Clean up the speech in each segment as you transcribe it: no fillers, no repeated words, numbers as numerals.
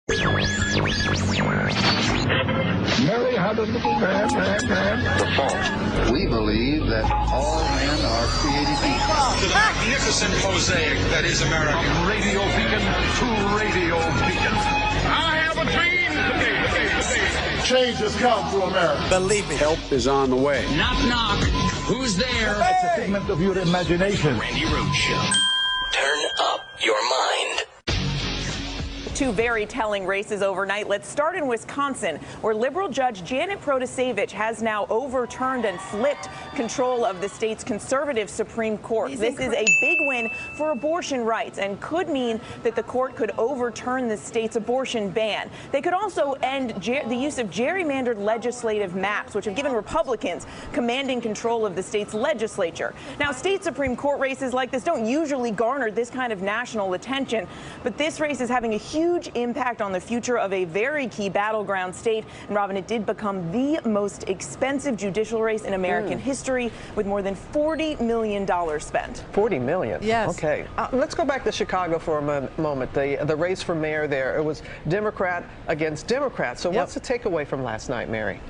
Mary had a little man. The fault. We believe that all men are created equal. To the magnificent mosaic that is America. From radio beacon to radio beacon. I have a dream today. Change has come to America. Believe me. Help is on the way. Knock, knock. Who's there? It's a figment of your imagination. Randi Rhodes Show. Turn up your mind. Two very telling races overnight. Let's start in Wisconsin, where liberal judge Janet Protasevich has now overturned and flipped control of the state's conservative Supreme Court. This is a big win for abortion rights and could mean that the court could overturn the state's abortion ban. They could also end the use of gerrymandered legislative maps, which have given Republicans commanding control of the state's legislature. Now, state Supreme Court races like this don't usually garner this kind of national attention, but this race is having a huge impact on the future of a very key battleground state. And Robin, it did become the most expensive judicial race in American history, with more than $40 million spent. $40 million? Yes. Okay. Let's go back to Chicago for a moment. The race for mayor there, it was Democrat against Democrat. So what's the takeaway from last night, Mary?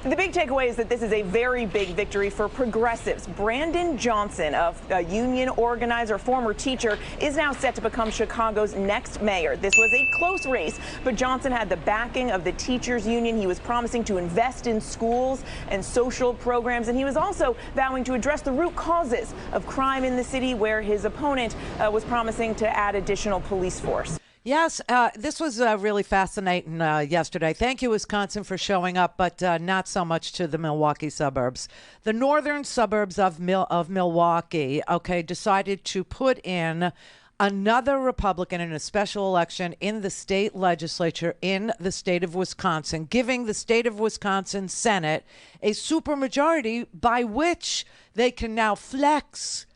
The big takeaway is that this is a very big victory for progressives. Brandon Johnson, a union organizer, former teacher, is now set to become Chicago's next mayor. This was a close race, but Johnson had the backing of the teachers union. He was promising to invest in schools and social programs, and he was also vowing to address the root causes of crime in the city, where his opponent was promising to add additional police force. Yes, this was really fascinating yesterday. Thank you, Wisconsin, for showing up, but not so much to the Milwaukee suburbs. The northern suburbs of Milwaukee, decided to put in another Republican in a special election in the state legislature in the state of Wisconsin, giving the state of Wisconsin Senate a supermajority by which they can now flex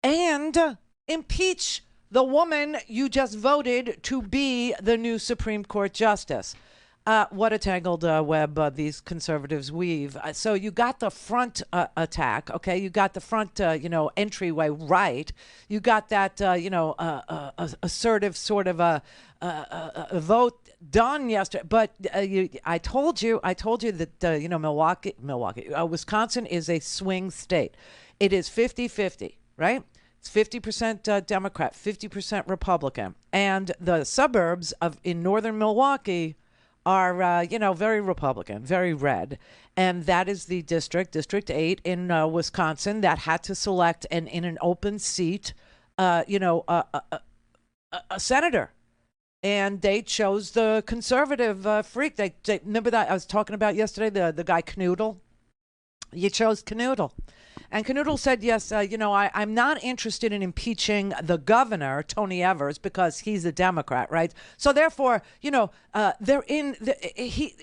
and impeach the woman you just voted to be the new Supreme Court justice. What a tangled web these conservatives weave. So you got the front attack, okay? You got the front, entryway right. You got that, assertive sort of a vote done yesterday. But I told you that, Wisconsin is a swing state. It is 50-50, right? It's 50% Democrat, 50% Republican. And the suburbs in northern Milwaukee are, very Republican, very red. And that is the District 8 in Wisconsin, that had to select in an open seat, a senator. And they chose the conservative freak. They remember that I was talking about yesterday, the guy Knoodle? You chose Knoodle. And Knoodle said, yes, I'm not interested in impeaching the governor, Tony Evers, because he's a Democrat, right? So therefore,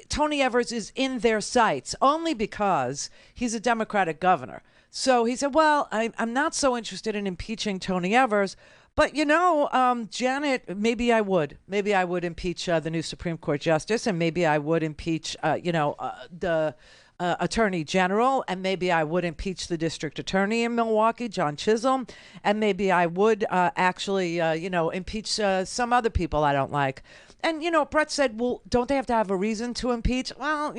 Tony Evers is in their sights only because he's a Democratic governor. So he said, well, I'm not so interested in impeaching Tony Evers, but, Janet, maybe I would. Maybe I would impeach the new Supreme Court justice, and maybe I would impeach, the Attorney General, and maybe I would impeach the district attorney in Milwaukee, John Chisholm, and maybe I would impeach some other people I don't like. And, Brett said, well, don't they have to have a reason to impeach? Well,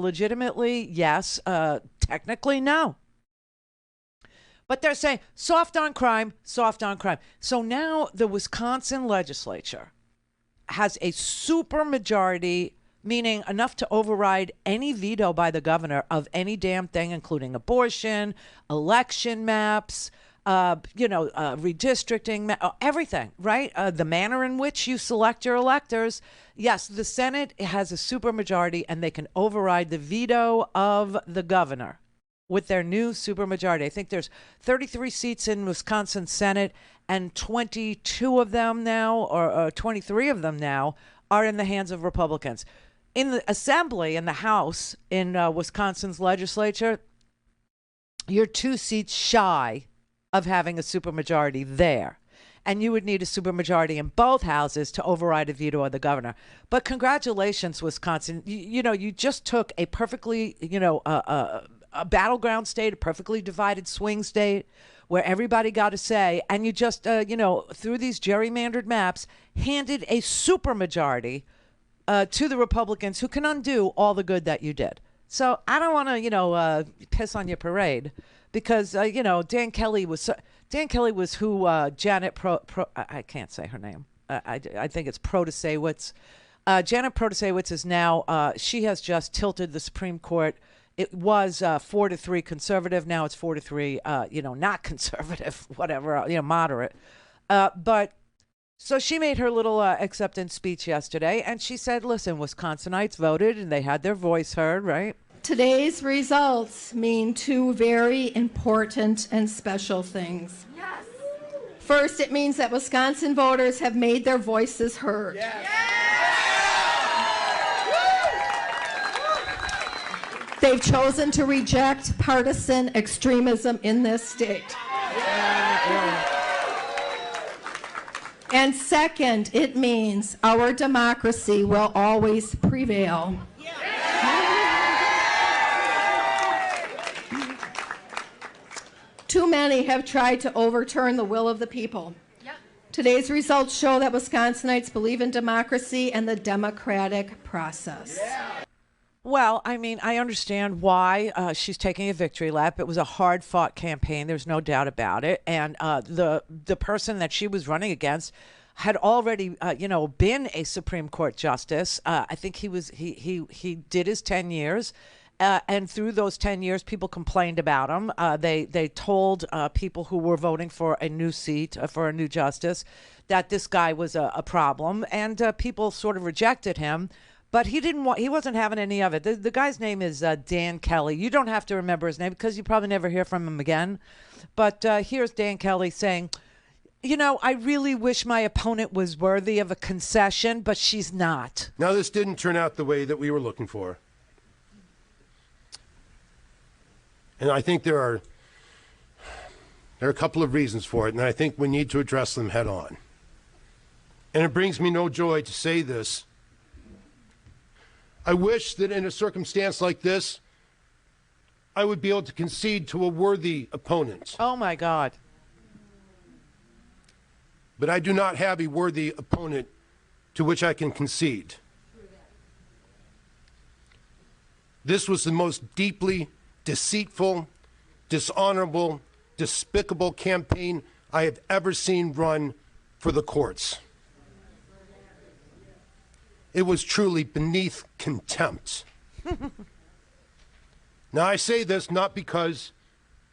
legitimately, yes. Technically, no. But they're saying soft on crime, soft on crime. So now the Wisconsin legislature has a supermajority, meaning enough to override any veto by the governor of any damn thing, including abortion, election maps, redistricting, everything, right? The manner in which you select your electors. Yes, the Senate has a supermajority, and they can override the veto of the governor with their new supermajority. I think there's 33 seats in Wisconsin Senate, and 22 of them now, or 23 of them now, are in the hands of Republicans. In the Assembly, in the House, in Wisconsin's legislature, you're 2 seats shy of having a supermajority there. And you would need a supermajority in both houses to override a veto of the governor. But congratulations, Wisconsin. You just took a perfectly, a battleground state, a perfectly divided swing state where everybody got a say. And you just, through these gerrymandered maps, handed a supermajority to the Republicans who can undo all the good that you did. So I don't want to, piss on your parade because, Dan Kelly was who Janet I can't say her name. I think it's Protasewicz. Janet Protasewicz is now, she has just tilted the Supreme Court. It was 4-3 conservative. Now it's 4-3, not conservative, whatever, moderate. But so she made her little acceptance speech yesterday, and she said, listen, Wisconsinites voted, and they had their voice heard, right? Today's results mean two very important and special things. Yes. First, it means that Wisconsin voters have made their voices heard. Yes. Yes. They've chosen to reject partisan extremism in this state. And second, it means our democracy will always prevail. Too many have tried to overturn the will of the people. Today's results show that Wisconsinites believe in democracy and the democratic process. Well, I mean, I understand why she's taking a victory lap. It was a hard-fought campaign. There's no doubt about it. And the person that she was running against had already, been a Supreme Court justice. I think he did his 10 years. And through those 10 years, people complained about him. They told people who were voting for a new seat, for a new justice, that this guy was a problem. And people sort of rejected him. But he wasn't having any of it. The guy's name is Dan Kelly. You don't have to remember his name because you probably never hear from him again. But here's Dan Kelly saying, I really wish my opponent was worthy of a concession, but she's not. Now, this didn't turn out the way that we were looking for. And I think there are a couple of reasons for it, and I think we need to address them head on. And it brings me no joy to say this. I wish that in a circumstance like this, I would be able to concede to a worthy opponent. Oh, my God. But I do not have a worthy opponent to which I can concede. This was the most deeply deceitful, dishonorable, despicable campaign I have ever seen run for the courts. It was truly beneath contempt. Now, I say this not because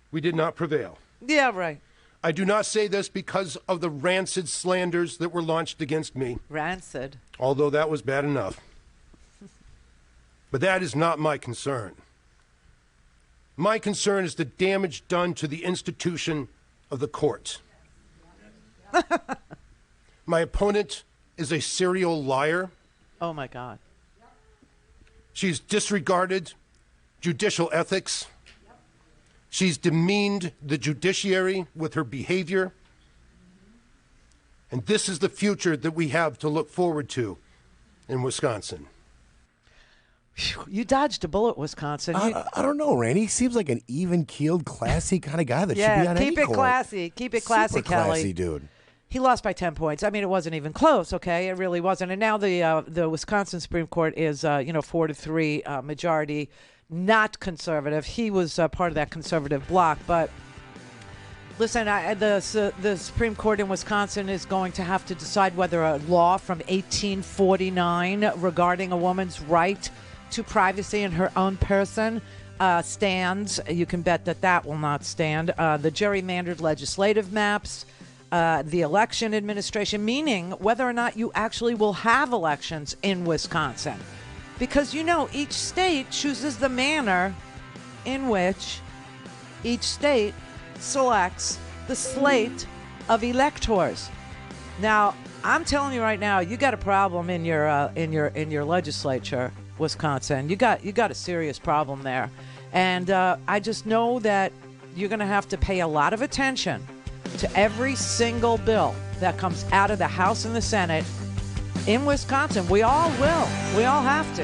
we did not prevail. Yeah, right. I do not say this because of the rancid slanders that were launched against me. Rancid. Although that was bad enough. But that is not my concern. My concern is the damage done to the institution of the court. My opponent is a serial liar. Oh, my God. She's disregarded judicial ethics. She's demeaned the judiciary with her behavior. And this is the future that we have to look forward to in Wisconsin. You dodged a bullet, Wisconsin. I don't know, Randy. He seems like an even-keeled, classy kind of guy that should be on any court. Keep it classy. Keep it classy, Super Kelly. classy, dude. He lost by 10 points. I mean, it wasn't even close, okay? It really wasn't. And now the Wisconsin Supreme Court is, 4-3 majority, not conservative. He was part of that conservative bloc. But listen, the Supreme Court in Wisconsin is going to have to decide whether a law from 1849 regarding a woman's right to privacy in her own person stands. You can bet that will not stand. The gerrymandered legislative maps, the election administration, meaning whether or not you actually will have elections in Wisconsin. Because, each state chooses the manner in which each state selects the slate of electors. Now, I'm telling you right now, you got a problem in your legislature, Wisconsin. You got a serious problem there. And I just know that you're going to have to pay a lot of attention to every single bill that comes out of the House and the Senate in Wisconsin. We all will. We all have to.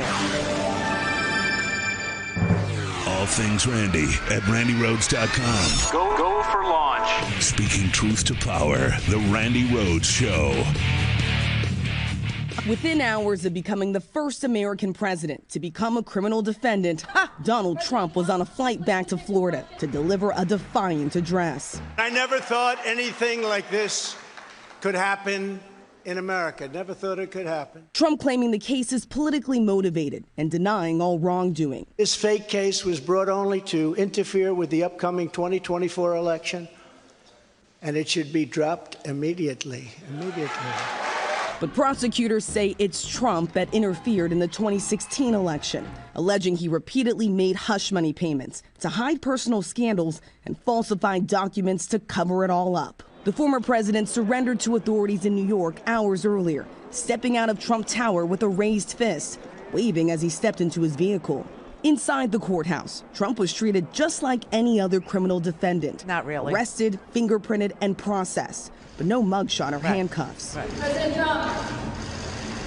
All things Randy at RandyRhodes.com. Go for launch. Speaking truth to power, the Randi Rhodes Show. Within hours of becoming the first American president to become a criminal defendant, Donald Trump was on a flight back to Florida to deliver a defiant address. I never thought anything like this could happen in America. Never thought it could happen. Trump claiming the case is politically motivated and denying all wrongdoing. This fake case was brought only to interfere with the upcoming 2024 election, and it should be dropped immediately. But prosecutors say it's Trump that interfered in the 2016 election, alleging he repeatedly made hush money payments to hide personal scandals and falsified documents to cover it all up. The former president surrendered to authorities in New York hours earlier, stepping out of Trump Tower with a raised fist, waving as he stepped into his vehicle. Inside the courthouse, Trump was treated just like any other criminal defendant. Not really. Arrested, fingerprinted, and processed, but no mugshot or handcuffs. Right. President Trump,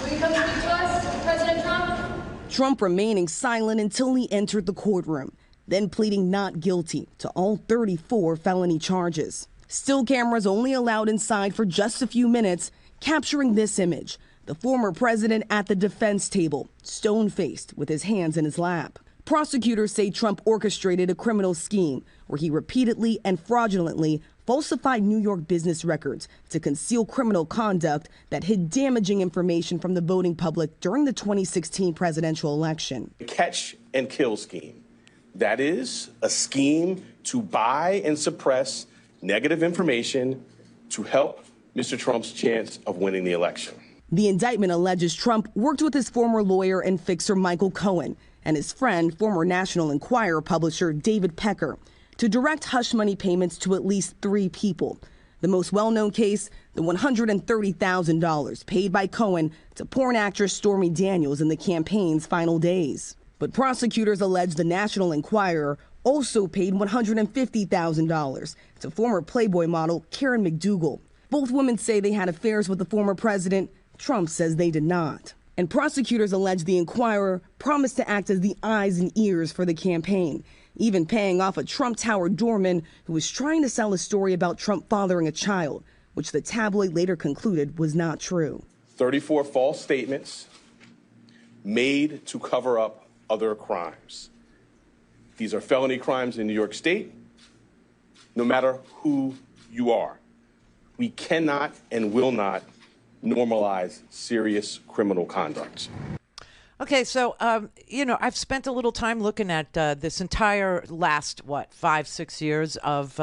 will you come speak to us? President Trump? Trump remaining silent until he entered the courtroom, then pleading not guilty to all 34 felony charges. Still cameras only allowed inside for just a few minutes, capturing this image. The former president at the defense table, stone-faced with his hands in his lap. Prosecutors say Trump orchestrated a criminal scheme where he repeatedly and fraudulently falsified New York business records to conceal criminal conduct that hid damaging information from the voting public during the 2016 presidential election. Catch and kill scheme. That is a scheme to buy and suppress negative information to help Mr. Trump's chance of winning the election. The indictment alleges Trump worked with his former lawyer and fixer Michael Cohen and his friend, former National Enquirer publisher David Pecker, to direct hush money payments to at least 3 people. The most well-known case, the $130,000 paid by Cohen to porn actress Stormy Daniels in the campaign's final days. But prosecutors allege the National Enquirer also paid $150,000 to former Playboy model Karen McDougal. Both women say they had affairs with the former president. Trump says they did not. And prosecutors allege the Enquirer promised to act as the eyes and ears for the campaign, even paying off a Trump Tower doorman who was trying to sell a story about Trump fathering a child, which the tabloid later concluded was not true. 34 false statements made to cover up other crimes. These are felony crimes in New York State, no matter who you are. We cannot and will not normalize serious criminal conduct. Okay, so, I've spent a little time looking at this entire last, 5-6 years of,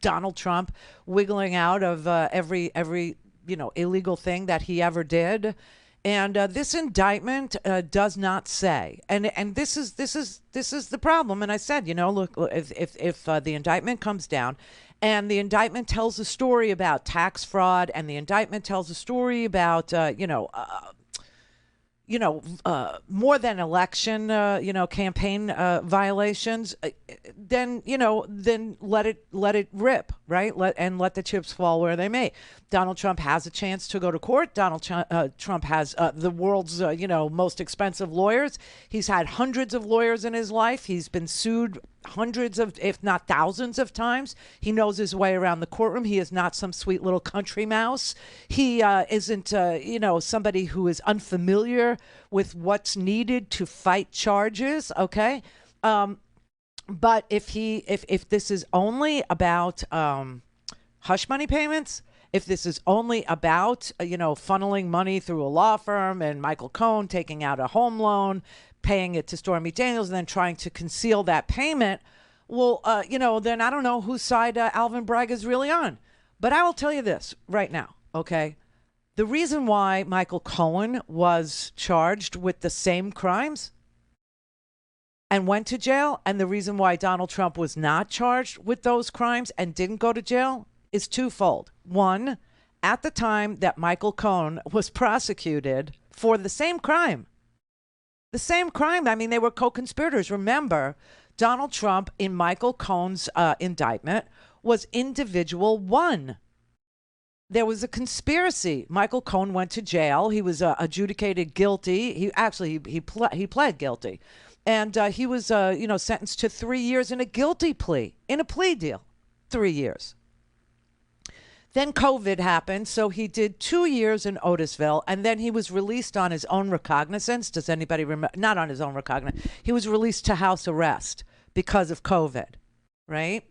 Donald Trump wiggling out of every illegal thing that he ever did. And this indictment does not say, and this is the problem. And I said, look, if the indictment comes down, and the indictment tells a story about tax fraud, and the indictment tells a story about more than election, campaign violations, then let it rip, right? Let the chips fall where they may. Donald Trump has a chance to go to court. Donald Trump has the world's, most expensive lawyers. He's had hundreds of lawyers in his life. He's been sued hundreds of, if not thousands of times. He knows his way around the courtroom. He is not some sweet little country mouse. He isn't, somebody who is unfamiliar with what's needed to fight charges. Okay. But if this is only about hush money payments, if this is only about, funneling money through a law firm and Michael Cohen taking out a home loan, paying it to Stormy Daniels, and then trying to conceal that payment, well, then I don't know whose side Alvin Bragg is really on. But I will tell you this right now, okay? The reason why Michael Cohen was charged with the same crimes and went to jail, and the reason why Donald Trump was not charged with those crimes and didn't go to jail is twofold. One, at the time that Michael Cohen was prosecuted for the same crime, I mean, they were co-conspirators. Remember, Donald Trump in Michael Cohen's indictment was individual one. There was a conspiracy. Michael Cohen went to jail. He was adjudicated guilty. He pled guilty. And he was, sentenced to 3 years in a guilty plea, in a plea deal, 3 years. Then COVID happened, so he did 2 years in Otisville, and then he was released on his own recognizance. Does anybody remember? Not on his own recognizance. He was released to house arrest because of COVID, right?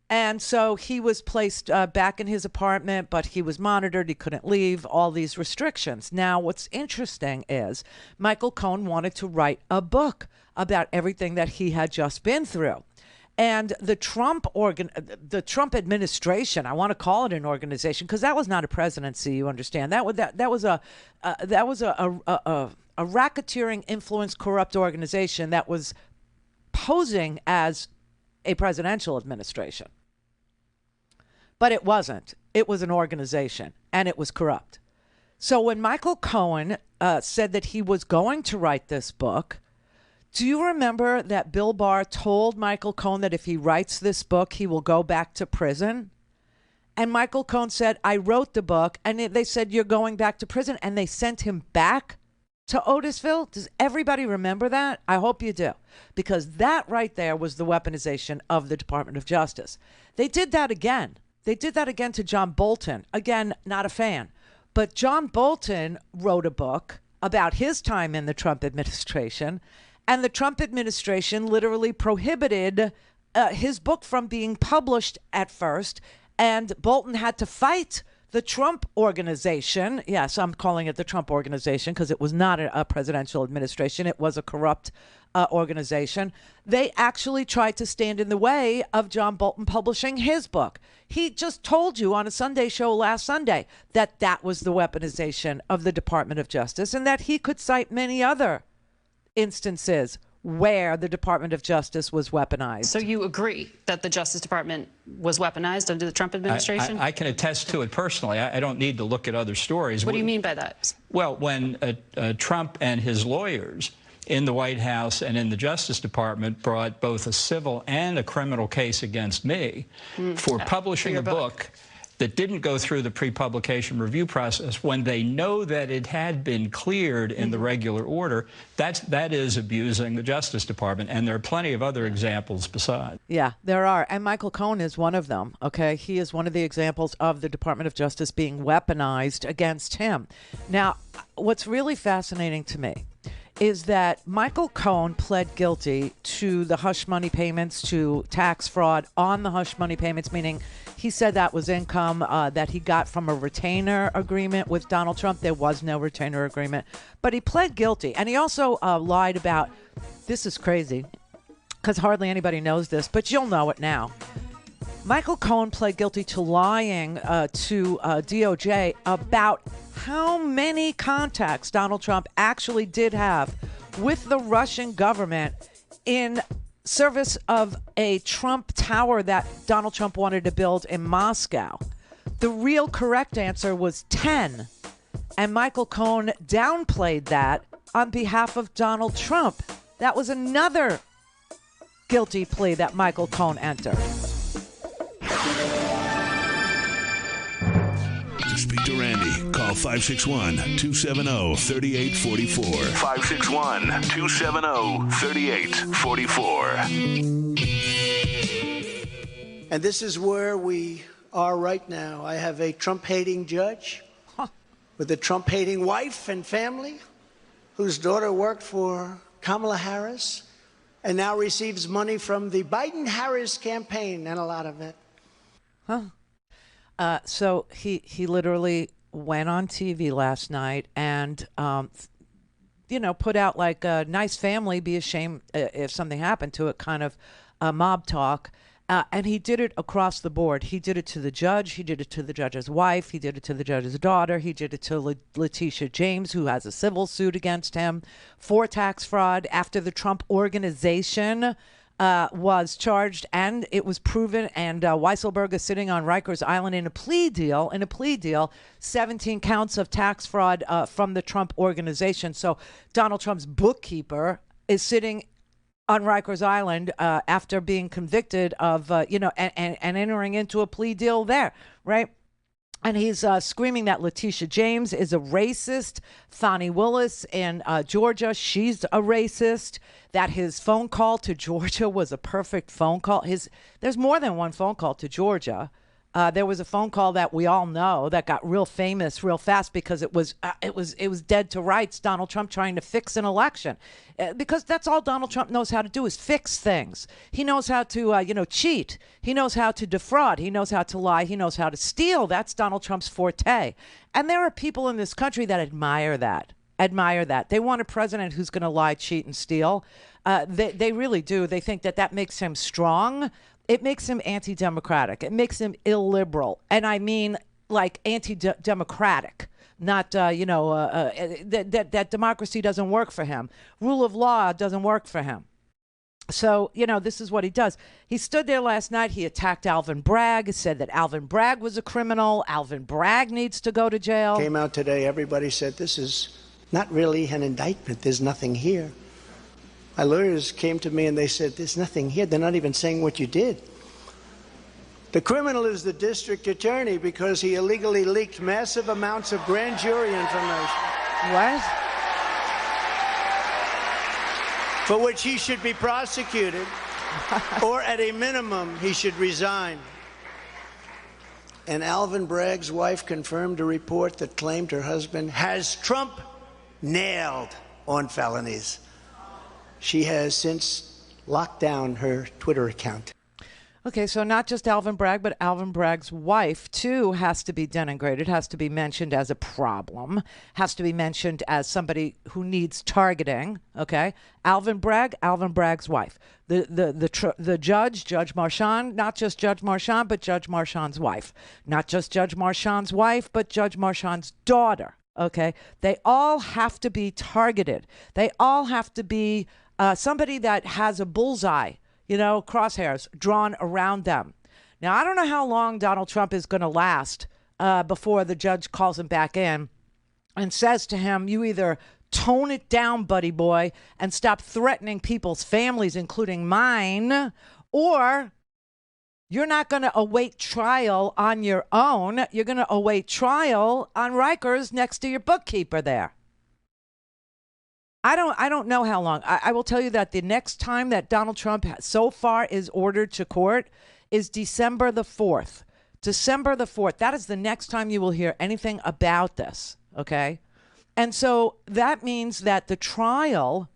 And so he was placed back in his apartment, but he was monitored. He couldn't leave, all these restrictions. Now, what's interesting is Michael Cohen wanted to write a book about everything that he had just been through. And the Trump administration, I want to call it an organization because that was not a presidency. You understand that was a racketeering, influence, corrupt organization that was posing as a presidential administration, but it wasn't. It was an organization, and it was corrupt. So when Michael Cohen said that he was going to write this book. Do you remember that Bill Barr told Michael Cohen that if he writes this book, he will go back to prison? And Michael Cohen said, I wrote the book. And they said, you're going back to prison. And they sent him back to Otisville. Does everybody remember that? I hope you do. Because that right there was the weaponization of the Department of Justice. They did that again. They did that again to John Bolton. Again, not a fan. But John Bolton wrote a book about his time in the Trump administration. And the Trump administration literally prohibited his book from being published at first. And Bolton had to fight the Trump organization. Yes, I'm calling it the Trump organization because it was not a presidential administration. It was a corrupt organization. They actually tried to stand in the way of John Bolton publishing his book. He just told you on a Sunday show last Sunday that that was the weaponization of the Department of Justice and that he could cite many other instances where the Department of Justice was weaponized. So you agree that the Justice Department was weaponized under the Trump administration? I can attest to it personally. I don't need to look at other stories. What do you mean by that? Well, when Trump and his lawyers in the White House and in the Justice Department brought both a civil and a criminal case against me for publishing a book that didn't go through the pre-publication review process when they know that it had been cleared in the regular order, that is abusing the Justice Department. And there are plenty of other examples besides. Yeah, there are. And Michael Cohen is one of them, okay? He is one of the examples of the Department of Justice being weaponized against him. Now, what's really fascinating to me is that Michael Cohen pled guilty to the hush money payments, to tax fraud on the hush money payments, meaning he said that was income that he got from a retainer agreement with Donald Trump. There was no retainer agreement, but he pled guilty. And he also lied about, this is crazy, because hardly anybody knows this, but you'll know it now. Michael Cohen pled guilty to lying to DOJ about how many contacts Donald Trump actually did have with the Russian government in service of a Trump tower that Donald Trump wanted to build in Moscow. The real correct answer was 10. And Michael Cohen downplayed that on behalf of Donald Trump. That was another guilty plea that Michael Cohen entered. To speak to Randi, call 561-270-3844. 561-270-3844. And this is where we are right now. I have a Trump-hating judge with a Trump-hating wife and family whose daughter worked for Kamala Harris and now receives money from the Biden-Harris campaign, and a lot of it. So he literally went on TV last night and, put out like a nice family, be ashamed if something happened to it, kind of mob talk. And he did it across the board. He did it to the judge. He did it to the judge's wife. He did it to the judge's daughter. He did it to Letitia James, who has a civil suit against him for tax fraud after the Trump organization was charged and it was proven. And Weisselberg is sitting on Rikers Island in a plea deal, 17 counts of tax fraud from the Trump organization. So Donald Trump's bookkeeper is sitting on Rikers Island after being convicted of, and entering into a plea deal there, right? And he's screaming that Letitia James is a racist. Fani Willis in Georgia, she's a racist. That his phone call to Georgia was a perfect phone call. There's more than one phone call to Georgia. There was a phone call that we all know that got real famous real fast because it was dead to rights. Donald Trump trying to fix an election, because that's all Donald Trump knows how to do is fix things. He knows how to cheat. He knows how to defraud. He knows how to lie. He knows how to steal. That's Donald Trump's forte. And there are people in this country that admire that. They want a president who's going to lie, cheat, and steal. They really do. They think that makes him strong. It makes him anti-democratic. It makes him illiberal. And I mean like anti-democratic, not, that democracy doesn't work for him. Rule of law doesn't work for him. So, this is what he does. He stood there last night. He attacked Alvin Bragg, said that Alvin Bragg was a criminal. Alvin Bragg needs to go to jail. Came out today, everybody said this is not really an indictment. There's nothing here. My lawyers came to me and they said, there's nothing here. They're not even saying what you did. The criminal is the district attorney because he illegally leaked massive amounts of grand jury information. What? For which he should be prosecuted, or at a minimum, he should resign. And Alvin Bragg's wife confirmed a report that claimed her husband has Trump nailed on felonies. She has since locked down her Twitter account. Okay, so not just Alvin Bragg, but Alvin Bragg's wife, too, has to be denigrated, has to be mentioned as a problem, has to be mentioned as somebody who needs targeting, okay? Alvin Bragg's wife. The judge, Judge Marchand, not just Judge Marchand, but Judge Marchand's wife. Not just Judge Marchand's wife, but Judge Marchand's daughter, okay? They all have to be targeted. They all have to be somebody that has a bullseye, crosshairs drawn around them. Now, I don't know how long Donald Trump is going to last before the judge calls him back in and says to him, you either tone it down, buddy boy, and stop threatening people's families, including mine, or you're not going to await trial on your own. You're going to await trial on Rikers next to your bookkeeper there. I don't know how long. I will tell you that the next time that Donald Trump so far is ordered to court is December the 4th. December the 4th. That is the next time you will hear anything about this, okay? And so that means that the trial,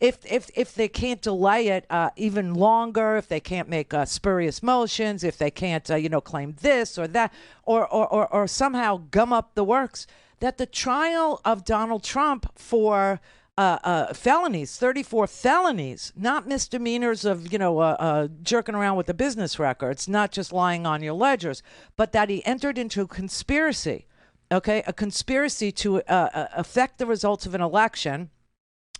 if they can't delay it even longer, if they can't make spurious motions, if they can't, claim this or that, or somehow gum up the works, that the trial of Donald Trump for felonies, 34 felonies, not misdemeanors of, jerking around with the business records, not just lying on your ledgers, but that he entered into a conspiracy, okay, a conspiracy to affect the results of an election,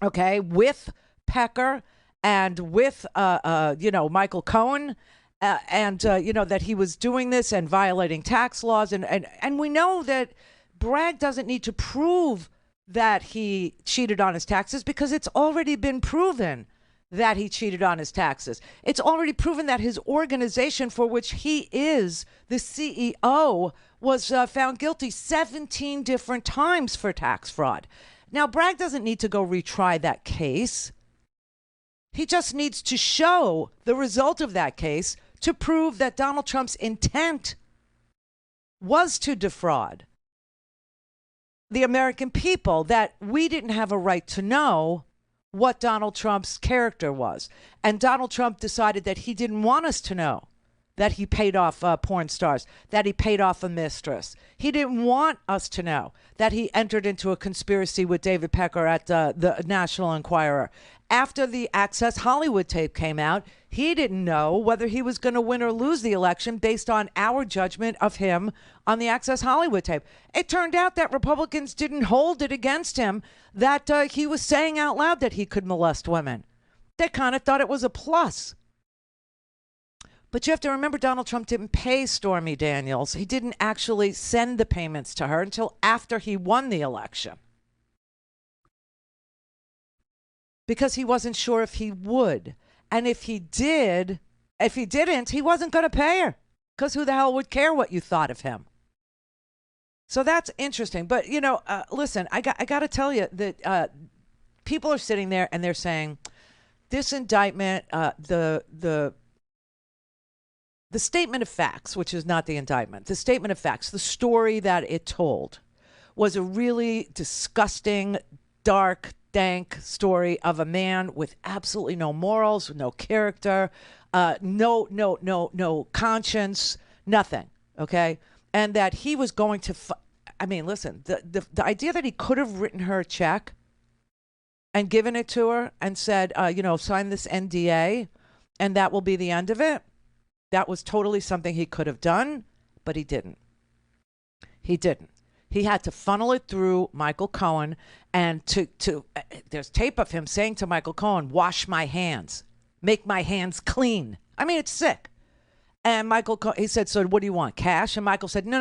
okay, with Pecker and with, Michael Cohen, and, that he was doing this and violating tax laws. And we know that Bragg doesn't need to prove that he cheated on his taxes because it's already been proven that he cheated on his taxes. It's already proven that his organization, for which he is the CEO, was found guilty 17 different times for tax fraud. Now, Bragg doesn't need to go retry that case. He just needs to show the result of that case to prove that Donald Trump's intent was to defraud the American people, that we didn't have a right to know what Donald Trump's character was. And Donald Trump decided that he didn't want us to know that he paid off porn stars, that he paid off a mistress. He didn't want us to know that he entered into a conspiracy with David Pecker at the National Enquirer. After the Access Hollywood tape came out, he didn't know whether he was going to win or lose the election based on our judgment of him on the Access Hollywood tape. It turned out that Republicans didn't hold it against him, that he was saying out loud that he could molest women. They kind of thought it was a plus. But you have to remember, Donald Trump didn't pay Stormy Daniels. He didn't actually send the payments to her until after he won the election, because he wasn't sure if he would. And if he didn't, he wasn't going to pay her, because who the hell would care what you thought of him? So that's interesting. But, listen, I got to tell you that people are sitting there and they're saying this indictment, the the statement of facts, which is not the indictment, the statement of facts, the story that it told was a really disgusting, dark, dank story of a man with absolutely no morals, no character, no conscience, nothing, okay? And that he was going to, listen, the idea that he could have written her a check and given it to her and said, sign this NDA and that will be the end of it, that was totally something he could have done, but he didn't. He didn't. He had to funnel it through Michael Cohen, and there's tape of him saying to Michael Cohen, wash my hands, make my hands clean. I mean, it's sick. And Michael Cohen, he said, so what do you want, cash? And Michael said, no.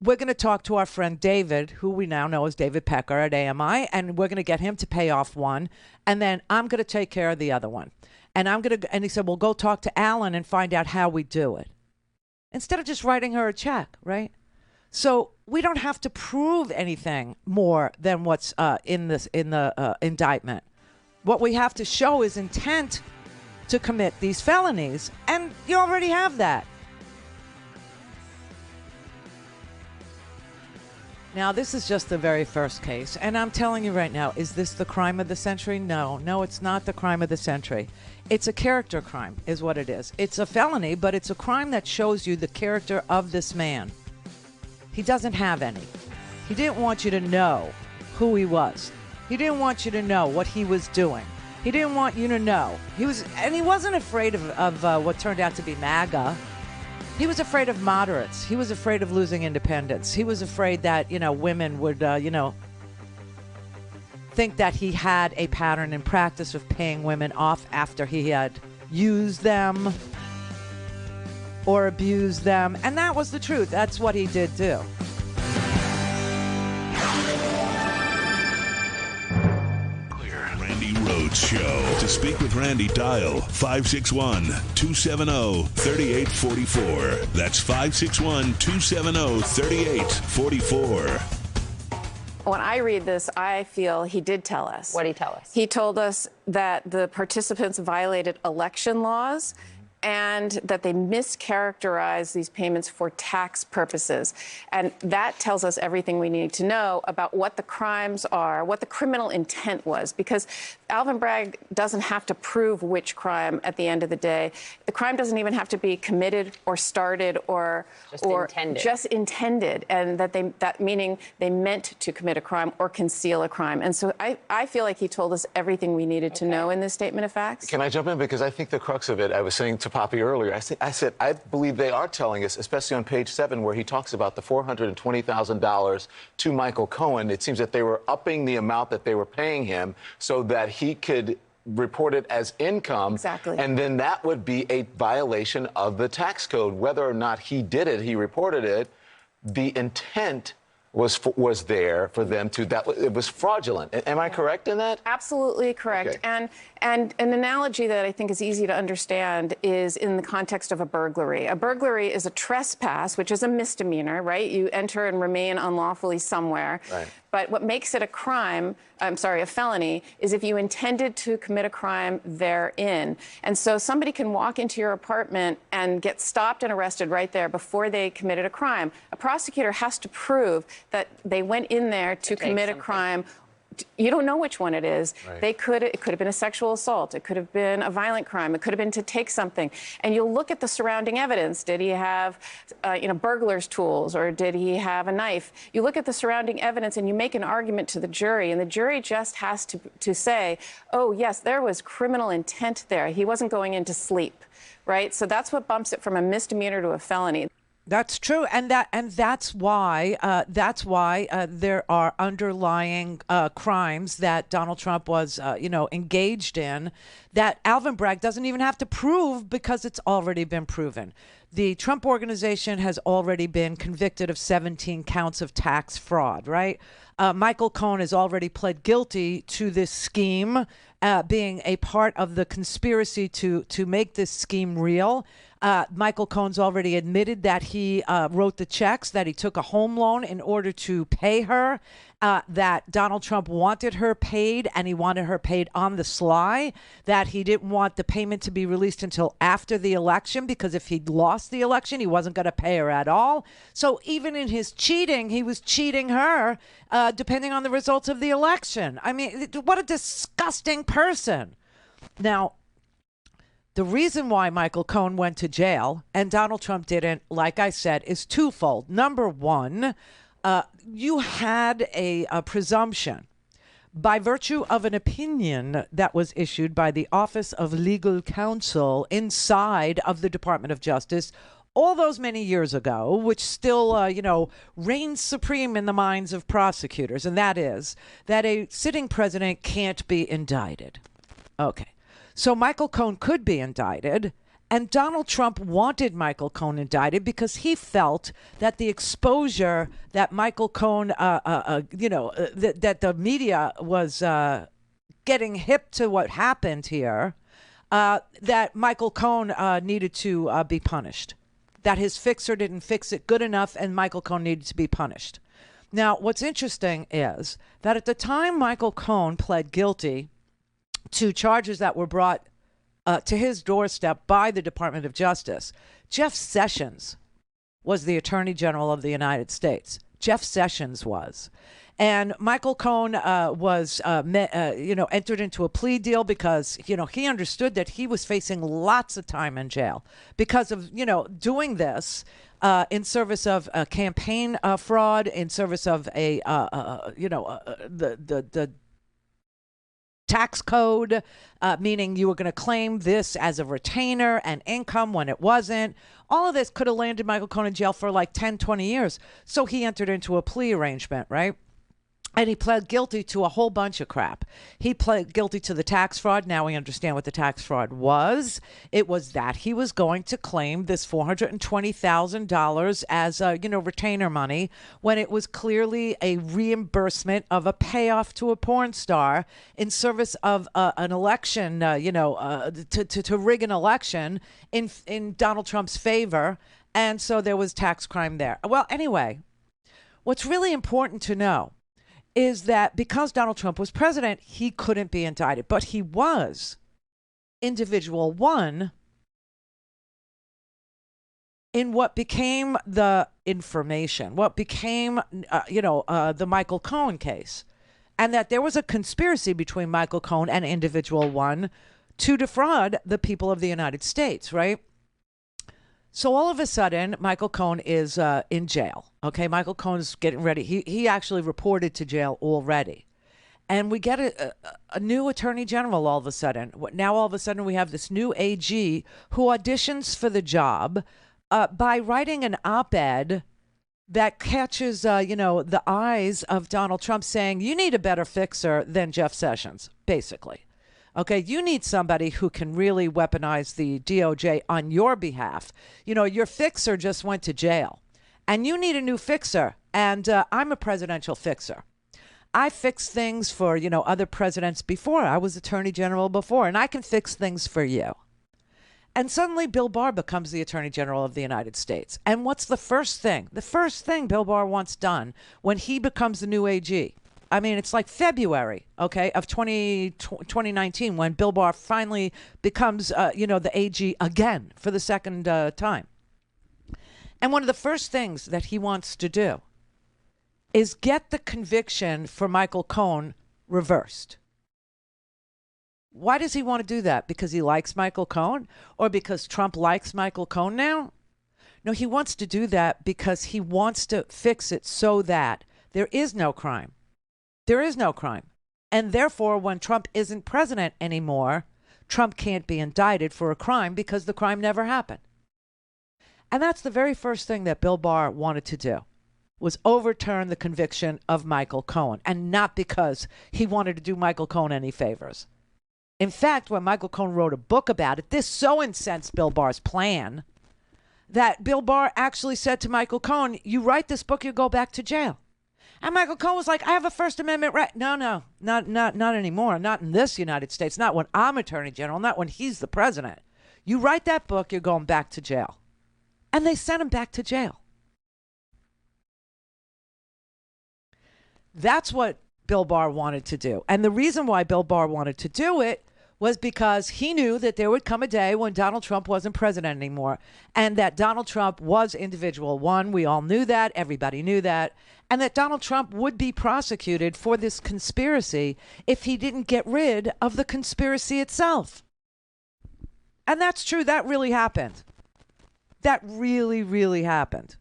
We're going to talk to our friend David, who we now know as David Pecker at AMI, and we're going to get him to pay off one, and then I'm going to take care of the other one. And he said, well, go talk to Alan and find out how we do it. Instead of just writing her a check, right? So we don't have to prove anything more than what's in the indictment. What we have to show is intent to commit these felonies, and you already have that. Now, this is just the very first case, and I'm telling you right now, is this the crime of the century? No, it's not the crime of the century. It's a character crime, is what it is. It's a felony, but it's a crime that shows you the character of this man. He doesn't have any. He didn't want you to know who he was. He didn't want you to know what he was doing. He didn't want you to know. He wasn't afraid of what turned out to be MAGA. He was afraid of moderates. He was afraid of losing independence. He was afraid that, women would, think that he had a pattern and practice of paying women off after he had used them or abused them. And that was the truth. That's what he did do. Randi Rhodes Show. To speak with Randi, dial 561-270-3844. That's 561-270-3844. When I read this, I feel he did tell us. What did he tell us? He told us that the participants violated election laws and that they mischaracterized these payments for tax purposes. And that tells us everything we need to know about what the crimes are, what the criminal intent was, because Alvin Bragg doesn't have to prove which crime at the end of the day. The crime doesn't even have to be committed or started or just intended, and that meaning they meant to commit a crime or conceal a crime. And so I feel like he told us everything we needed to know in this statement of facts. Can I jump in? Because I think the crux of it, I was saying to Poppy earlier, I said, I believe they are telling us, especially on page 7, where he talks about the $420,000 to Michael Cohen. It seems that they were upping the amount that they were paying him so that he could report it as income. Exactly. And then that would be a violation of the tax code. Whether or not he did it, he reported it, the intent was there for them to, it was fraudulent. Am I correct in that? Absolutely correct. Okay. And an analogy that I think is easy to understand is in the context of a burglary. A burglary is a trespass, which is a misdemeanor, right? You enter and remain unlawfully somewhere. Right. But what makes it a felony, is if you intended to commit a crime therein. And so somebody can walk into your apartment and get stopped and arrested right there before they committed a crime. A prosecutor has to prove that they went in there to commit a crime. You don't know which one it is. Right. It could have been a sexual assault. It could have been a violent crime. It could have been to take something. And you'll look at the surrounding evidence. Did he have, burglar's tools, or did he have a knife? You look at the surrounding evidence and you make an argument to the jury, and the jury just has to say, oh, yes, there was criminal intent there. He wasn't going in to sleep, right? So that's what bumps it from a misdemeanor to a felony. That's true, and that's why there are underlying crimes that Donald Trump was engaged in that Alvin Bragg doesn't even have to prove because it's already been proven. The Trump Organization has already been convicted of 17 counts of tax fraud, right? Michael Cohen has already pled guilty to this scheme, being a part of the conspiracy to make this scheme real. Michael Cohen's already admitted that he wrote the checks, that he took a home loan in order to pay her, that Donald Trump wanted her paid, and he wanted her paid on the sly, that he didn't want the payment to be released until after the election, because if he'd lost the election, he wasn't going to pay her at all. So even in his cheating, he was cheating her, depending on the results of the election. I mean, what a disgusting person. Now, the reason why Michael Cohen went to jail and Donald Trump didn't, like I said, is twofold. Number one, you had a presumption by virtue of an opinion that was issued by the Office of Legal Counsel inside of the Department of Justice all those many years ago, which still, reigns supreme in the minds of prosecutors, and that is that a sitting president can't be indicted. Okay. So Michael Cohen could be indicted, and Donald Trump wanted Michael Cohen indicted because he felt that the exposure that Michael Cohen, that the media was getting hip to what happened here, that Michael Cohen needed to be punished, that his fixer didn't fix it good enough, and Michael Cohen needed to be punished. Now, what's interesting is that at the time Michael Cohen pled guilty to charges that were brought to his doorstep by the Department of Justice, Jeff Sessions was the Attorney General of the United States. Jeff Sessions was. And Michael Cohen was, entered into a plea deal because, he understood that he was facing lots of time in jail because of, doing this in service of campaign fraud, in service of the tax code, meaning you were going to claim this as a retainer and income when it wasn't. All of this could have landed Michael Cohen in jail for like 10, 20 years. So he entered into a plea arrangement, right? And he pled guilty to a whole bunch of crap. He pled guilty to the tax fraud. Now we understand what the tax fraud was. It was that he was going to claim this $420,000 as, retainer money when it was clearly a reimbursement of a payoff to a porn star in service of an election, to rig an election in Donald Trump's favor. And so there was tax crime there. Well, anyway, what's really important to know is that because Donald Trump was president, he couldn't be indicted, but he was individual one in what became the information, what became, the Michael Cohen case, and that there was a conspiracy between Michael Cohen and individual one to defraud the people of the United States, right? So all of a sudden, Michael Cohen is in jail. Okay, Michael Cohen's getting ready. He actually reported to jail already. And we get a new attorney general all of a sudden. Now all of a sudden we have this new AG who auditions for the job by writing an op-ed that catches, the eyes of Donald Trump saying, you need a better fixer than Jeff Sessions, basically. Okay, you need somebody who can really weaponize the DOJ on your behalf. Your fixer just went to jail, and you need a new fixer, and I'm a presidential fixer. I fixed things for, other presidents before. I was attorney general before, and I can fix things for you. And suddenly Bill Barr becomes the attorney general of the United States. And what's the first thing? The first thing Bill Barr wants done when he becomes the new AG? I mean, it's like February, okay, of 2019 when Bill Barr finally becomes, the AG again for the second time. And one of the first things that he wants to do is get the conviction for Michael Cohen reversed. Why does he want to do that? Because he likes Michael Cohen or because Trump likes Michael Cohen now? No, he wants to do that because he wants to fix it so that there is no crime. There is no crime. And therefore, when Trump isn't president anymore, Trump can't be indicted for a crime because the crime never happened. And that's the very first thing that Bill Barr wanted to do, was overturn the conviction of Michael Cohen, and not because he wanted to do Michael Cohen any favors. In fact, when Michael Cohen wrote a book about it, this so incensed Bill Barr's plan that Bill Barr actually said to Michael Cohen, you write this book, you go back to jail. And Michael Cohen was like, I have a First Amendment right. No, not anymore. Not in this United States. Not when I'm Attorney General. Not when he's the president. You write that book, you're going back to jail. And they sent him back to jail. That's what Bill Barr wanted to do. And the reason why Bill Barr wanted to do it was because he knew that there would come a day when Donald Trump wasn't president anymore, and that Donald Trump was individual one. We all knew that. Everybody knew that. And that Donald Trump would be prosecuted for this conspiracy if he didn't get rid of the conspiracy itself. And that's true. That really happened. That really, really happened.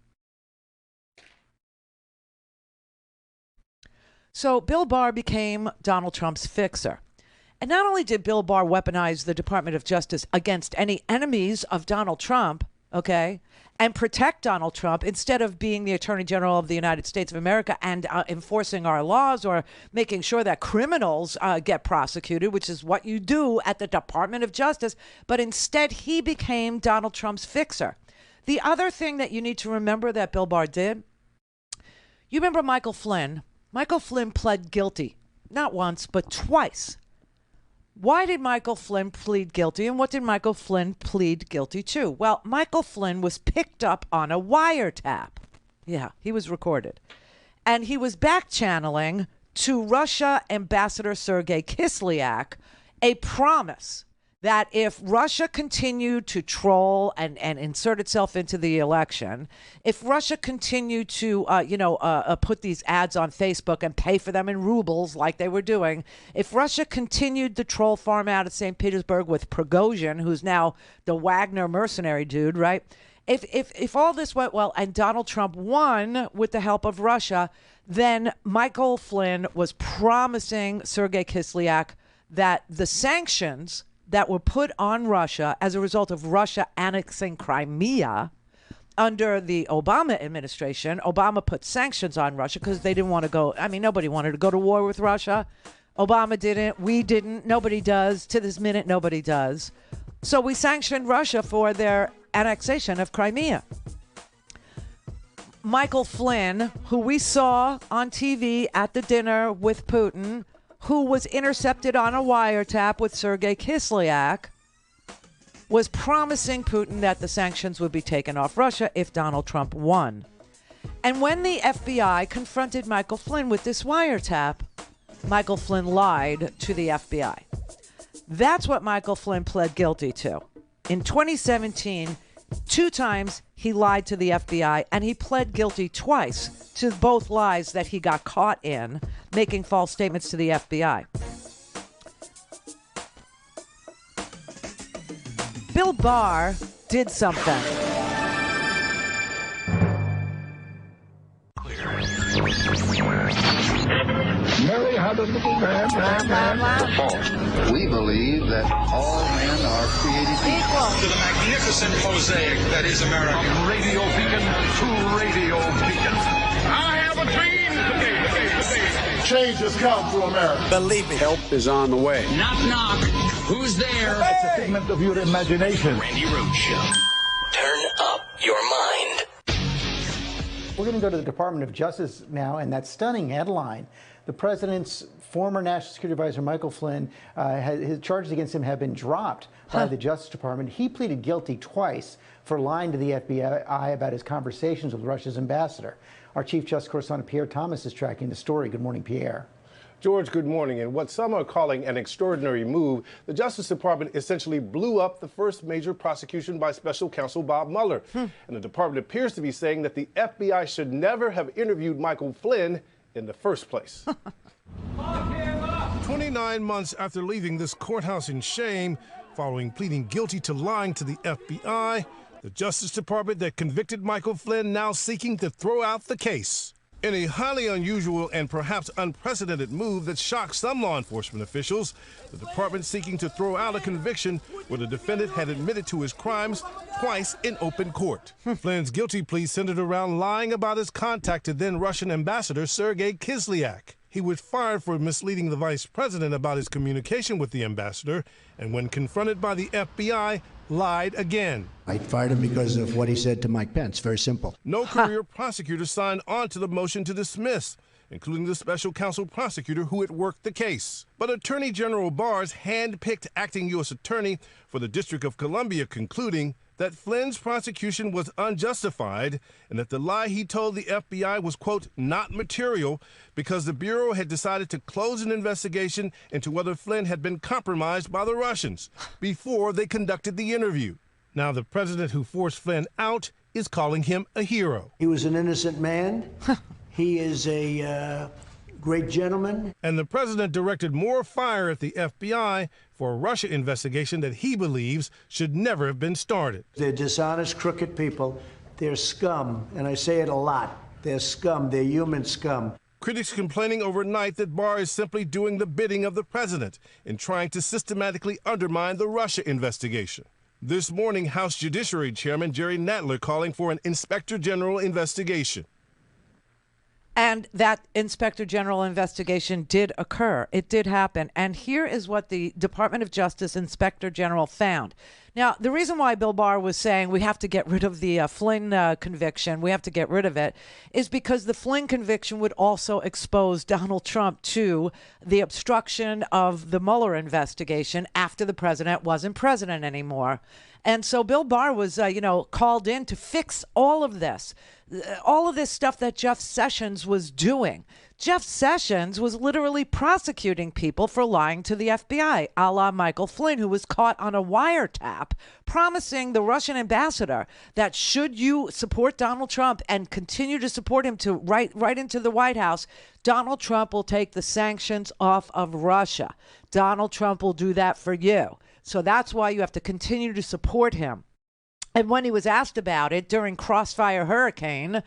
So Bill Barr became Donald Trump's fixer. And not only did Bill Barr weaponize the Department of Justice against any enemies of Donald Trump, okay, and protect Donald Trump instead of being the Attorney General of the United States of America and enforcing our laws or making sure that criminals get prosecuted, which is what you do at the Department of Justice, but instead he became Donald Trump's fixer. The other thing that you need to remember that Bill Barr did, you remember Michael Flynn? Michael Flynn pled guilty, not once, but twice. Why did Michael Flynn plead guilty, and what did Michael Flynn plead guilty to? Well, Michael Flynn was picked up on a wiretap. Yeah, he was recorded. And he was back-channeling to Russia Ambassador Sergei Kislyak a promise that if Russia continued to troll and insert itself into the election, if Russia continued to, put these ads on Facebook and pay for them in rubles like they were doing, if Russia continued the troll farm out at St. Petersburg with Prigozhin, who's now the Wagner mercenary dude, right? If all this went well and Donald Trump won with the help of Russia, then Michael Flynn was promising Sergei Kislyak that the sanctions that were put on Russia as a result of Russia annexing Crimea under the Obama administration. Obama put sanctions on Russia because they didn't want to go. I mean, nobody wanted to go to war with Russia. Obama didn't. We didn't. Nobody does. To this minute, nobody does. So we sanctioned Russia for their annexation of Crimea. Michael Flynn, who we saw on TV at the dinner with Putin, who was intercepted on a wiretap with Sergei Kislyak, was promising Putin that the sanctions would be taken off Russia if Donald Trump won. And when the FBI confronted Michael Flynn with this wiretap, Michael Flynn lied to the FBI. That's what Michael Flynn pled guilty to. In 2017, 2 times he lied to the FBI, and he pled guilty twice to both lies that he got caught in, making false statements to the FBI. Bill Barr did something. Mary had a little man. We believe that all men are created equal. To the magnificent mosaic that is America. From radio beacon to radio beacon. I have a dream today. Change has come to America. Believe me. Help is on the way. Knock, knock. Who's there? It's a figment of your imagination. Randi Rhodes Show. Turn up your mind. We're going to go to the Department of Justice now, and that stunning headline. The president's former National Security Advisor, Michael Flynn, his charges against him have been dropped by the Justice Department. He pleaded guilty twice for lying to the FBI about his conversations with Russia's ambassador. Our Chief Justice correspondent Pierre Thomas is tracking the story. Good morning, Pierre. George, good morning. In what some are calling an extraordinary move, the Justice Department essentially blew up the first major prosecution by Special Counsel Bob Mueller. And the department appears to be saying that the FBI should never have interviewed Michael Flynn in the first place. 29 months after leaving this courthouse in shame, following pleading guilty to lying to the FBI, the Justice Department that convicted Michael Flynn now seeking to throw out the case. In a highly unusual and perhaps unprecedented move that shocked some law enforcement officials, the department seeking to throw out a conviction where the defendant had admitted to his crimes twice in open court. Flynn's guilty plea centered around lying about his contact to then Russian ambassador Sergei Kislyak. He was fired for misleading the vice president about his communication with the ambassador, and when confronted by the FBI, lied again. I fired him because of what he said to Mike Pence. Very simple. No career prosecutor signed on to the motion to dismiss. including the special counsel prosecutor who had worked the case. But Attorney General Barr's hand-picked acting U.S. attorney for the District of Columbia concluding that Flynn's prosecution was unjustified and that the lie he told the FBI was, quote, not material because the Bureau had decided to close an investigation into whether Flynn had been compromised by the Russians before they conducted the interview. Now, the president who forced Flynn out is calling him a hero. He was an innocent man. He is a great gentleman. And the president directed more fire at the FBI for a Russia investigation that he believes should never have been started. They're dishonest, crooked people. They're scum, and I say it a lot. They're scum. They're human scum. Critics complaining overnight that Barr is simply doing the bidding of the president in trying to systematically undermine the Russia investigation. This morning, House Judiciary Chairman Jerry Nadler calling for an Inspector General investigation. And that Inspector General investigation did occur. It did happen. And here is what the Department of Justice Inspector General found. Now, the reason why Bill Barr was saying we have to get rid of the Flynn conviction, we have to get rid of it, is because the Flynn conviction would also expose Donald Trump to the obstruction of the Mueller investigation after the president wasn't president anymore. And so Bill Barr was, called in to fix all of this stuff that Jeff Sessions was doing. Jeff Sessions was literally prosecuting people for lying to the FBI, a la Michael Flynn, who was caught on a wiretap, promising the Russian ambassador that should you support Donald Trump and continue to support him to right into the White House, Donald Trump will take the sanctions off of Russia. Donald Trump will do that for you. So that's why you have to continue to support him. And when he was asked about it during Crossfire Hurricane,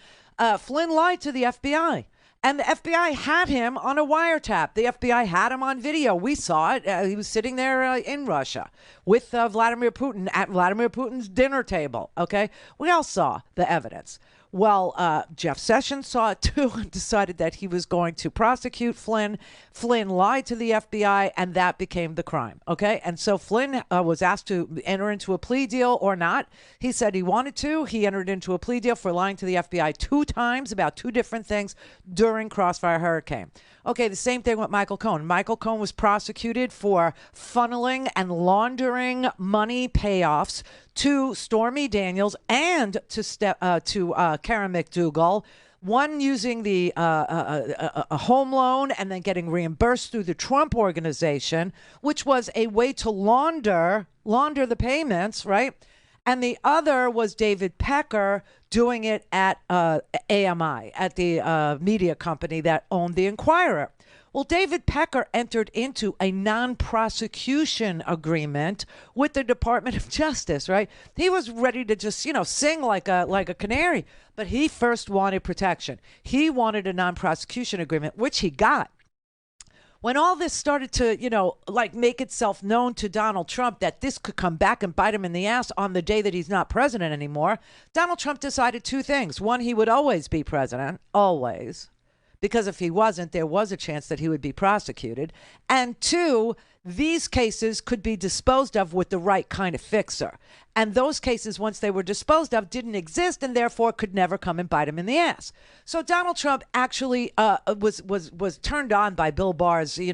Flynn lied to the FBI. And the FBI had him on a wiretap. The FBI had him on video. We saw it. He was sitting there in Russia with Vladimir Putin at Vladimir Putin's dinner table. Okay? We all saw the evidence. Well, Jeff Sessions saw it too and decided that he was going to prosecute Flynn. Flynn lied to the FBI, and that became the crime. Okay? And so Flynn was asked to enter into a plea deal or not. He said he wanted to. He entered into a plea deal for lying to the FBI 2 times about 2 different things during Crossfire Hurricane. Okay, the same thing with Michael Cohen. Michael Cohen was prosecuted for funneling and laundering money payoffs to Stormy Daniels and to Karen McDougal. One using a home loan and then getting reimbursed through the Trump Organization, which was a way to launder the payments, right? And the other was David Pecker doing it at AMI, at the media company that owned the Inquirer. Well, David Pecker entered into a non-prosecution agreement with the Department of Justice, right? He was ready to just, sing like a canary, but he first wanted protection. He wanted a non-prosecution agreement, which he got. When all this started to, make itself known to Donald Trump that this could come back and bite him in the ass on the day that he's not president anymore, Donald Trump decided 2 things. One, he would always be president, always, because if he wasn't, there was a chance that he would be prosecuted. And 2, these cases could be disposed of with the right kind of fixer. And those cases, once they were disposed of, didn't exist and therefore could never come and bite him in the ass. So Donald Trump actually was turned on by Bill Barr's, his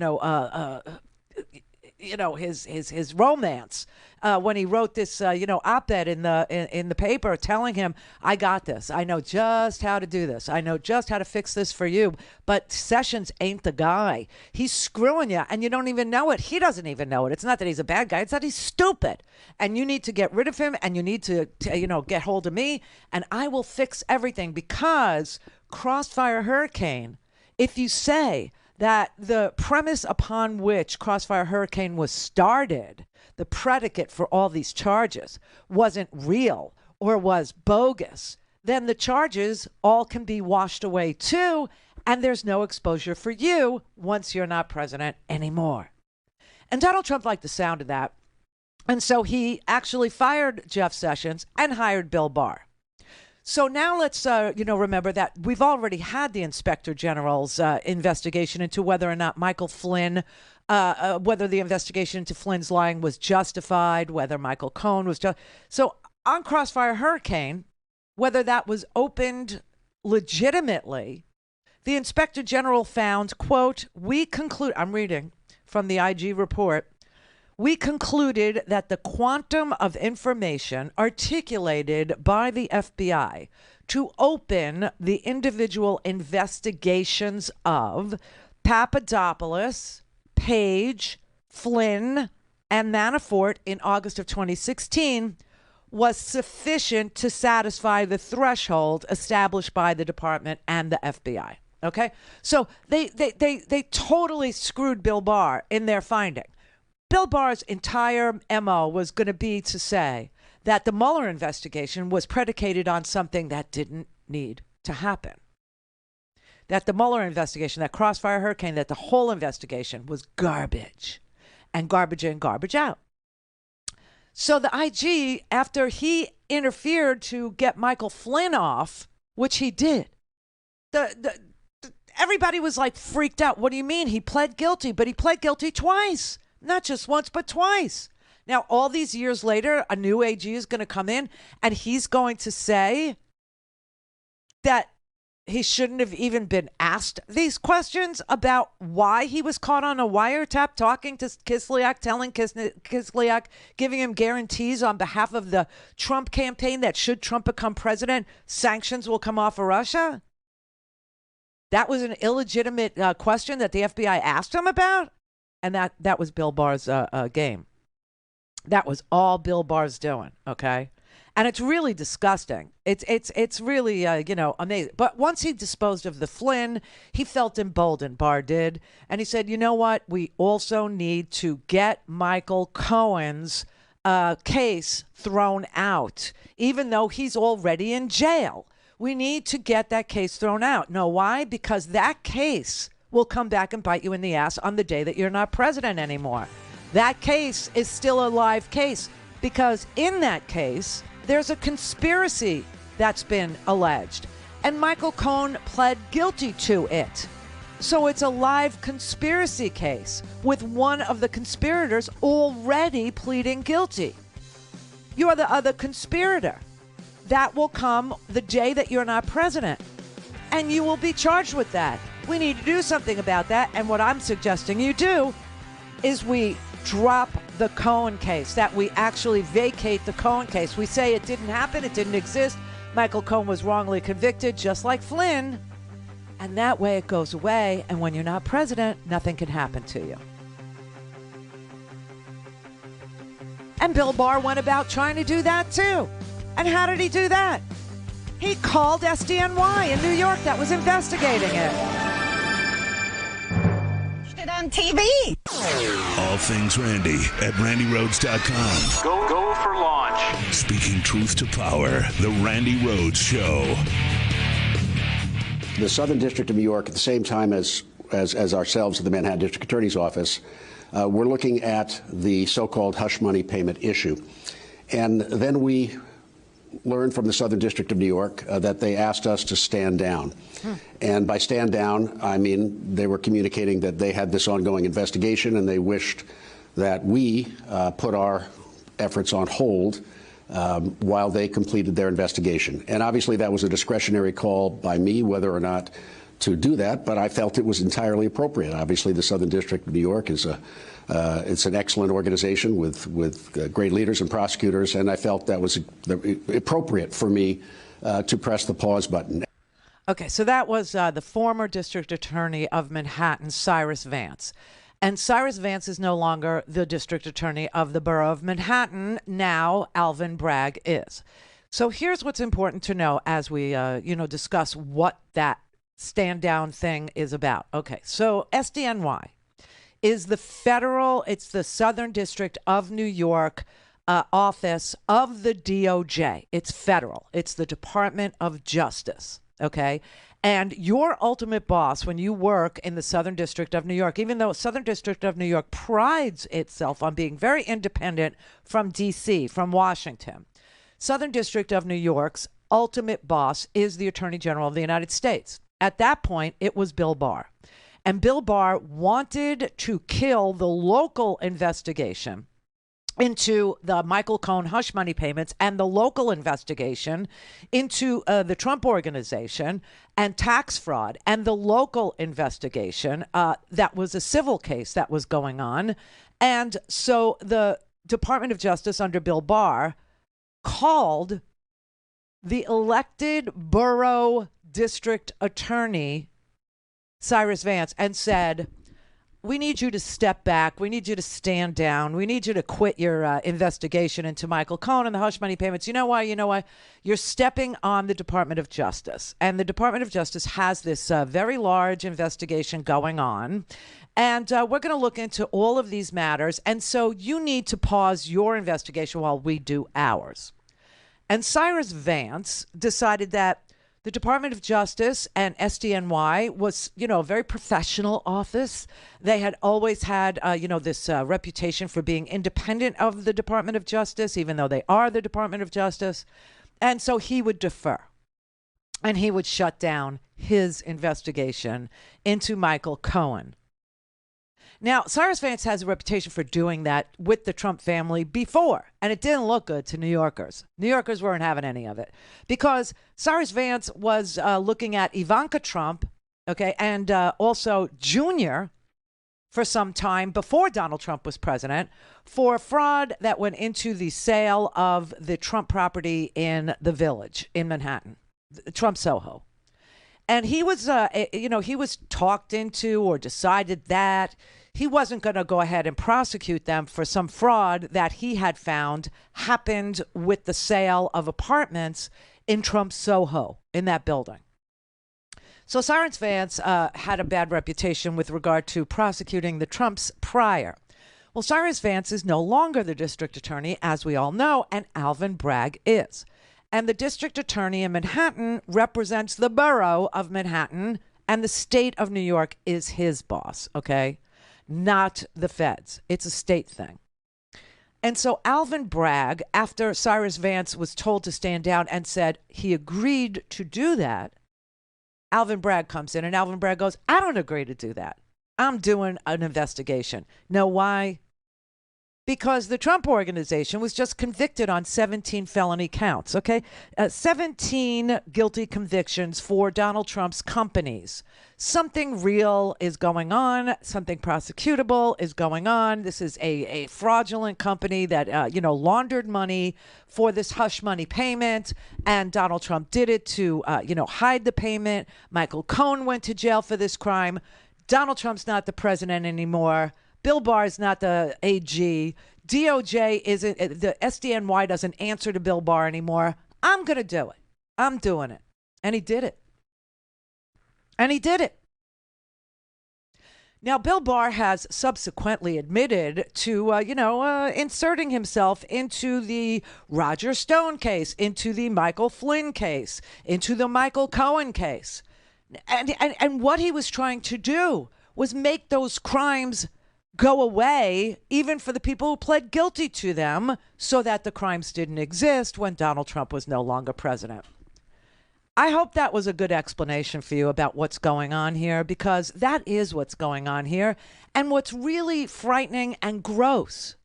romance when he wrote this, op-ed in the paper telling him, I got this. I know just how to do this. I know just how to fix this for you. But Sessions ain't the guy. He's screwing you, and you don't even know it. He doesn't even know it. It's not that he's a bad guy. It's that he's stupid. And you need to get rid of him, and you need to get hold of me, and I will fix everything. Because Crossfire Hurricane, if you say that the premise upon which Crossfire Hurricane was started, the predicate for all these charges, wasn't real or was bogus, then the charges all can be washed away too, and there's no exposure for you once you're not president anymore. And Donald Trump liked the sound of that, and so he actually fired Jeff Sessions and hired Bill Barr. So now let's, remember that we've already had the Inspector General's investigation into whether or not Michael Flynn, whether the investigation into Flynn's lying was justified, whether Michael Cohen was just. So on Crossfire Hurricane, whether that was opened legitimately, The Inspector General found, quote, I'm reading from the IG report, we concluded that the quantum of information articulated by the FBI to open the individual investigations of Papadopoulos, Page, Flynn, and Manafort in August of 2016 was sufficient to satisfy the threshold established by the department and the FBI. Okay? So they totally screwed Bill Barr in their finding. Bill Barr's entire MO was going to be to say that the Mueller investigation was predicated on something that didn't need to happen. That the Mueller investigation, that Crossfire Hurricane, that the whole investigation was garbage. And garbage in, garbage out. So the IG, after he interfered to get Michael Flynn off, which he did, everybody was like freaked out. What do you mean? He pled guilty, but he pled guilty twice. Not just once, but twice. Now, all these years later, a new AG is going to come in and he's going to say that he shouldn't have even been asked these questions about why he was caught on a wiretap talking to Kislyak, telling Kislyak, giving him guarantees on behalf of the Trump campaign that should Trump become president, sanctions will come off of Russia. That was an illegitimate question that the FBI asked him about. And that was Bill Barr's game. That was all Bill Barr's doing, okay? And it's really disgusting. It's really, amazing. But once he disposed of the Flynn, he felt emboldened, Barr did. And he said, you know what? We also need to get Michael Cohen's case thrown out, even though he's already in jail. We need to get that case thrown out. No, why? Because that case will come back and bite you in the ass on the day that you're not president anymore. That case is still a live case because in that case, there's a conspiracy that's been alleged. And Michael Cohen pled guilty to it. So it's a live conspiracy case with one of the conspirators already pleading guilty. You are the other conspirator. That will come the day that you're not president. And you will be charged with that. We need to do something about that. And what I'm suggesting you do is we drop the Cohen case, that we actually vacate the Cohen case. We say it didn't happen, it didn't exist. Michael Cohen was wrongly convicted, just like Flynn. And that way it goes away. And when you're not president, nothing can happen to you. And Bill Barr went about trying to do that too. And how did he do that? He called SDNY in New York that was investigating it. It on TV. All things Randi at RandiRhodes.com. Go for launch. Speaking truth to power, the Randi Rhodes Show. The Southern District of New York, at the same time as ourselves at the Manhattan District Attorney's Office, we're looking at the so-called hush money payment issue. And then we learned from the Southern District of New York that they asked us to stand down. And by stand down, I mean they were communicating that they had this ongoing investigation and they wished that we put our efforts on hold while they completed their investigation. And obviously that was a discretionary call by me whether or not to do that, but I felt it was entirely appropriate. Obviously the Southern District of New York is it's an excellent organization with great leaders and prosecutors, and I felt that was appropriate for me to press the pause button. Okay, so that was the former district attorney of Manhattan, Cyrus Vance. And Cyrus Vance is no longer the district attorney of the borough of Manhattan. Now Alvin Bragg is. So here's what's important to know as we, discuss what that stand down thing is about. Okay, so SDNY is it's the Southern District of New York office of the DOJ. It's federal. It's the Department of Justice. Okay. And your ultimate boss when you work in the Southern District of New York, even though Southern District of New York prides itself on being very independent from D.C., from Washington, Southern District of New York's ultimate boss is the Attorney General of the United States. At that point, it was Bill Barr. And Bill Barr wanted to kill the local investigation into the Michael Cohen hush money payments and the local investigation into the Trump Organization and tax fraud and the local investigation that was a civil case that was going on. And so the Department of Justice under Bill Barr called the elected borough district attorney, Cyrus Vance, and said, we need you to step back. We need you to stand down. We need you to quit your investigation into Michael Cohen and the hush money payments. You know why? You know why? You're stepping on the Department of Justice. And the Department of Justice has this very large investigation going on. And we're going to look into all of these matters. And so you need to pause your investigation while we do ours. And Cyrus Vance decided that the Department of Justice and SDNY was, a very professional office. They had always had, this reputation for being independent of the Department of Justice, even though they are the Department of Justice. And so he would defer and he would shut down his investigation into Michael Cohen. Now, Cyrus Vance has a reputation for doing that with the Trump family before, and it didn't look good to New Yorkers. New Yorkers weren't having any of it because Cyrus Vance was looking at Ivanka Trump, okay, and also Junior for some time before Donald Trump was president for fraud that went into the sale of the Trump property in the Village in Manhattan, Trump Soho. And he was, he was talked into or decided that he wasn't going to go ahead and prosecute them for some fraud that he had found happened with the sale of apartments in Trump Soho in that building. So Cyrus Vance had a bad reputation with regard to prosecuting the Trumps prior. Well, Cyrus Vance is no longer the district attorney, as we all know, and Alvin Bragg is. And the district attorney in Manhattan represents the borough of Manhattan, and the state of New York is his boss, okay? Not the feds. It's a state thing. And so Alvin Bragg, after Cyrus Vance was told to stand down and said he agreed to do that, Alvin Bragg comes in and Alvin Bragg goes, I don't agree to do that. I'm doing an investigation. Know why? Because the Trump Organization was just convicted on 17 felony counts, okay? 17 guilty convictions for Donald Trump's companies. Something real is going on. Something prosecutable is going on. This is a fraudulent company that, laundered money for this hush money payment. And Donald Trump did it to, hide the payment. Michael Cohen went to jail for this crime. Donald Trump's not the president anymore. Bill Barr is not the AG. DOJ isn't, the SDNY doesn't answer to Bill Barr anymore. I'm going to do it. I'm doing it. And he did it. And he did it. Now, Bill Barr has subsequently admitted to, inserting himself into the Roger Stone case, into the Michael Flynn case, into the Michael Cohen case. And what he was trying to do was make those crimes go away, even for the people who pled guilty to them, so that the crimes didn't exist when Donald Trump was no longer president. I hope that was a good explanation for you about what's going on here, because that is what's going on here. And what's really frightening and gross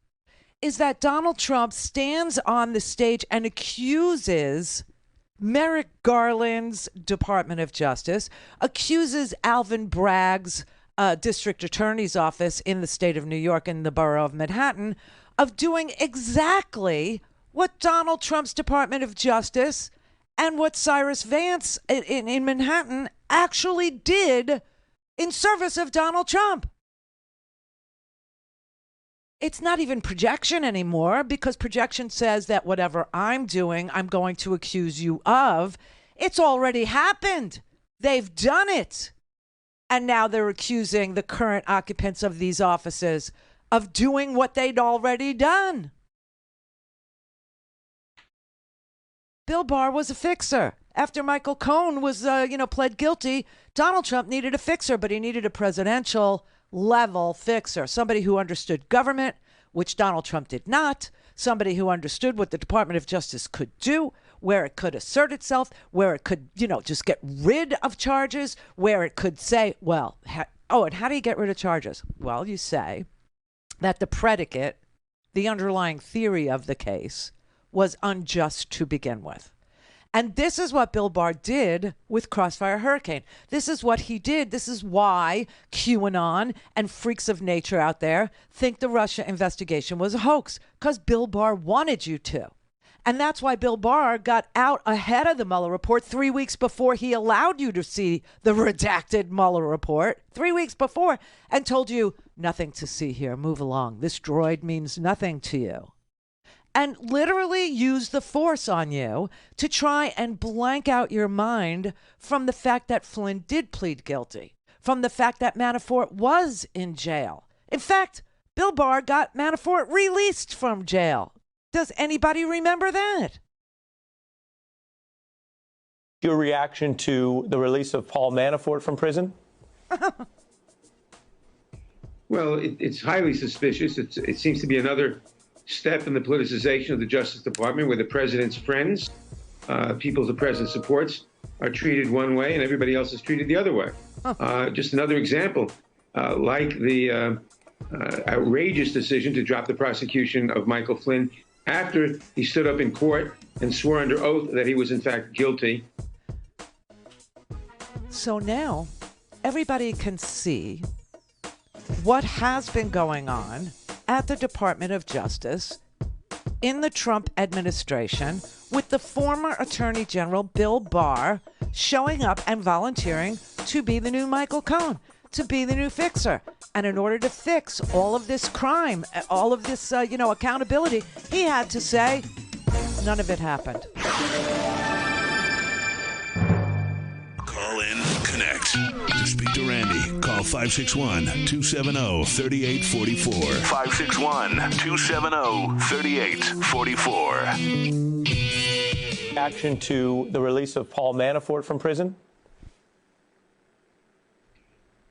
is that Donald Trump stands on the stage and accuses Merrick Garland's Department of Justice, accuses Alvin Bragg's district attorney's office in the state of New York in the borough of Manhattan of doing exactly what Donald Trump's Department of Justice and what Cyrus Vance in Manhattan actually did in service of Donald Trump. It's not even projection anymore, because projection says that whatever I'm doing, I'm going to accuse you of. It's already happened. They've done it. And now they're accusing the current occupants of these offices of doing what they'd already done. Bill Barr was a fixer. After Michael Cohen was, pled guilty, Donald Trump needed a fixer, but he needed a presidential level fixer, somebody who understood government, which Donald Trump did not, somebody who understood what the Department of Justice could do, where it could assert itself, where it could, just get rid of charges, where it could say, and how do you get rid of charges? Well, you say that the predicate the underlying theory of the case, was unjust to begin with. And this is what Bill Barr did with Crossfire Hurricane. This is what he did. This is why QAnon and freaks of nature out there think the Russia investigation was a hoax, because Bill Barr wanted you to. And that's why Bill Barr got out ahead of the Mueller report 3 weeks before he allowed you to see the redacted Mueller report, 3 weeks before, and told you, nothing to see here, move along. This droid means nothing to you. And literally use the force on you to try and blank out your mind from the fact that Flynn did plead guilty, from the fact that Manafort was in jail. In fact, Bill Barr got Manafort released from jail. Does anybody remember that? Your reaction to the release of Paul Manafort from prison? Well, it's highly suspicious. It seems to be another step in the politicization of the Justice Department, where the president's friends, people the president supports, are treated one way and everybody else is treated the other way. Just another example, like the outrageous decision to drop the prosecution of Michael Flynn after he stood up in court and swore under oath that he was in fact guilty. So now everybody can see what has been going on at the Department of Justice in the Trump administration with the former Attorney General Bill Barr showing up and volunteering to be the new Michael Cohen, to be the new fixer. And in order to fix all of this crime, all of this, accountability, he had to say none of it happened. Call in, connect. To speak to Randi, call 561-270-3844. 561-270-3844. Reaction to the release of Paul Manafort from prison?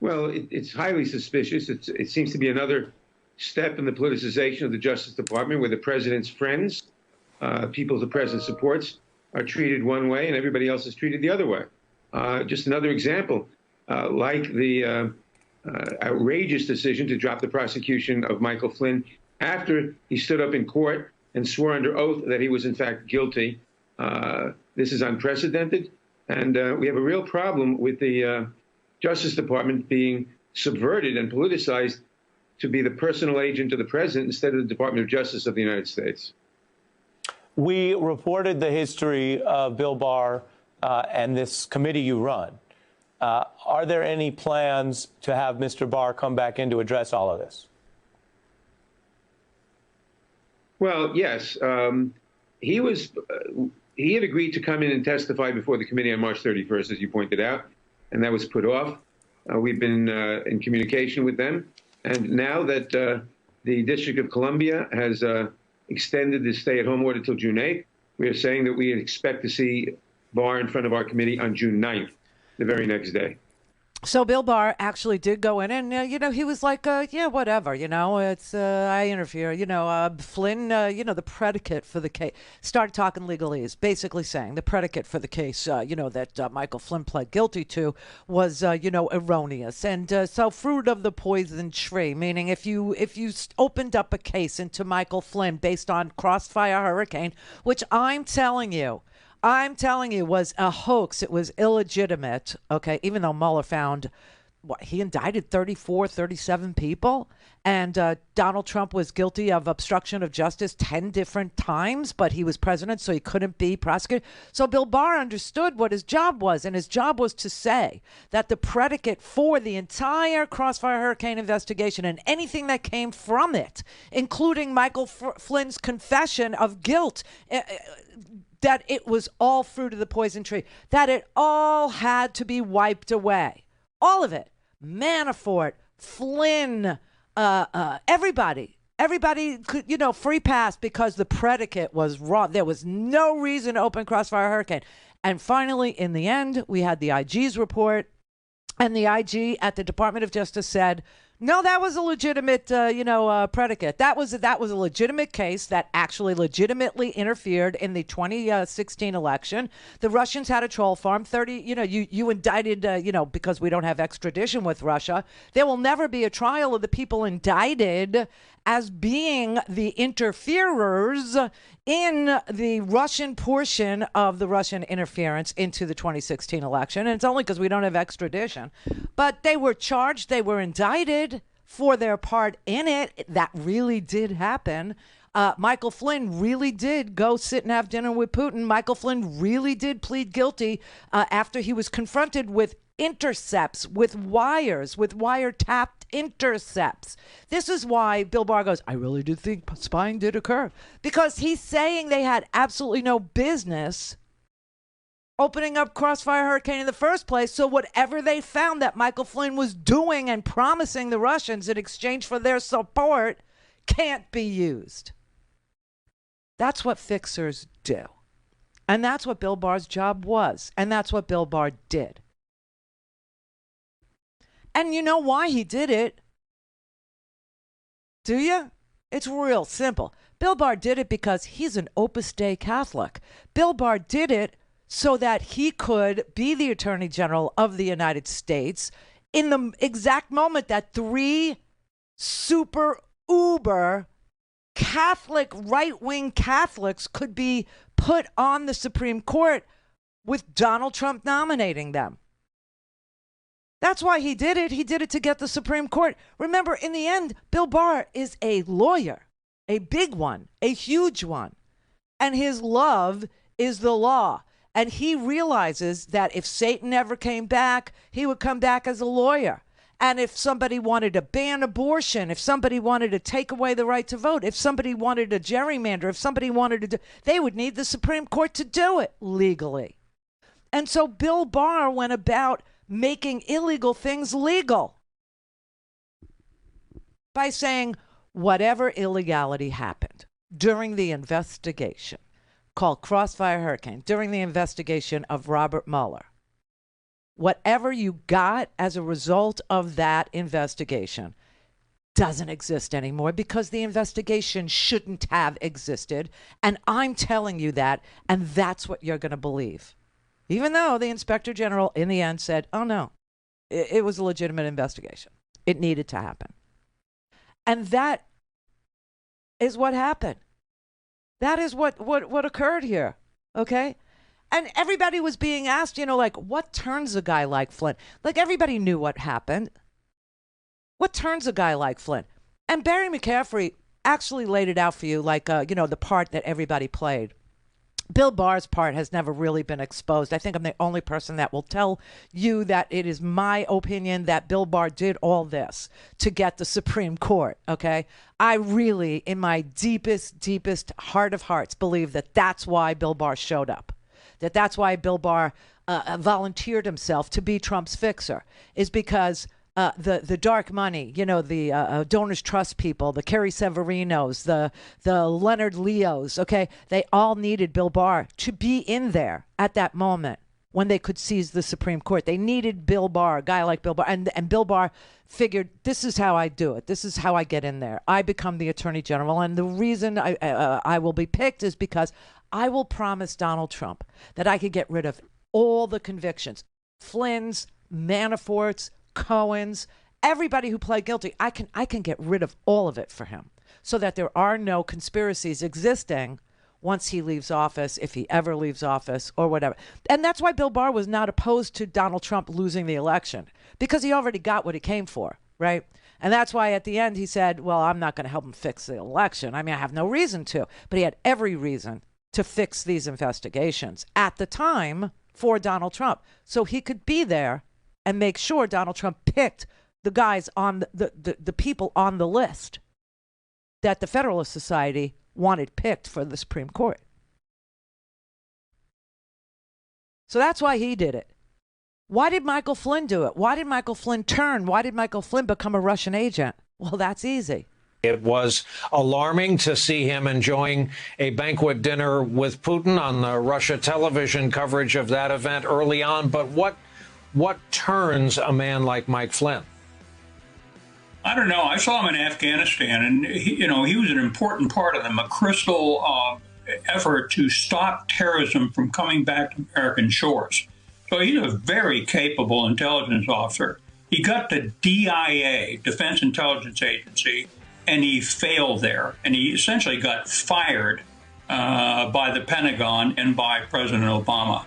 Well, it's highly suspicious. It seems to be another step in the politicization of the Justice Department, where the president's friends, people the president supports, are treated one way and everybody else is treated the other way. Just another example, like the outrageous decision to drop the prosecution of Michael Flynn after he stood up in court and swore under oath that he was in fact guilty. This is unprecedented, and we have a real problem with the Justice Department being subverted and politicized to be the personal agent of the president instead of the Department of Justice of the United States. We reported the history of Bill Barr and this committee you run. Are there any plans to have Mr. Barr come back in to address all of this? Well, yes. He had agreed to come in and testify before the committee on March 31st, as you pointed out, and that was put off. We've been in communication with them. And now that the District of Columbia has extended the stay-at-home order till June 8th, we are saying that we expect to see Barr in front of our committee on June 9th, the very next day. So Bill Barr actually did go in and, he was like, yeah, whatever, it's, I interfere, Flynn, the predicate for the case, started talking legalese, basically saying the predicate for the case, that Michael Flynn pled guilty to was, erroneous. And so fruit of the poison tree, meaning if you opened up a case into Michael Flynn based on Crossfire Hurricane, which I'm telling you was a hoax. It was illegitimate, okay, even though Mueller found, he indicted 37 people, and Donald Trump was guilty of obstruction of justice 10 different times, but he was president, so he couldn't be prosecuted. So Bill Barr understood what his job was, and his job was to say that the predicate for the entire Crossfire Hurricane investigation and anything that came from it, including Michael Flynn's confession of guilt, that it was all fruit of the poison tree, that it all had to be wiped away. All of it. Manafort, Flynn, everybody could, free pass because the predicate was wrong. There was no reason to open Crossfire Hurricane. And finally, in the end, we had the IG's report, and the IG at the Department of Justice said, No, that was a legitimate, predicate. That was a legitimate case that actually legitimately interfered in the 2016 election. The Russians had a troll farm. You indicted, because we don't have extradition with Russia. There will never be a trial of the people indicted as being the interferers in the Russian portion of the Russian interference into the 2016 election. And it's only because we don't have extradition. But they were charged, they were indicted for their part in it. That really did happen. Michael Flynn really did go sit and have dinner with Putin. Michael Flynn really did plead guilty after he was confronted with intercepts, with wires, with wiretapped intercepts. This is why Bill Barr goes, I really do think spying did occur. Because he's saying they had absolutely no business opening up Crossfire Hurricane in the first place. So whatever they found that Michael Flynn was doing and promising the Russians in exchange for their support can't be used. That's what fixers do. And that's what Bill Barr's job was. And that's what Bill Barr did. And you know why he did it? Do you? It's real simple. Bill Barr did it because he's an Opus Dei Catholic. Bill Barr did it so that he could be the Attorney General of the United States in the exact moment that 3 super uber Catholic, right-wing Catholics could be put on the Supreme Court with Donald Trump nominating them. That's why he did it. He did it to get the Supreme Court. Remember, in the end, Bill Barr is a lawyer, a big one, a huge one. And his love is the law. And he realizes that if Satan ever came back, he would come back as a lawyer. And if somebody wanted to ban abortion, if somebody wanted to take away the right to vote, if somebody wanted to gerrymander, if somebody wanted to do, they would need the Supreme Court to do it legally. And so Bill Barr went about making illegal things legal by saying whatever illegality happened during the investigation called Crossfire Hurricane, during the investigation of Robert Mueller, whatever you got as a result of that investigation doesn't exist anymore because the investigation shouldn't have existed. And I'm telling you that, and that's what you're going to believe. Even though the Inspector General in the end said, oh no, it was a legitimate investigation. It needed to happen. And that is what happened. That is what occurred here. Okay? And everybody was being asked, what turns a guy like Flynn? Like everybody knew what happened. What turns a guy like Flynn? And Barry McCaffrey actually laid it out for you, the part that everybody played. Bill Barr's part has never really been exposed. I think I'm the only person that will tell you that it is my opinion that Bill Barr did all this to get the Supreme Court, okay? I really, in my deepest heart of hearts, believe that that's why Bill Barr showed up, that's why Bill Barr volunteered himself to be Trump's fixer, is because the dark money, the Donors Trust people, the Kerry Severinos, the Leonard Leos, okay, they all needed Bill Barr to be in there at that moment when they could seize the Supreme Court. They needed Bill Barr, a guy like Bill Barr. And Bill Barr figured, this is how I do it. This is how I get in there. I become the Attorney General. And the reason I will be picked is because I will promise Donald Trump that I could get rid of all the convictions, Flynn's, Manafort's, Cohen's, everybody who pled guilty. I can get rid of all of it for him so that there are no conspiracies existing once he leaves office, if he ever leaves office or whatever. And that's why Bill Barr was not opposed to Donald Trump losing the election, because he already got what he came for, right? And that's why at the end he said, well, I'm not going to help him fix the election. I mean, I have no reason to, but he had every reason to fix these investigations at the time for Donald Trump so he could be there and make sure Donald Trump picked the guys on the people on the list that the Federalist Society wanted picked for the Supreme Court. So that's why he did it. Why did Michael Flynn do it? Why did Michael Flynn turn? Why did Michael Flynn become a Russian agent? Well, that's easy. It was alarming to see him enjoying a banquet dinner with Putin on the Russia television coverage of that event early on. But what turns a man like Mike Flynn? I don't know. I saw him in Afghanistan, and he was an important part of the McChrystal effort to stop terrorism from coming back to American shores. So he's a very capable intelligence officer. He got the DIA, Defense Intelligence Agency, and he failed there. And he essentially got fired by the Pentagon and by President Obama.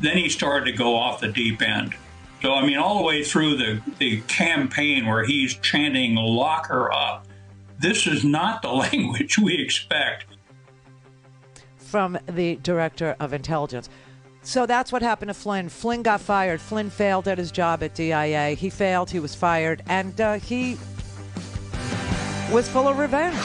Then he started to go off the deep end. So, I mean, all the way through the campaign where he's chanting, "Lock her up," this is not the language we expect. From the director of intelligence. So that's what happened to Flynn. Flynn got fired. Flynn failed at his job at DIA. He failed. He was fired. And he was full of revenge.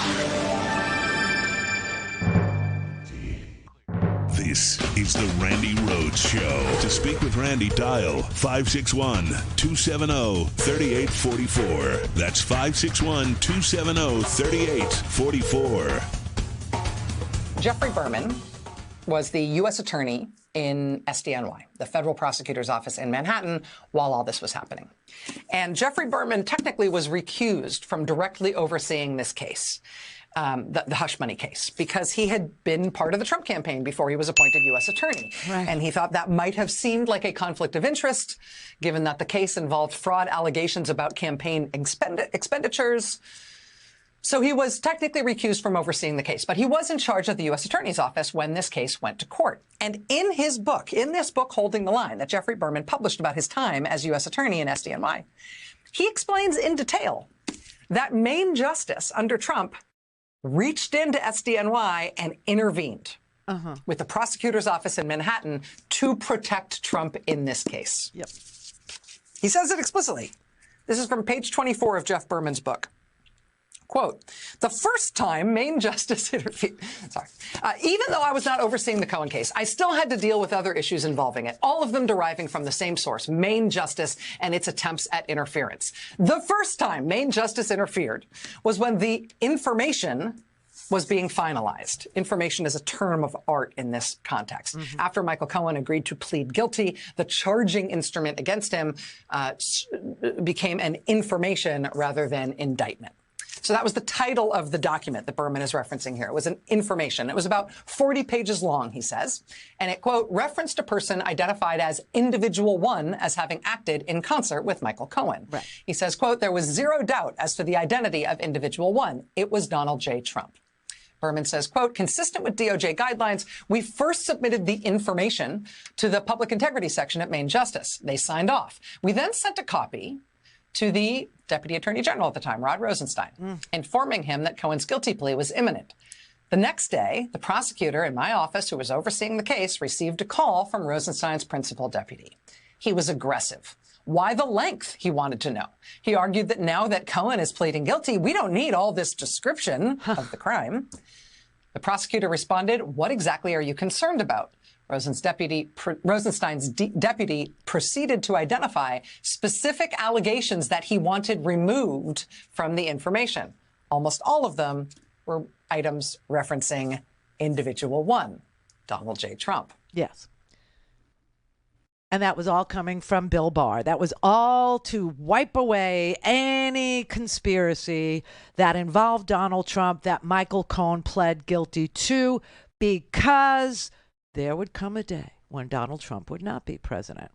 This is the Randi Rhodes Show. To speak with Randi, dial 561-270-3844. That's 561-270-3844. Jeffrey Berman was the U.S. attorney in SDNY, the federal prosecutor's office in Manhattan, while all this was happening. And Jeffrey Berman technically was recused from directly overseeing this case. The hush money case, because he had been part of the Trump campaign before he was appointed U.S. attorney. Right. And he thought that might have seemed like a conflict of interest, given that the case involved fraud allegations about campaign expenditures. So he was technically recused from overseeing the case, but he was in charge of the U.S. attorney's office when this case went to court. And in his book, in this book, Holding the Line, that Jeffrey Berman published about his time as U.S. attorney in SDNY, he explains in detail that Maine justice under Trump reached into SDNY and intervened with the prosecutor's office in Manhattan to protect Trump in this case. Yep. He says it explicitly. This is from page 24 of Jeff Berman's book. Quote, the first time Maine justice intervened, even though I was not overseeing the Cohen case, I still had to deal with other issues involving it, all of them deriving from the same source, Maine justice and its attempts at interference. The first time Maine justice interfered was when the information was being finalized. Information is a term of art in this context. After Michael Cohen agreed to plead guilty, the charging instrument against him became an information rather than indictment. So that was the title of the document that Berman is referencing here. It was an information. It was about 40 pages long, he says. And it, quote, referenced a person identified as Individual One as having acted in concert with Michael Cohen. Right. He says, quote, there was zero doubt as to the identity of Individual One. It was Donald J. Trump. Berman says, quote, consistent with DOJ guidelines, we first submitted the information to the Public Integrity Section at Maine Justice. They signed off. We then sent a copy to the Deputy Attorney General at the time, Rod Rosenstein, informing him that Cohen's guilty plea was imminent. The next day, the prosecutor in my office, who was overseeing the case, received a call from Rosenstein's principal deputy. He was aggressive. Why the length, he wanted to know. He argued that now that Cohen is pleading guilty, we don't need all this description of the crime. The prosecutor responded, what exactly are you concerned about? Rosenstein's deputy proceeded to identify specific allegations that he wanted removed from the information. Almost all of them were items referencing Individual One, Donald J. Trump. Yes. And that was all coming from Bill Barr. That was all to wipe away any conspiracy that involved Donald Trump that Michael Cohen pled guilty to, because there would come a day when Donald Trump would not be president.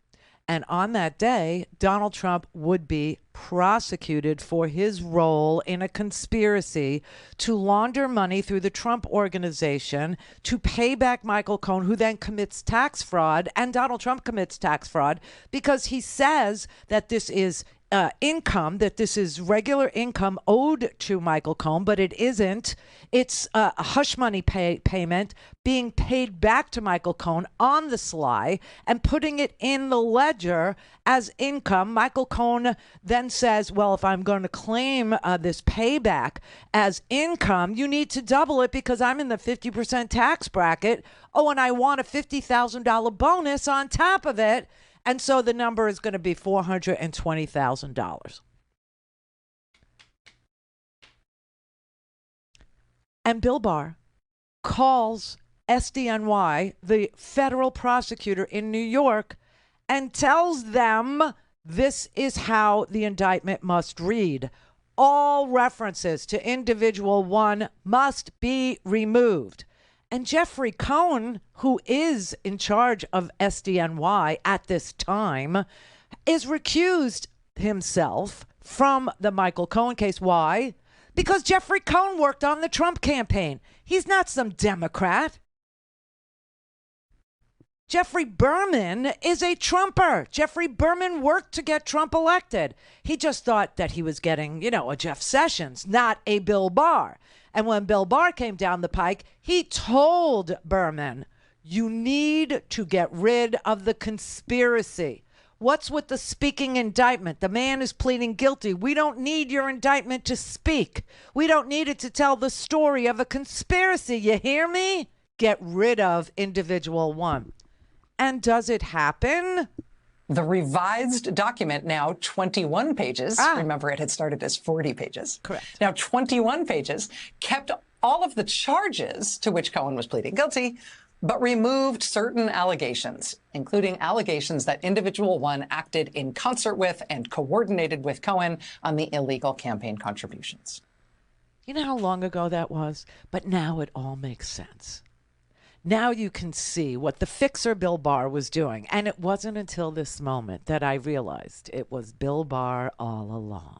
And on that day, Donald Trump would be prosecuted for his role in a conspiracy to launder money through the Trump Organization to pay back Michael Cohen, who then commits tax fraud. And Donald Trump commits tax fraud because he says that this is income, that this is regular income owed to Michael Cohen, but it isn't. It's a hush money payment being paid back to Michael Cohen on the sly and putting it in the ledger as income. Michael Cohen then says, well, if I'm going to claim this payback as income, you need to double it because I'm in the 50% tax bracket. Oh, and I want a $50,000 bonus on top of it. And so the number is going to be $420,000. And Bill Barr calls SDNY, the federal prosecutor in New York, and tells them this is how the indictment must read. All references to individual one must be removed. And Jeffrey Cohen, who is in charge of SDNY at this time, is recused himself from the Michael Cohen case. Why? Because Jeffrey Cohen worked on the Trump campaign. He's not some Democrat. Jeffrey Berman is a Trumper. Jeffrey Berman worked to get Trump elected. He just thought that he was getting, a Jeff Sessions, not a Bill Barr. And when Bill Barr came down the pike, he told Berman, you need to get rid of the conspiracy. What's with the speaking indictment? The man is pleading guilty. We don't need your indictment to speak. We don't need it to tell the story of a conspiracy. You hear me? Get rid of individual one. And does it happen? The revised document, now 21 pages. Remember, it had started as 40 pages. Correct. Now 21 pages, kept all of the charges to which Cohen was pleading guilty, but removed certain allegations, including allegations that individual one acted in concert with and coordinated with Cohen on the illegal campaign contributions. You know how long ago that was? But now it all makes sense. Now you can see what the fixer Bill Barr was doing. And it wasn't until this moment that I realized it was Bill Barr all along.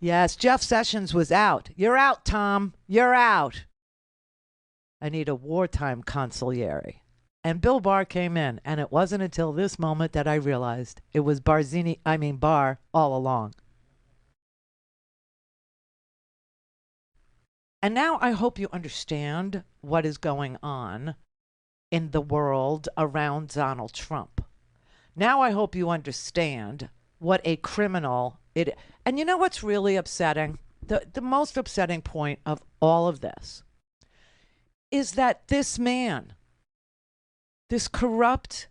Yes, Jeff Sessions was out. You're out, Tom. You're out. I need a wartime consigliere. And Bill Barr came in. And it wasn't until this moment that I realized it was Barr all along. And now I hope you understand what is going on in the world around Donald Trump. Now I hope you understand what a criminal it is. And you know what's really upsetting? The most upsetting point of all of this is that this man, this corrupt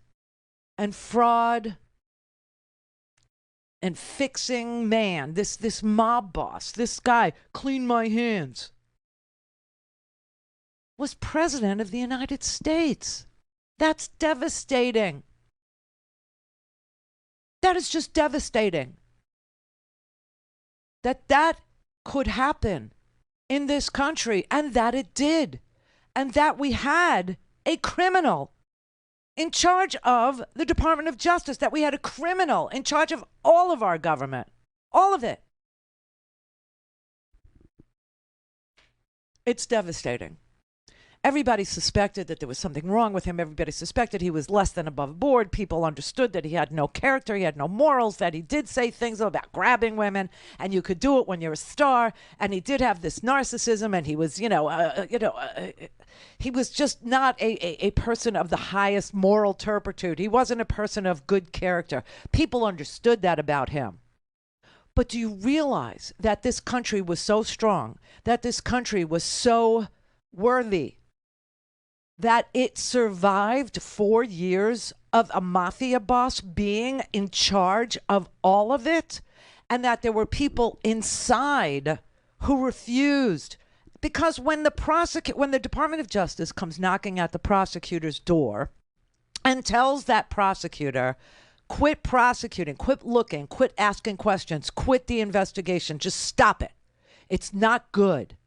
and fraud and fixing man, this mob boss, this guy, clean my hands, was president of the United States. That's devastating. That is just devastating. That could happen in this country, and that it did. And that we had a criminal in charge of the Department of Justice, that we had a criminal in charge of all of our government. All of it. It's devastating. Everybody suspected that there was something wrong with him. Everybody suspected he was less than above board. People understood that he had no character. He had no morals, that he did say things about grabbing women, and you could do it when you're a star. And he did have this narcissism, and he was, he was just not a person of the highest moral turpitude. He wasn't a person of good character. People understood that about him. But do you realize that this country was so strong, that this country was so worthy, that it survived 4 years of a mafia boss being in charge of all of it, and that there were people inside who refused? Because when the Department of Justice comes knocking at the prosecutor's door and tells that prosecutor, quit prosecuting, quit looking, quit asking questions, quit the investigation, just stop it. It's not good.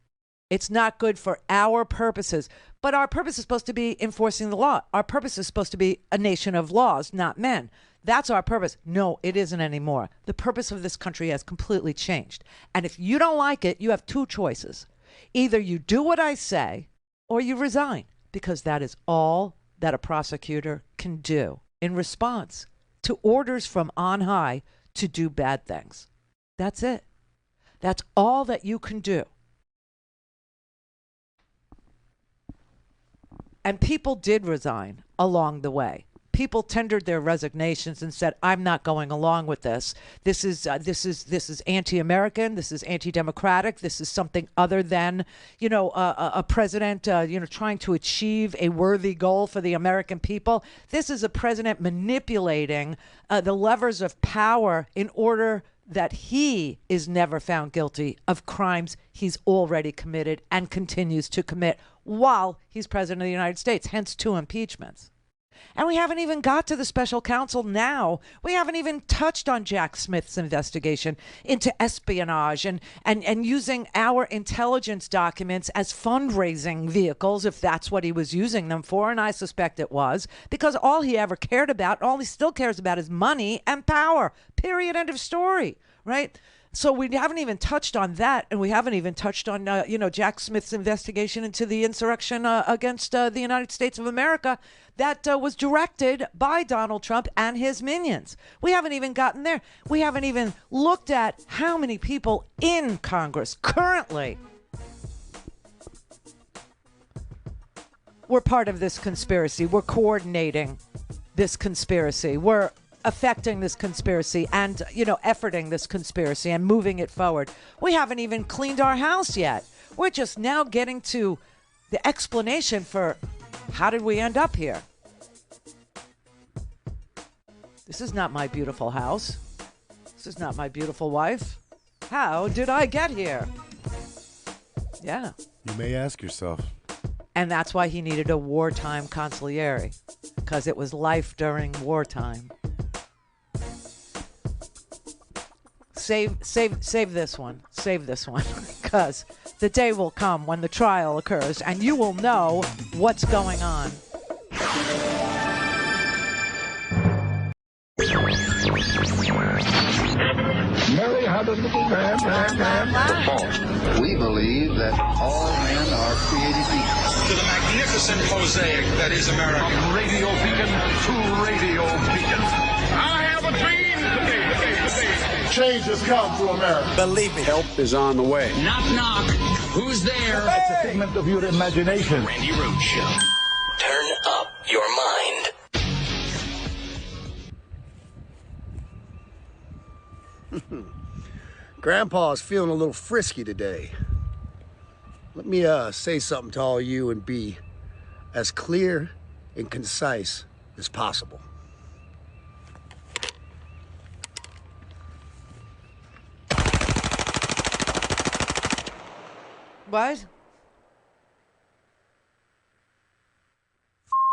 It's not good for our purposes. But our purpose is supposed to be enforcing the law. Our purpose is supposed to be a nation of laws, not men. That's our purpose. No, it isn't anymore. The purpose of this country has completely changed. And if you don't like it, you have two choices. Either you do what I say or you resign, because that is all that a prosecutor can do in response to orders from on high to do bad things. That's it. That's all that you can do. And people did resign along the way. People tendered their resignations and said, "I'm not going along with this. This is anti-American. This is anti-democratic. This is something other than, a president, trying to achieve a worthy goal for the American people. This is a president manipulating the levers of power in order that he is never found guilty of crimes he's already committed and continues to commit while he's president of the United States, hence 2 impeachments." And we haven't even got to the special counsel now. We haven't even touched on Jack Smith's investigation into espionage and using our intelligence documents as fundraising vehicles, if that's what he was using them for. And I suspect it was, because all he ever cared about, all he still cares about is money and power. Period. End of story. Right? So we haven't even touched on that, and we haven't even touched on, Jack Smith's investigation into the insurrection against the United States of America that was directed by Donald Trump and his minions. We haven't even gotten there. We haven't even looked at how many people in Congress currently were part of this conspiracy. We're coordinating this conspiracy. We're affecting this conspiracy and, efforting this conspiracy and moving it forward. We haven't even cleaned our house yet. We're just now getting to the explanation for how did we end up here? This is not my beautiful house. This is not my beautiful wife. How did I get here? Yeah. You may ask yourself. And that's why he needed a wartime consigliere, because it was life during wartime. Save this one. Save this one, because the day will come when the trial occurs, and you will know what's going on. Mary had a little man. We believe that all men are created equal. To the magnificent mosaic that is America. From radio beacon to radio beacon. I have a dream today. Change has come to America. Believe me. Help is on the way. Knock, knock. Who's there? It's a figment of your imagination. Randi Rhodes Show. Turn up your mind. Grandpa's feeling a little frisky today. Let me say something to all you and be as clear and concise as possible. What?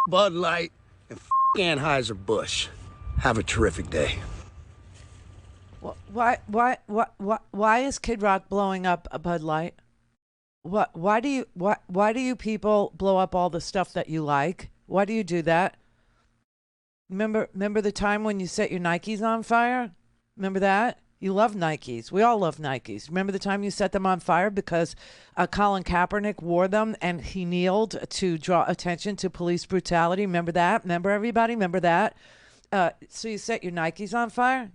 Bud Light and Anheuser-Busch. Have a terrific day. Why is Kid Rock blowing up a Bud Light? Why do you people blow up all the stuff that you like? Why do you do that? Remember the time when you set your Nikes on fire? Remember that? You love Nikes. We all love Nikes. Remember the time you set them on fire because Colin Kaepernick wore them and he kneeled to draw attention to police brutality? Remember that? Remember, everybody? Remember that? So you set your Nikes on fire?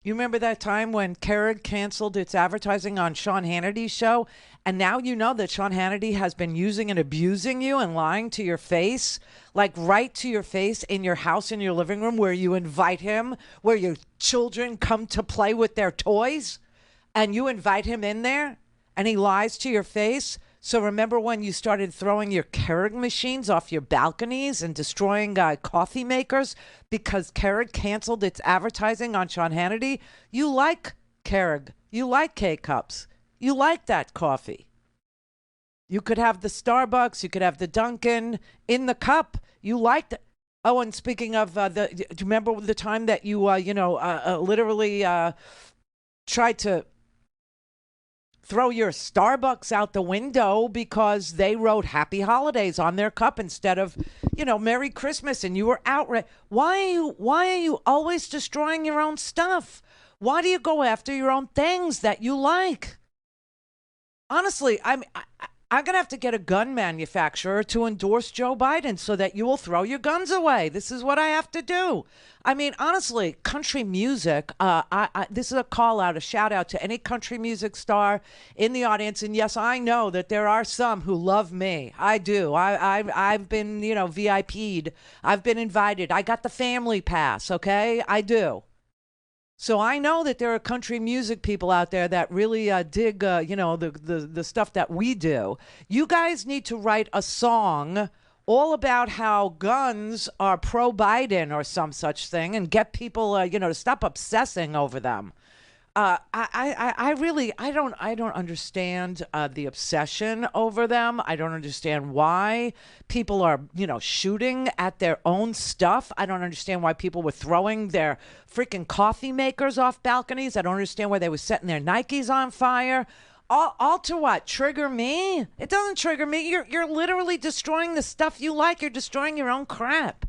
You remember that time when Keurig canceled its advertising on Sean Hannity's show? And now you know that Sean Hannity has been using and abusing you and lying to your face, like right to your face in your house, in your living room, where you invite him, where your children come to play with their toys, and you invite him in there and he lies to your face. So remember when you started throwing your Keurig machines off your balconies and destroying coffee makers because Keurig canceled its advertising on Sean Hannity? You like Keurig. You like K-Cups. You like that coffee. You could have the Starbucks. You could have the Dunkin' in the cup. You liked it. Oh, and speaking of, do you remember the time that you, literally tried to throw your Starbucks out the window because they wrote Happy Holidays on their cup instead of, Merry Christmas, and you were outraged. Why are you always destroying your own stuff? Why do you go after your own things that you like? Honestly, I'm going to have to get a gun manufacturer to endorse Joe Biden so that you will throw your guns away. This is what I have to do. I mean, honestly, country music, this is a call out, a shout out to any country music star in the audience. And yes, I know that there are some who love me. I do. I've been, VIP'd. I've been invited. I got the family pass, okay? I do. So I know that there are country music people out there that really dig, the stuff that we do. You guys need to write a song all about how guns are pro-Biden or some such thing and get people, to stop obsessing over them. I don't understand the obsession over them. I don't understand why people are, shooting at their own stuff. I don't understand why people were throwing their freaking coffee makers off balconies. I don't understand why they were setting their Nikes on fire. All to what? Trigger me? It doesn't trigger me. You're literally destroying the stuff you like. You're destroying your own crap.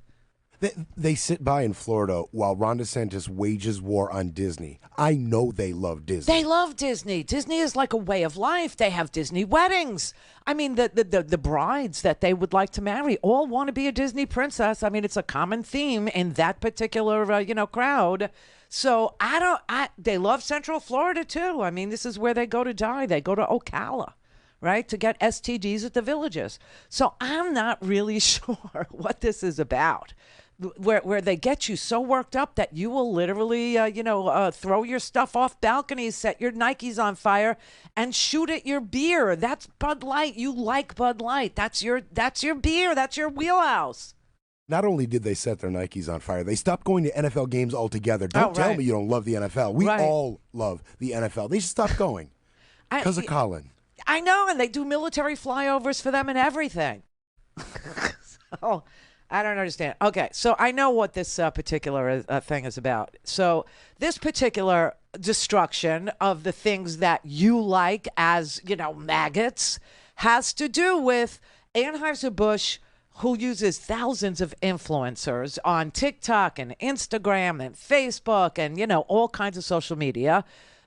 They sit by in Florida while Ron DeSantis wages war on Disney. I know they love Disney. They love Disney. Disney is like a way of life. They have Disney weddings. I mean, the brides that they would like to marry all want to be a Disney princess. I mean, it's a common theme in that particular, crowd. So they love Central Florida too. I mean, this is where they go to die. They go to Ocala, right, to get STDs at the villages. So I'm not really sure what this is about. Where they get you so worked up that you will literally, throw your stuff off balconies, set your Nikes on fire, and shoot at your beer. That's Bud Light. You like Bud Light. That's your beer. That's your wheelhouse. Not only did they set their Nikes on fire, they stopped going to NFL games altogether. Don't tell me you don't love the NFL. We all love the NFL. They should stop going because of Colin. I know, and they do military flyovers for them and everything. So I don't understand. Okay, so I know what this particular thing is about. So this particular destruction of the things that you like as, maggots has to do with Anheuser-Busch, who uses thousands of influencers on TikTok and Instagram and Facebook and, all kinds of social media.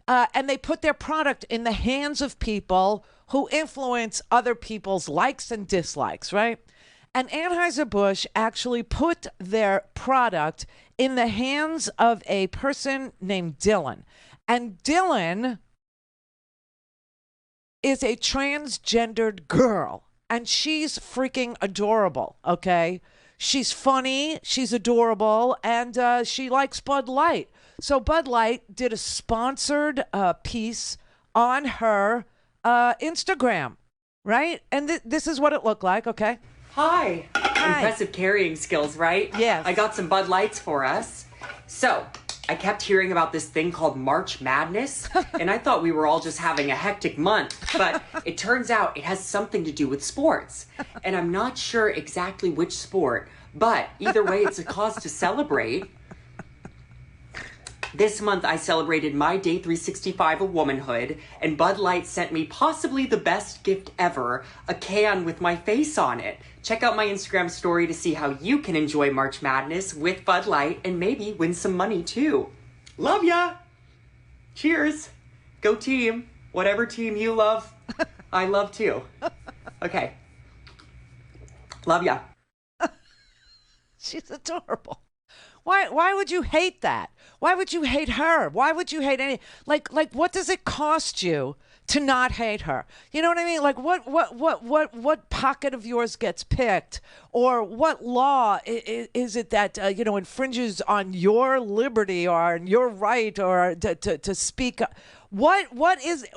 And they put their product in the hands of people who influence other people's likes and dislikes, right? And Anheuser-Busch actually put their product in the hands of a person named Dylan. And Dylan is a transgendered girl. And she's freaking adorable, okay? She's funny, she's adorable, and she likes Bud Light. So Bud Light did a sponsored piece on her Instagram, right? And this is what it looked like, okay? Hi. Impressive carrying skills, right? Yes. I got some Bud Lights for us. So, I kept hearing about this thing called March Madness, and I thought we were all just having a hectic month, but it turns out it has something to do with sports. And I'm not sure exactly which sport, but either way, it's a cause to celebrate. This month, I celebrated my day 365 of womanhood, and Bud Light sent me possibly the best gift ever, a can with my face on it. Check out my Instagram story to see how you can enjoy March Madness with Bud Light and maybe win some money too. Love ya! Cheers! Go team! Whatever team you love, I love too. Okay. Love ya. She's adorable. Why would you hate that? Why would you hate her? Why would you hate any like what does it cost you to not hate her? You know what I mean? Like what pocket of yours gets picked, or what law is it that infringes on your liberty or your right or to speak? What is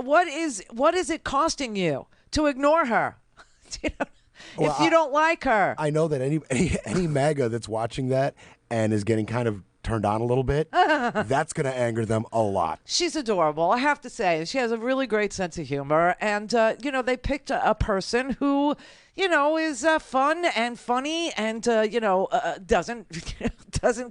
it costing you to ignore her? If you don't like her. I know that any MAGA that's watching that and is getting kind of turned on a little bit, that's going to anger them a lot. She's adorable, I have to say. She has a really great sense of humor. And, they picked a person who, is fun and funny and, doesn't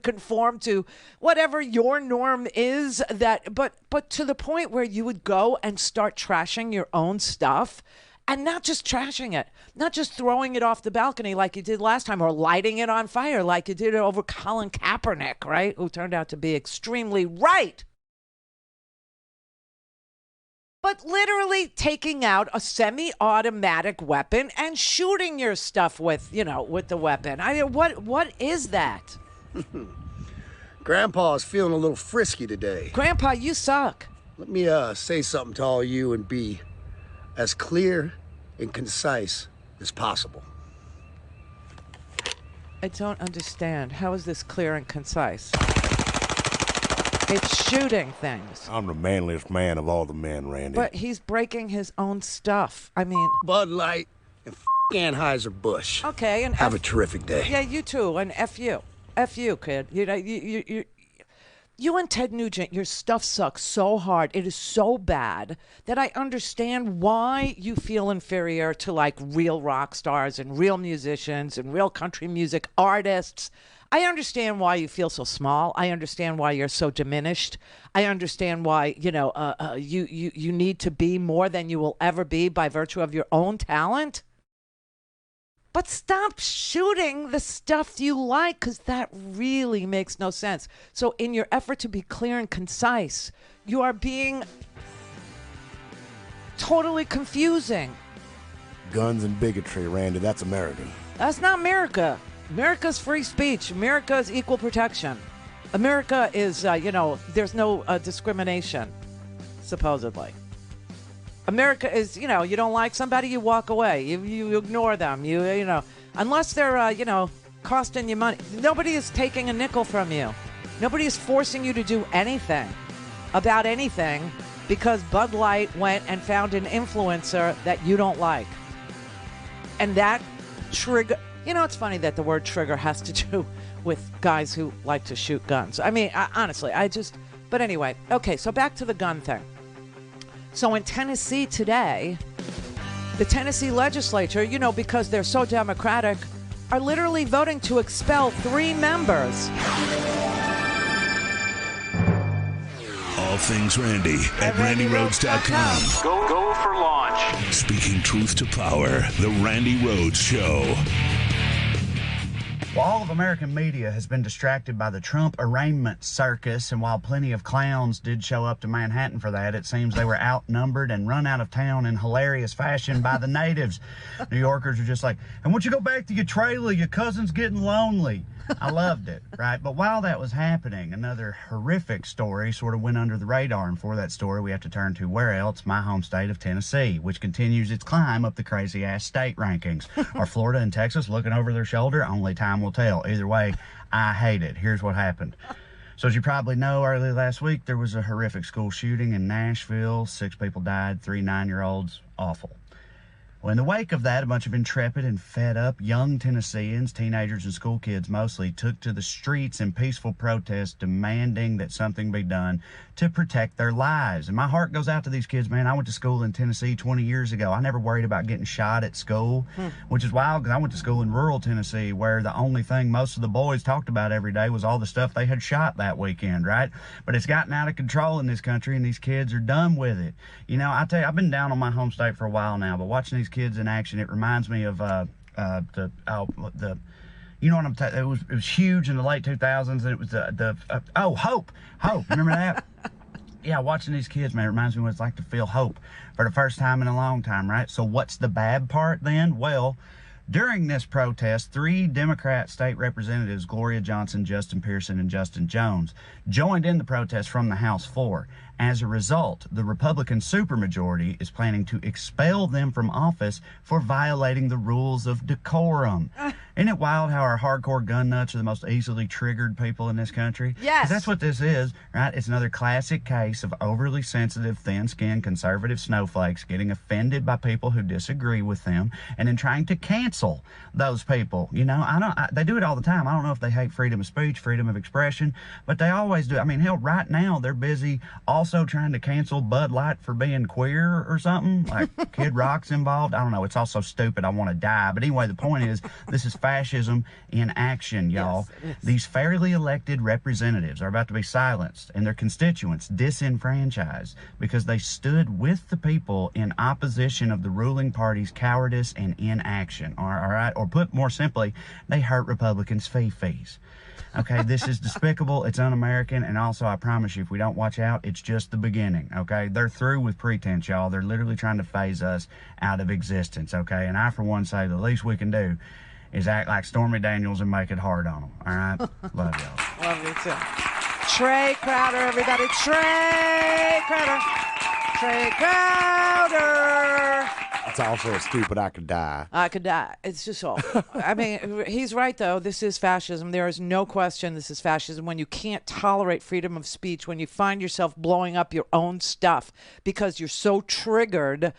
conform to whatever your norm is. But to the point where you would go and start trashing your own stuff. And not just trashing it, not just throwing it off the balcony like you did last time, or lighting it on fire like you did over Colin Kaepernick, right? Who turned out to be extremely right. But literally taking out a semi-automatic weapon and shooting your stuff with the weapon. I mean, what is that? Grandpa's feeling a little frisky today. Grandpa, you suck. Let me say something to all you and be as clear and concise as possible. I don't understand. How is this clear and concise? It's shooting things. I'm the manliest man of all the men, Randy. But he's breaking his own stuff. I mean... Bud Light and Anheuser-Busch. Okay, and... Have a terrific day. Yeah, you too, and F you. F you, kid. You and Ted Nugent, your stuff sucks so hard. It is so bad that I understand why you feel inferior to like real rock stars and real musicians and real country music artists. I understand why you feel so small. I understand why you're so diminished. I understand why, you need to be more than you will ever be by virtue of your own talent. But stop shooting the stuff you like, because that really makes no sense. So in your effort to be clear and concise, you are being totally confusing. Guns and bigotry, Randy, that's America. That's not America. America's free speech. America is equal protection. America is, there's no discrimination, supposedly. America is, you don't like somebody, you walk away. You ignore them. Unless they're, costing you money. Nobody is taking a nickel from you. Nobody is forcing you to do anything about anything because Bud Light went and found an influencer that you don't like. And that trigger, it's funny that the word trigger has to do with guys who like to shoot guns. I mean, honestly, but anyway, okay, so back to the gun thing. So in Tennessee today, the Tennessee legislature, because they're so democratic, are literally voting to expel 3 members. All things Randy at RandyRhodes.com. Go for launch. Speaking truth to power, The Randi Rhodes Show. Well, all of American media has been distracted by the Trump arraignment circus, and while plenty of clowns did show up to Manhattan for that, it seems they were outnumbered and run out of town in hilarious fashion by the natives. New Yorkers are just like, and once you go back to your trailer, your cousin's getting lonely. I loved it, right? But while that was happening, another horrific story sort of went under the radar, and for that story, we have to turn to where else? My home state of Tennessee, which continues its climb up the crazy-ass state rankings. Are Florida and Texas looking over their shoulder? Only time will tell. Either way, I hate it. Here's what happened. So as you probably know, early last week, there was a horrific school shooting in Nashville. 6 people died, 3 9-year-olds. Awful. Well, in the wake of that, a bunch of intrepid and fed up young Tennesseans, teenagers and school kids mostly, took to the streets in peaceful protest demanding that something be done to protect their lives. And my heart goes out to these kids, man. I went to school in Tennessee 20 years ago. I never worried about getting shot at school, which is wild because I went to school in rural Tennessee where the only thing most of the boys talked about every day was all the stuff they had shot that weekend, right? But it's gotten out of control in this country, and these kids are done with it. I tell you, I've been down on my home state for a while now, but watching these kids in action, it reminds me of you know what I'm talking? It was huge in the late 2000s, and it was Hope. Remember that? Yeah, watching these kids, man, it reminds me what it's like to feel hope for the first time in a long time, right? So what's the bad part then? Well, during this protest, 3 Democrat state representatives, Gloria Johnson, Justin Pearson, and Justin Jones, joined in the protest from the House floor. As a result, the Republican supermajority is planning to expel them from office for violating the rules of decorum. Isn't it wild how our hardcore gun nuts are the most easily triggered people in this country? Yes. That's what this is, right? It's another classic case of overly sensitive, thin-skinned conservative snowflakes getting offended by people who disagree with them and then trying to cancel those people. They do it all the time. I don't know if they hate freedom of speech, freedom of expression, but they always do. I mean, hell, right now they're busy also trying to cancel Bud Light for being queer or something, like Kid Rock's involved. I don't know. It's also stupid. I want to die. But anyway, the point is, this is fascism in action, y'all. Yes. These fairly elected representatives are about to be silenced and their constituents disenfranchised because they stood with the people in opposition of the ruling party's cowardice and inaction. All right? Or put more simply, they hurt Republicans' fees. Okay, this is despicable, it's un-American, and also I promise you, if we don't watch out, it's just the beginning, okay? They're through with pretense, y'all. They're literally trying to phase us out of existence, okay? And I, for one, say the least we can do is act like Stormy Daniels and make it hard on them, all right? Love y'all. Love you, too. Trey Crowder, everybody. Trey Crowder. Trey Crowder. It's also stupid. I could die. I could die. It's just awful. I mean, he's right, though. This is fascism. There is no question this is fascism when you can't tolerate freedom of speech, when you find yourself blowing up your own stuff because you're so triggered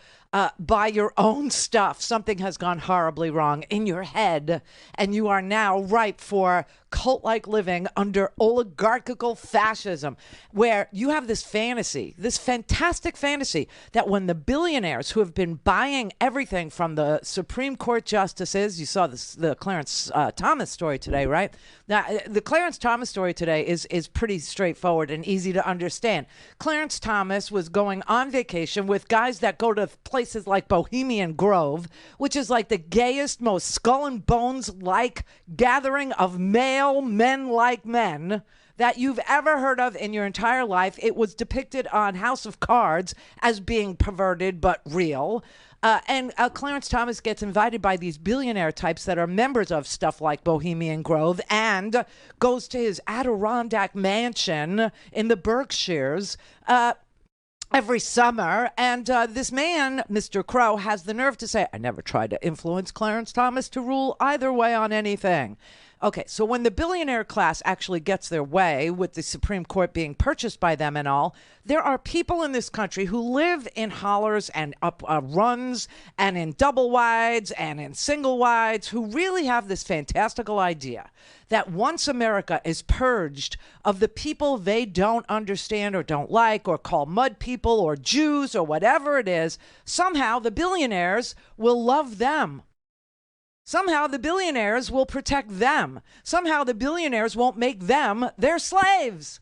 by your own stuff. Something has gone horribly wrong in your head, and you are now ripe for cult-like living under oligarchical fascism, where you have this fantasy, this fantastic fantasy, that when the billionaires who have been buying everything from the Supreme Court justices, you saw this, the Clarence Thomas story today, right? Now, the Clarence Thomas story today is pretty straightforward and easy to understand. Clarence Thomas was going on vacation with guys that go to places like Bohemian Grove, which is like the gayest, most skull and bones like gathering of male men like men that you've ever heard of in your entire life. It was depicted on House of Cards as being perverted but real. And Clarence Thomas gets invited by these billionaire types that are members of stuff like Bohemian Grove and goes to his Adirondack mansion in the Berkshires every summer. And this man, Mr. Crow, has the nerve to say, I never tried to influence Clarence Thomas to rule either way on anything. Okay, so when the billionaire class actually gets their way, with the Supreme Court being purchased by them and all, there are people in this country who live in hollers and up runs and in double wides and in single wides who really have this fantastical idea that once America is purged of the people they don't understand or don't like or call mud people or Jews or whatever it is, somehow the billionaires will love them. Somehow the billionaires will protect them. Somehow the billionaires won't make them their slaves,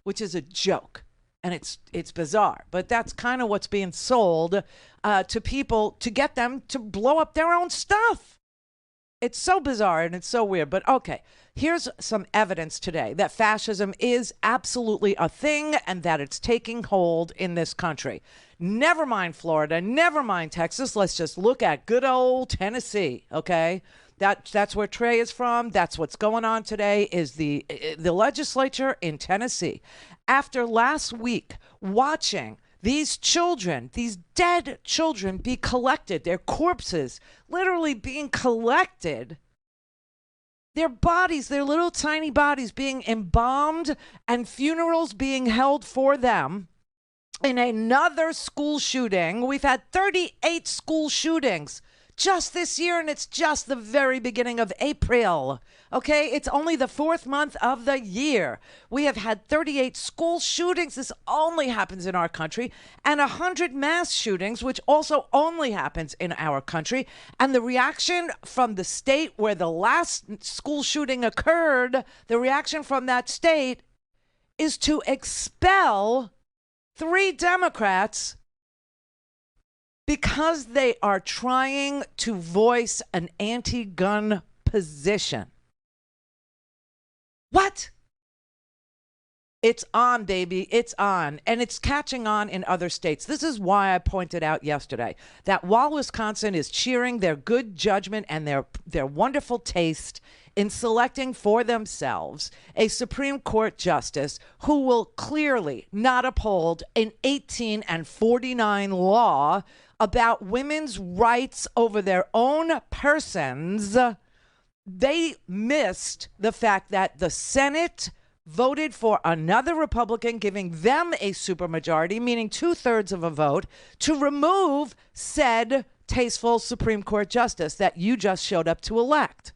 which is a joke. And it's bizarre. But that's kind of what's being sold to people to get them to blow up their own stuff. It's so bizarre and it's so weird. But okay, here's some evidence today that fascism is absolutely a thing and that it's taking hold in this country. Never mind Florida, never mind Texas. Let's just look at good old Tennessee, okay? That's where Trey is from. That's what's going on today is the legislature in Tennessee. After last week watching these children, these dead children be collected, their corpses literally being collected, their bodies, their little tiny bodies being embalmed and funerals being held for them. In another school shooting, we've had 38 school shootings just this year, and it's just the very beginning of April. Okay, it's only the 4th month of the year. We have had 38 school shootings. This only happens in our country, and 100 mass shootings, which also only happens in our country. And the reaction from the state where the last school shooting occurred, the reaction from that state is to expel 3 Democrats because they are trying to voice an anti-gun position. What? It's on, baby. It's on. And it's catching on in other states. This is why I pointed out yesterday that while Wisconsin is cheering their good judgment and their wonderful taste in selecting for themselves a Supreme Court justice who will clearly not uphold an 1849 law about women's rights over their own persons, they missed the fact that the Senate voted for another Republican, giving them a supermajority, meaning 2/3 of a vote, to remove said tasteful Supreme Court justice that you just showed up to elect.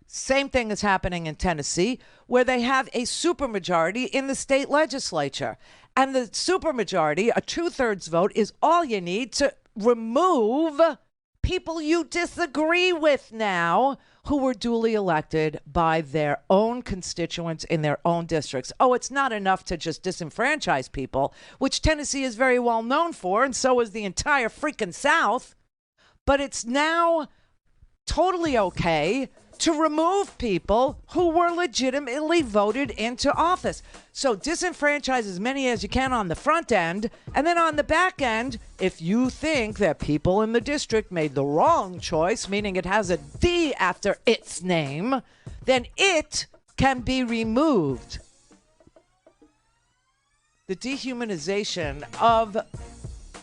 Same thing is happening in Tennessee, where they have a supermajority in the state legislature. And the supermajority, a 2/3 vote, is all you need to remove people you disagree with now who were duly elected by their own constituents in their own districts. Oh, it's not enough to just disenfranchise people, which Tennessee is very well known for, and so is the entire freaking South. But it's now totally okay to remove people who were legitimately voted into office. So disenfranchise as many as you can on the front end, and then on the back end, if you think that people in the district made the wrong choice, meaning it has a D after its name, then it can be removed. The dehumanization of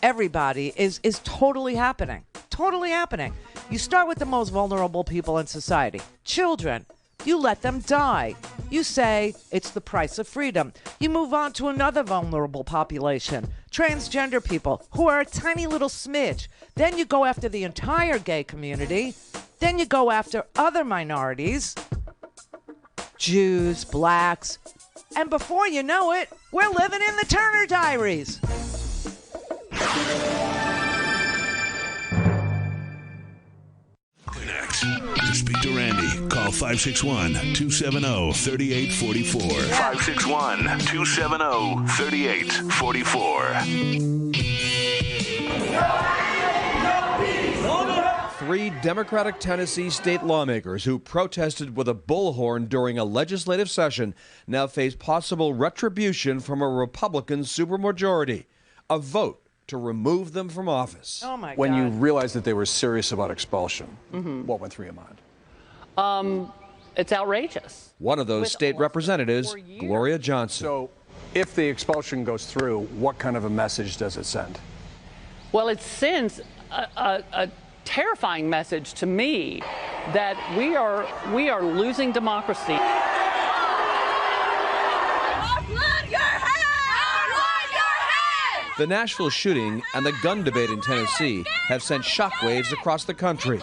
everybody is totally happening. Totally happening. You start with the most vulnerable people in society. Children. You let them die. You say it's the price of freedom. You move on to another vulnerable population, transgender people, who are a tiny little smidge. Then you go after the entire gay community. Then you go after other minorities, Jews, blacks. And before you know it, we're living in the Turner Diaries. Connect. To speak to Randi, call 561-270-3844. 561-270-3844. 3 Democratic Tennessee state lawmakers who protested with a bullhorn during a legislative session now face possible retribution from a Republican supermajority. A vote to remove them from office. Oh my God. When you realized that they were serious about expulsion, what went through your mind? It's outrageous. One of those state representatives, Gloria Johnson. So if the expulsion goes through, what kind of a message does it send? Well, it sends a terrifying message to me that we are losing democracy. The Nashville shooting and the gun debate in Tennessee have sent shockwaves across the country.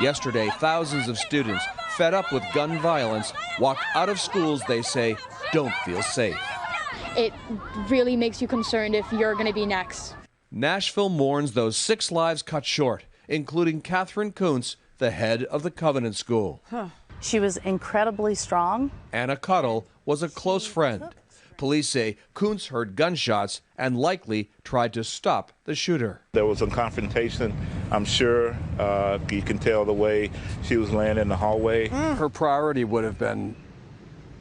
Yesterday, thousands of students, fed up with gun violence, walked out of schools they say don't feel safe. It really makes you concerned if you're going to be next. Nashville mourns those 6 lives cut short, including Catherine Kuntz, the head of the Covenant School. She was incredibly strong. Anna Cuttle was a close friend. Police say Kuntz heard gunshots and likely tried to stop the shooter. There was a confrontation, I'm sure. You can tell the way she was laying in the hallway. Her priority would have been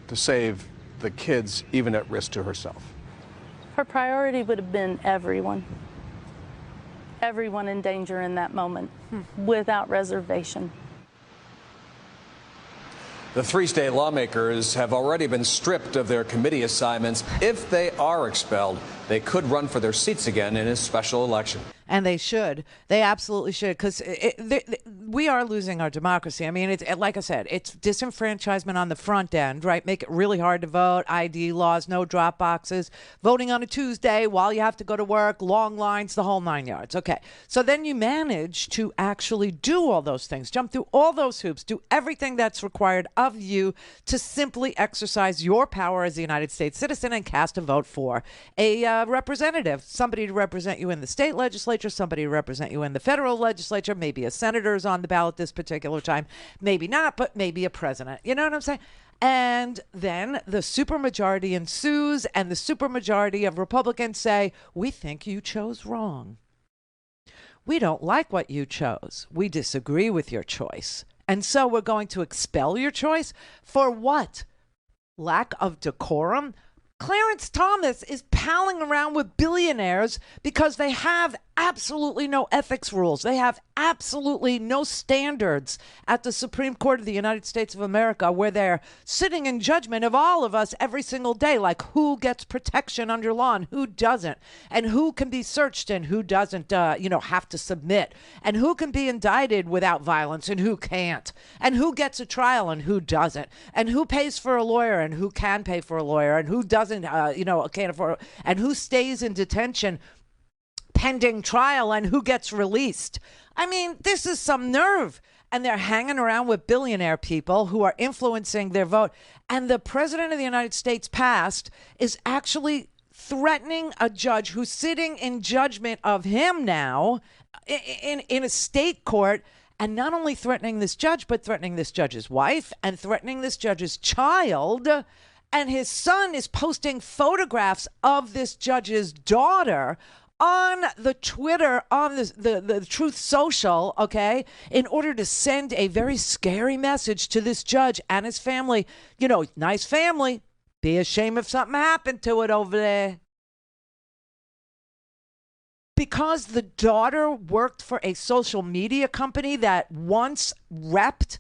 to save the kids, even at risk to herself. Her priority would have been everyone. Everyone in danger in that moment, without reservation. The 3 state lawmakers have already been stripped of their committee assignments. If they are expelled, they could run for their seats again in a special election. And they should. They absolutely should, because we are losing our democracy. I mean, it's like I said, it's disenfranchisement on the front end, right? Make it really hard to vote, ID laws, no drop boxes, voting on a Tuesday while you have to go to work, long lines, the whole 9 yards. Okay, so then you manage to actually do all those things, jump through all those hoops, do everything that's required of you to simply exercise your power as a United States citizen and cast a vote for a representative, somebody to represent you in the state legislature, somebody to represent you in the federal legislature. Maybe a senator is on the ballot this particular time, maybe not, but maybe a president. You know what I'm saying? And then the supermajority ensues, and the supermajority of Republicans say, we think you chose wrong. We don't like what you chose. We disagree with your choice. And so we're going to expel your choice for what? Lack of decorum? Clarence Thomas is palling around with billionaires because they have absolutely no ethics rules. They have absolutely no standards at the Supreme Court of the United States of America, where they're sitting in judgment of all of us every single day, like who gets protection under law and who doesn't, and who can be searched and who doesn't, have to submit, and who can be indicted without violence and who can't, and who gets a trial and who doesn't, and who pays for a lawyer and who can pay for a lawyer and who doesn't, can't afford, and who stays in detention pending trial and who gets released. I mean, this is some nerve. And they're hanging around with billionaire people who are influencing their vote. And the president of the United States past is actually threatening a judge who's sitting in judgment of him now in a state court. And not only threatening this judge, but threatening this judge's wife and threatening this judge's child. And his son is posting photographs of this judge's daughter on the Twitter, on the Truth Social, okay, in order to send a very scary message to this judge and his family. You know, nice family. Be a shame if something happened to it over there. Because the daughter worked for a social media company that once repped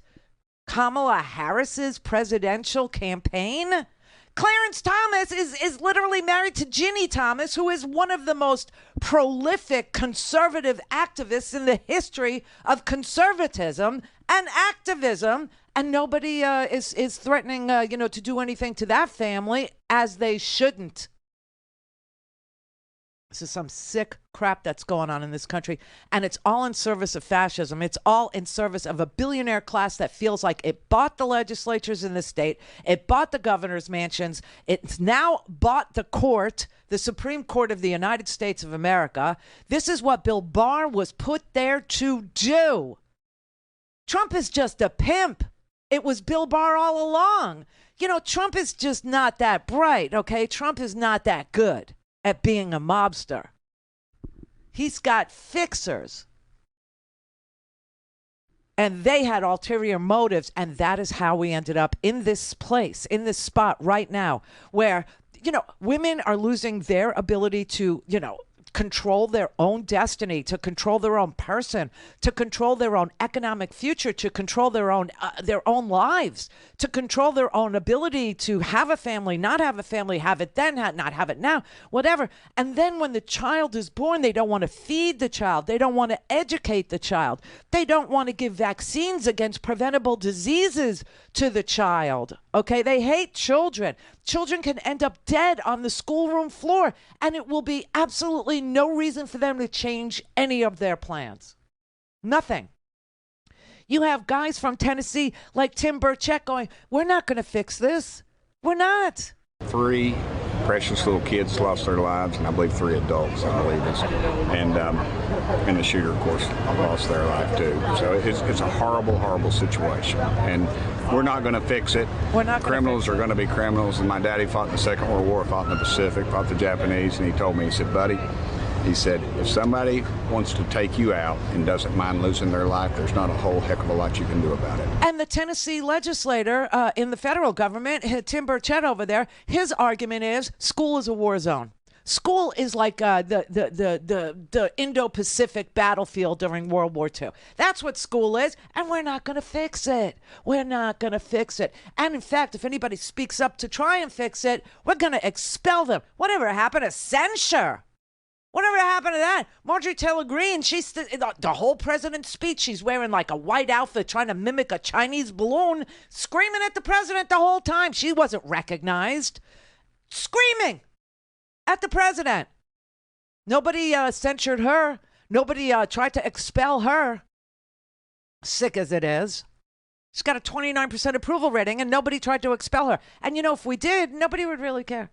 Kamala Harris's presidential campaign, Clarence Thomas is literally married to Ginny Thomas, who is one of the most prolific conservative activists in the history of conservatism and activism. And nobody is threatening, to do anything to that family, as they shouldn't. This is some sick crap that's going on in this country, and it's all in service of fascism. It's all in service of a billionaire class that feels like it bought the legislatures in the state, it bought the governor's mansions, it's now bought the court, the Supreme Court of the United States of America. This is what Bill Barr was put there to do. Trump is just a pimp. It was Bill Barr all along. Trump is just not that bright, okay? Trump is not that good at being a mobster. He's got fixers. And they had ulterior motives, and that is how we ended up in this place, in this spot right now, where, women are losing their ability to, control their own destiny, to control their own person, to control their own economic future, to control their own lives, to control their own ability to have a family, not have a family, have it then, not have it now, whatever. And then when the child is born, they don't want to feed the child. They don't want to educate the child. They don't want to give vaccines against preventable diseases to the child. Okay, they hate children. Children can end up dead on the schoolroom floor, and it will be absolutely no reason for them to change any of their plans. Nothing. You have guys from Tennessee like Tim Burchett going, we're not going to fix this. We're not. 3 precious little kids lost their lives, and I believe 3 adults, and the shooter, of course, lost their life too. So it's a horrible, horrible situation, and we're not going to fix it. We're not. Criminals are going to be criminals, and my daddy fought in the Second World War, fought in the Pacific, fought the Japanese, and he told me, he said, buddy, he said, if somebody wants to take you out and doesn't mind losing their life, there's not a whole heck of a lot you can do about it. And the Tennessee legislator in the federal government, Tim Burchett over there, his argument is school is a war zone. School is like the Indo-Pacific battlefield during World War II. That's what school is, and we're not going to fix it. We're not going to fix it. And in fact, if anybody speaks up to try and fix it, we're going to expel them. Whatever happened to censure? Whatever happened to that? Marjorie Taylor Greene, she's the whole president's speech, she's wearing like a white outfit trying to mimic a Chinese balloon, screaming at the president the whole time. She wasn't recognized. Screaming at the president. Nobody censured her. Nobody tried to expel her. Sick as it is. She's got a 29% approval rating, and nobody tried to expel her. And if we did, nobody would really care.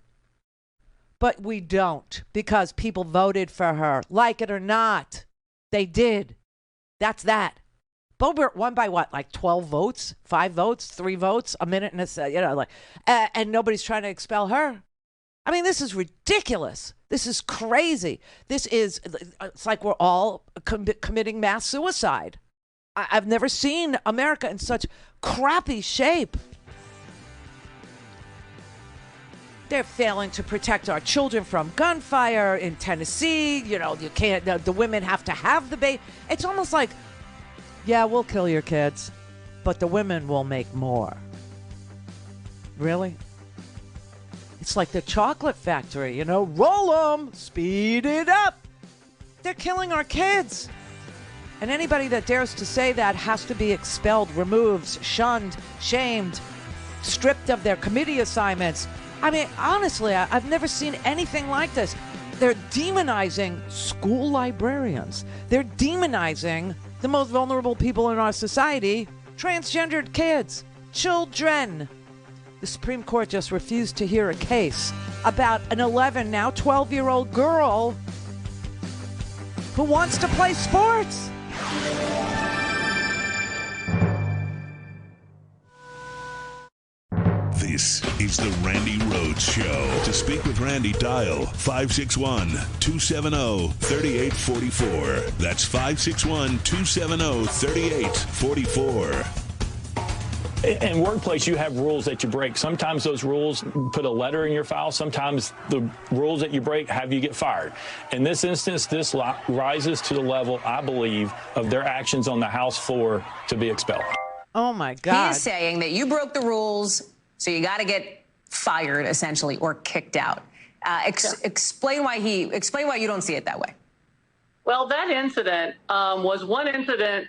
But we don't, because people voted for her, like it or not. They did. That's that. Boebert won by what, like 12 votes, 5 votes, 3 votes, a minute and a and nobody's trying to expel her. I mean, this is ridiculous. This is crazy. It's like we're all committing mass suicide. I've never seen America in such crappy shape. They're failing to protect our children from gunfire in Tennessee. You can't, the women have to have the baby. It's almost like, yeah, we'll kill your kids, but the women will make more. Really? It's like the chocolate factory, roll them, speed it up. They're killing our kids. And anybody that dares to say that has to be expelled, removed, shunned, shamed, stripped of their committee assignments. I mean, honestly, I've never seen anything like this. They're demonizing school librarians. They're demonizing the most vulnerable people in our society, transgendered kids, children. The Supreme Court just refused to hear a case about an 12-year-old girl who wants to play sports. This is the Randi Rhodes Show. To speak with Randi, dial 561-270-3844. That's 561-270-3844. In workplace, you have rules that you break. Sometimes those rules put a letter in your file. Sometimes the rules that you break have you get fired. In this instance, this rises to the level, I believe, of their actions on the House floor to be expelled. Oh, my God. He is saying that you broke the rules, so you got to get fired, essentially, or kicked out. Explain why you don't see it that way. Well, that incident was one incident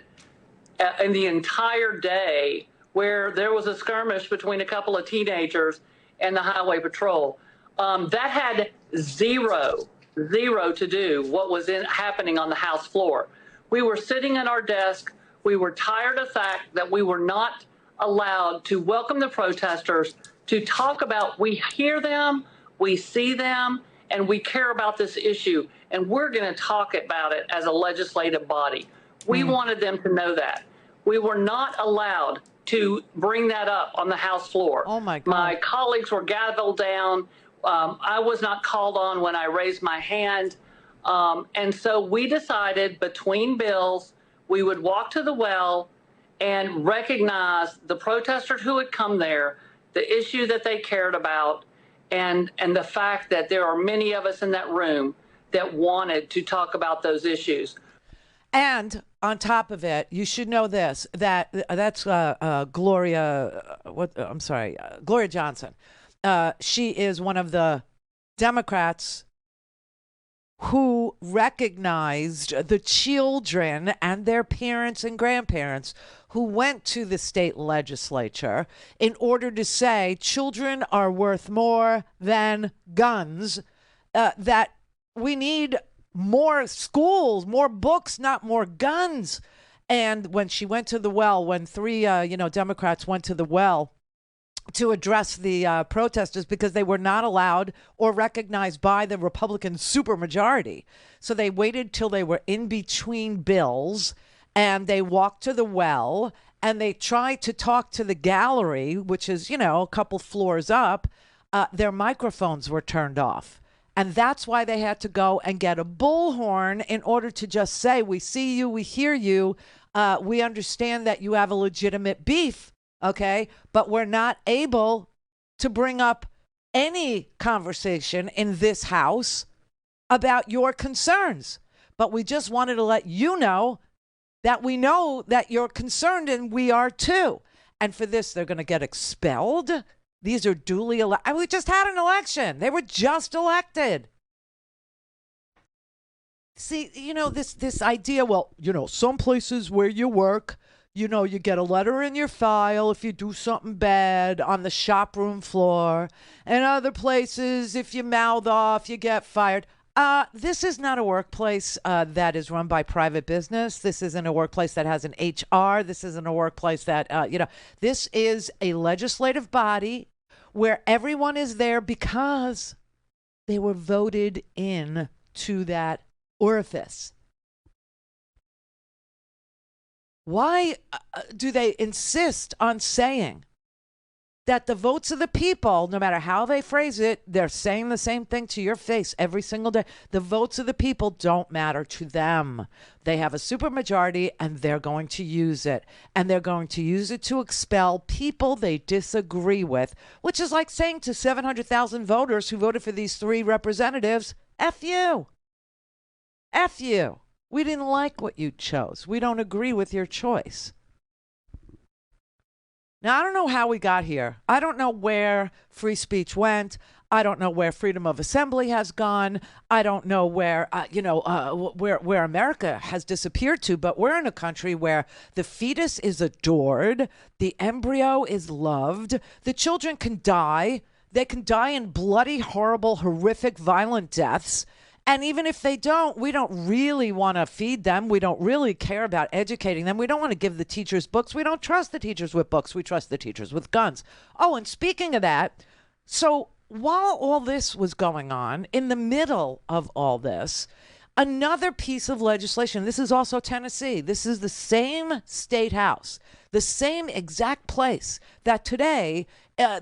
in the entire day where there was a skirmish between a couple of teenagers and the highway patrol. That had zero to do what was happening on the House floor. We were sitting at our desk. We were tired of the fact that we were not allowed to welcome the protesters, to talk about, we hear them, we see them, and we care about this issue, and we're going to talk about it as a legislative body. We wanted them to know that. We were not allowed to bring that up on the House floor. Oh, my God. My colleagues were gaveled down. I was not called on when I raised my hand. And so we decided between bills, we would walk to the well and recognize the protesters who had come there, the issue that they cared about, and the fact that there are many of us in that room that wanted to talk about those issues. And on top of it, you should know this, that's Gloria Johnson. She is one of the Democrats who recognized the children and their parents and grandparents who went to the state legislature in order to say children are worth more than guns, that we need more schools, more books, not more guns. And when she went to the well, when three Democrats went to the well to address the protesters because they were not allowed or recognized by the Republican supermajority. So they waited till they were in between bills and they walked to the well and they tried to talk to the gallery, which is, a couple floors up. Their microphones were turned off. And that's why they had to go and get a bullhorn in order to just say, we see you, we hear you, we understand that you have a legitimate beef. Okay, but we're not able to bring up any conversation in this house about your concerns. But we just wanted to let you know that you're concerned and we are too. And for this, they're going to get expelled. These are duly elected. We just had an election. They were just elected. See, this idea, some places where you work, you get a letter in your file if you do something bad on the shop room floor. And other places, if you mouth off, you get fired. This is not a workplace that is run by private business. This isn't a workplace that has an HR. This isn't a workplace that, this is a legislative body where everyone is there because they were voted in to that orifice. Why do they insist on saying that the votes of the people, no matter how they phrase it, they're saying the same thing to your face every single day? The votes of the people don't matter to them. They have a supermajority and they're going to use it. And they're going to use it to expel people they disagree with, which is like saying to 700,000 voters who voted for these three representatives, F you. F you. We didn't like what you chose. We don't agree with your choice. Now, I don't know how we got here. I don't know where free speech went. I don't know where freedom of assembly has gone. I don't know where, where America has disappeared to. But we're in a country where the fetus is adored. The embryo is loved. The children can die. They can die in bloody, horrible, horrific, violent deaths. And even if they don't, we don't really want to feed them. We don't really care about educating them. We don't want to give the teachers books. We don't trust the teachers with books. We trust the teachers with guns. Oh, and speaking of that, so while all this was going on, in the middle of all this, another piece of legislation, this is also Tennessee. This is the same state house, the same exact place that today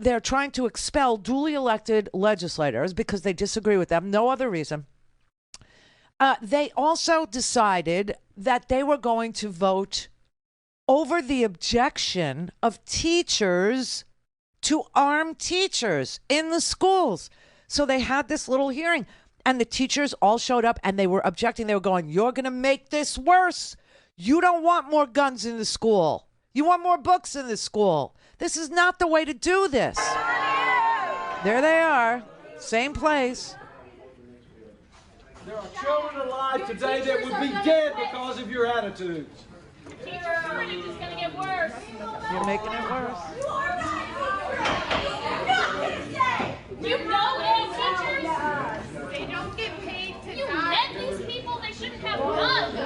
they're trying to expel duly elected legislators because they disagree with them. No other reason. They also decided that they were going to vote over the objection of teachers to arm teachers in the schools. So they had this little hearing and the teachers all showed up and they were objecting. They were going, you're going to make this worse. You don't want more guns in the school. You want more books in the school. This is not the way to do this. There they are. Same place. There are children alive today that would be dead because of your attitudes. Teacher shortage is going to get worse. You're making it worse. You know any teachers? They don't get paid to You met these people, they shouldn't have guns.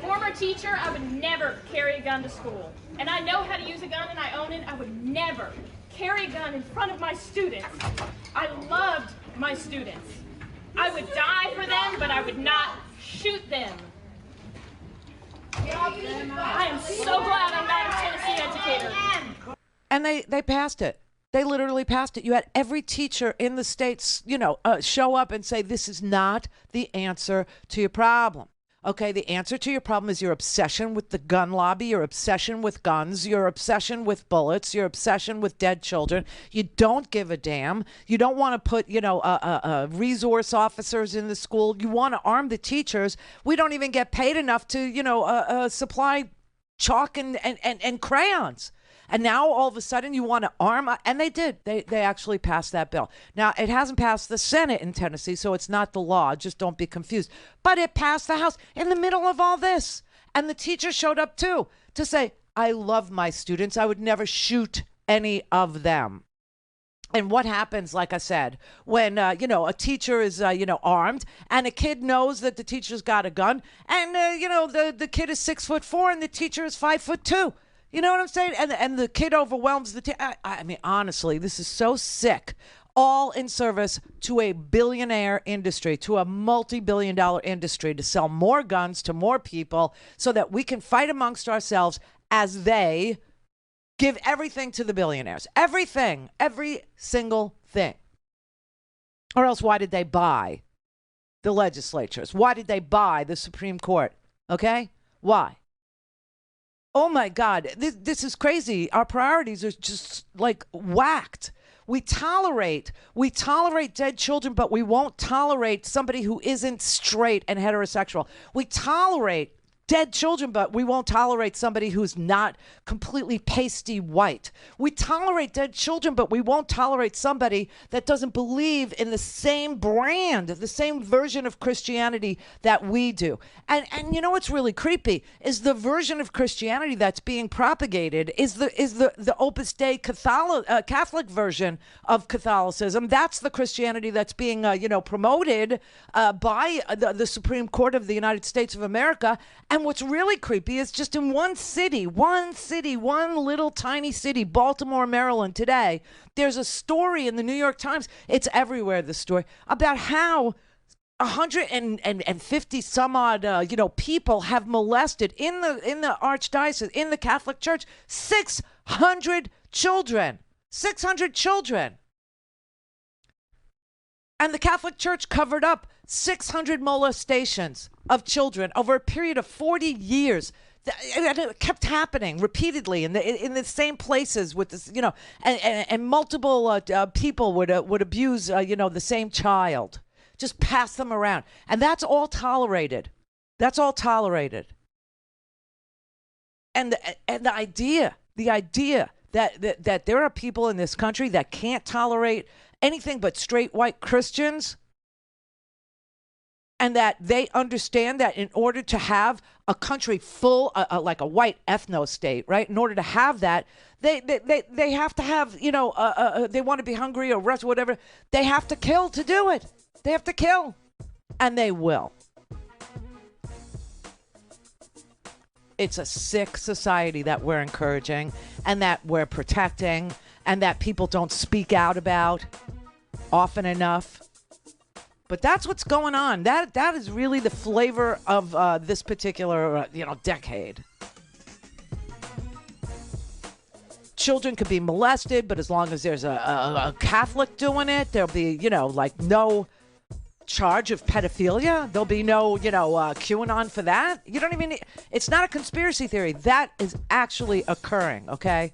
Former teacher, I would never carry a gun to school. And I know how to use a gun and I own it. I would never carry a gun in front of my students. I loved my students. I would die for them, but I would not shoot them. I am so glad I'm not a Tennessee educator. And they passed it. They literally passed it. You had every teacher in the states, show up and say, this is not the answer to your problem. Okay, the answer to your problem is your obsession with the gun lobby, your obsession with guns, your obsession with bullets, your obsession with dead children. You don't give a damn. You don't want to put, resource officers in the school. You want to arm the teachers. We don't even get paid enough to, supply chalk and crayons. And now all of a sudden you want to arm, and they did. They actually passed that bill. Now, it hasn't passed the Senate in Tennessee, so it's not the law. Just don't be confused. But it passed the House in the middle of all this. And the teacher showed up, too, to say, I love my students. I would never shoot any of them. And what happens, like I said, when, a teacher is, armed and a kid knows that the teacher's got a gun and, the kid is 6'4" and the teacher is 5'2". You know what I'm saying? And the kid overwhelms the I mean, honestly, this is so sick. All in service to a billionaire industry, to a multi-billion-dollar industry to sell more guns to more people so that we can fight amongst ourselves as they give everything to the billionaires. Everything. Every single thing. Or else why did they buy the legislatures? Why did they buy the Supreme Court? Okay? Why? Oh my God, this is crazy. Our priorities are just like whacked. We tolerate dead children, but we won't tolerate somebody who isn't straight and heterosexual. We tolerate dead children, but we won't tolerate somebody who's not completely pasty white. We tolerate dead children, but we won't tolerate somebody that doesn't believe in the same brand, the same version of Christianity that we do. And you know what's really creepy is the version of Christianity that's being propagated is the Opus Dei Catholic version of Catholicism. That's the Christianity that's being promoted by the Supreme Court of the United States of America. And what's really creepy is just in one little tiny city, Baltimore, Maryland, today, there's a story in the New York Times. It's everywhere, the story, about how 150 some odd, people have molested in the archdiocese, in the Catholic Church, 600 children. 600 children. And the Catholic Church covered up 600 molestations of children over a period of 40 years. It kept happening repeatedly in the same places with this, and multiple people would abuse, the same child, just pass them around, and that's all tolerated. That's all tolerated. And the idea that there are people in this country that can't tolerate anything but straight white Christians, and that they understand that in order to have a country full, like a white ethno state, right? In order to have that, they have to have, they want to be hungry or rest or whatever. They have to kill to do it. They have to kill, and they will. It's a sick society that we're encouraging and that we're protecting and that people don't speak out about often enough. But that's what's going on. That is really the flavor of this particular, decade. Children could be molested, but as long as there's a Catholic doing it, there'll be, no charge of pedophilia. There'll be no, QAnon for that. You don't even. It's not a conspiracy theory. That is actually occurring. Okay.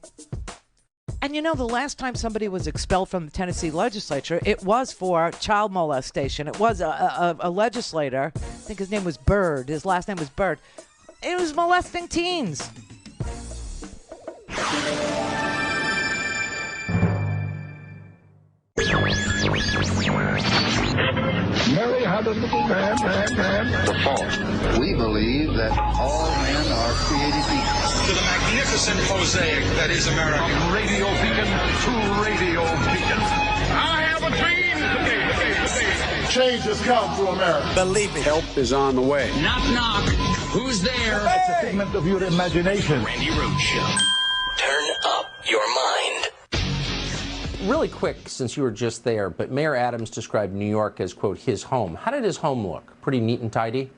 And the last time somebody was expelled from the Tennessee legislature, it was for child molestation. It was a legislator. I think his name was Byrd. His last name was Byrd. it was molesting teens. Mary had a little man. The fourth, we believe that all men are created equal. To the magnificent mosaic that is America. From radio beacon to radio beacon. I have a dream today. Change has come to America. Believe me. Help is on the way. Knock, knock. Who's there? It's a figment of your imagination. Randi Rhodes Show. Turn up your mind. Really quick, since you were just there, but Mayor Adams described New York as, quote, his home. How did his home look? Pretty neat and tidy?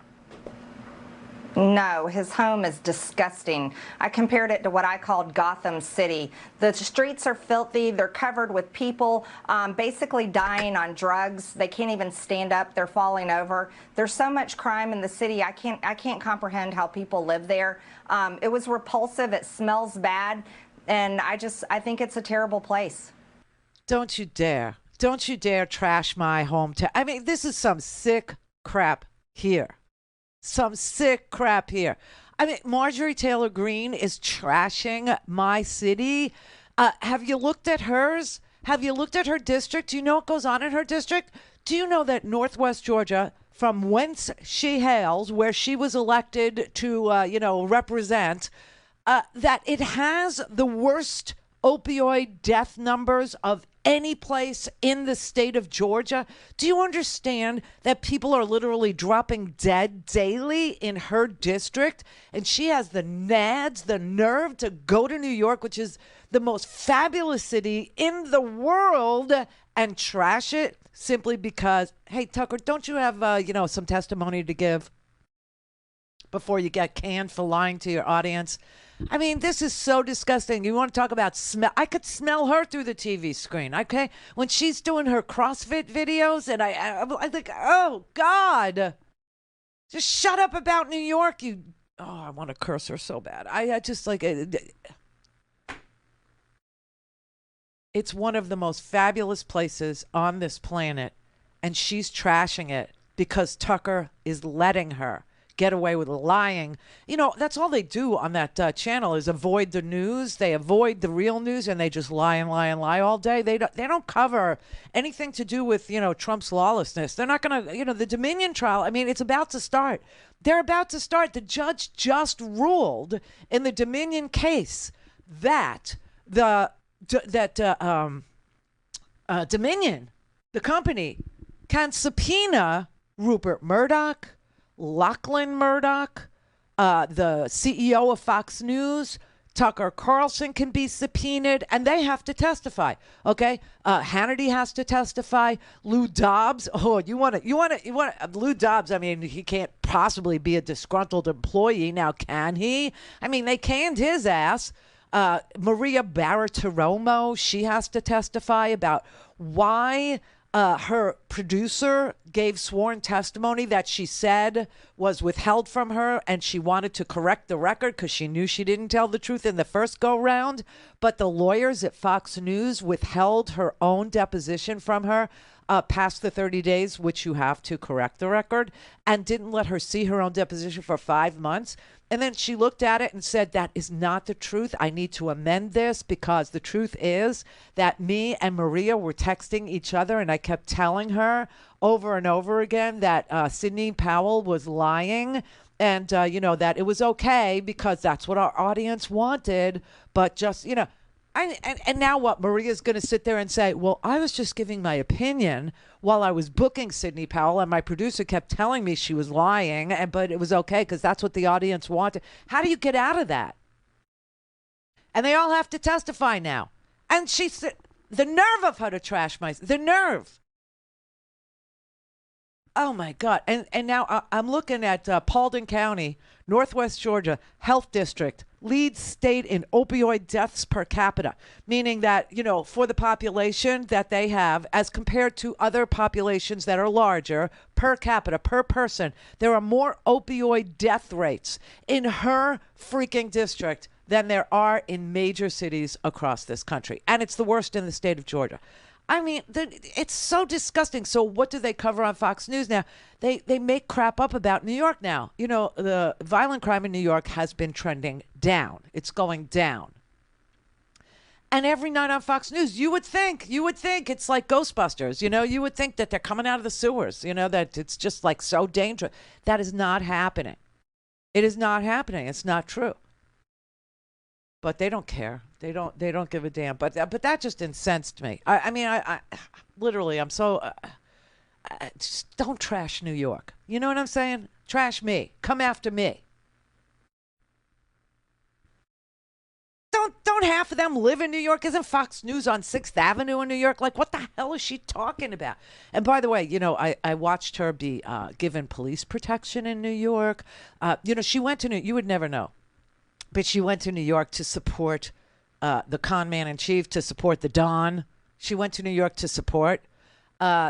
No, his home is disgusting. I compared it to what I called Gotham City. The streets are filthy. They're covered with people basically dying on drugs. They can't even stand up. They're falling over. There's so much crime in the city. I can't comprehend how people live there. It was repulsive. It smells bad. And I think it's a terrible place. Don't you dare. Don't you dare trash my hometown. I mean, this is some sick crap here. Some sick crap here. I mean, Marjorie Taylor Greene is trashing my city. Have you looked at hers? Have you looked at her district? Do you know what goes on in her district? Do you know that Northwest Georgia, from whence she hails, where she was elected to, represent, that it has the worst opioid death numbers of any place in the state of Georgia? Do you understand that people are literally dropping dead daily in her district? And she has the nads, the nerve to go to New York, which is the most fabulous city in the world, and trash it simply because, hey, Tucker, don't you have, some testimony to give before you get canned for lying to your audience? I mean, this is so disgusting. You want to talk about smell? I could smell her through the TV screen, okay? When she's doing her CrossFit videos, and I think, oh, God. Just shut up about New York, you... Oh, I want to curse her so bad. I just, like... It's one of the most fabulous places on this planet, and she's trashing it because Tucker is letting her get away with lying. You know, that's all they do on that channel is avoid the news. They avoid the real news, and they just lie and lie and lie all day. They don't cover anything to do with, Trump's lawlessness. They're not going to, the Dominion trial. I mean, it's about to start. They're about to start. The judge just ruled in the Dominion case that Dominion, the company, can subpoena Rupert Murdoch, Lachlan Murdoch, the CEO of Fox News, Tucker Carlson can be subpoenaed, and they have to testify. Okay, Hannity has to testify. Lou Dobbs. Oh, you want Lou Dobbs? I mean, he can't possibly be a disgruntled employee now, can he? I mean, they canned his ass. Maria Bartiromo, she has to testify about why her producer gave sworn testimony that she said was withheld from her, and she wanted to correct the record because she knew she didn't tell the truth in the first go-round. But the lawyers at Fox News withheld her own deposition from her past the 30 days, which you have to correct the record, and didn't let her see her own deposition for 5 months. And then she looked at it and said, that is not the truth. I need to amend this because the truth is that me and Maria were texting each other, and I kept telling her over and over again that Sidney Powell was lying, and, that it was okay because that's what our audience wanted. But just, and now what? Maria's going to sit there and say, well, I was just giving my opinion while I was booking Sidney Powell, and my producer kept telling me she was lying, but it was okay because that's what the audience wanted. How do you get out of that? And they all have to testify now. And she said, the nerve of her to trash the nerve. Oh, my God. And now I'm looking at Paulding County, Northwest Georgia, Health District, leads state in opioid deaths per capita, meaning that, for the population that they have, as compared to other populations that are larger, per capita, per person, there are more opioid death rates in her freaking district than there are in major cities across this country. And it's the worst in the state of Georgia. I mean, it's so disgusting. So what do they cover on Fox News now? They make crap up about New York now. You know, the violent crime in New York has been trending down. It's going down. And every night on Fox News, you would think it's like Ghostbusters. You know, you would think that they're coming out of the sewers, you know, that it's just like so dangerous. That is not happening. It is not happening. It's not true. But they don't care. They don't give a damn. But that just incensed me. I mean, I literally, I'm so, just don't trash New York. You know what I'm saying? Trash me. Come after me. Don't half of them live in New York? Isn't Fox News on 6th Avenue in New York? Like, what the hell is she talking about? And by the way, you know, I watched her be given police protection in New York. You know, she went to you would never know, but she went to New York to support the con man in chief, to support the Don. She went to New York to support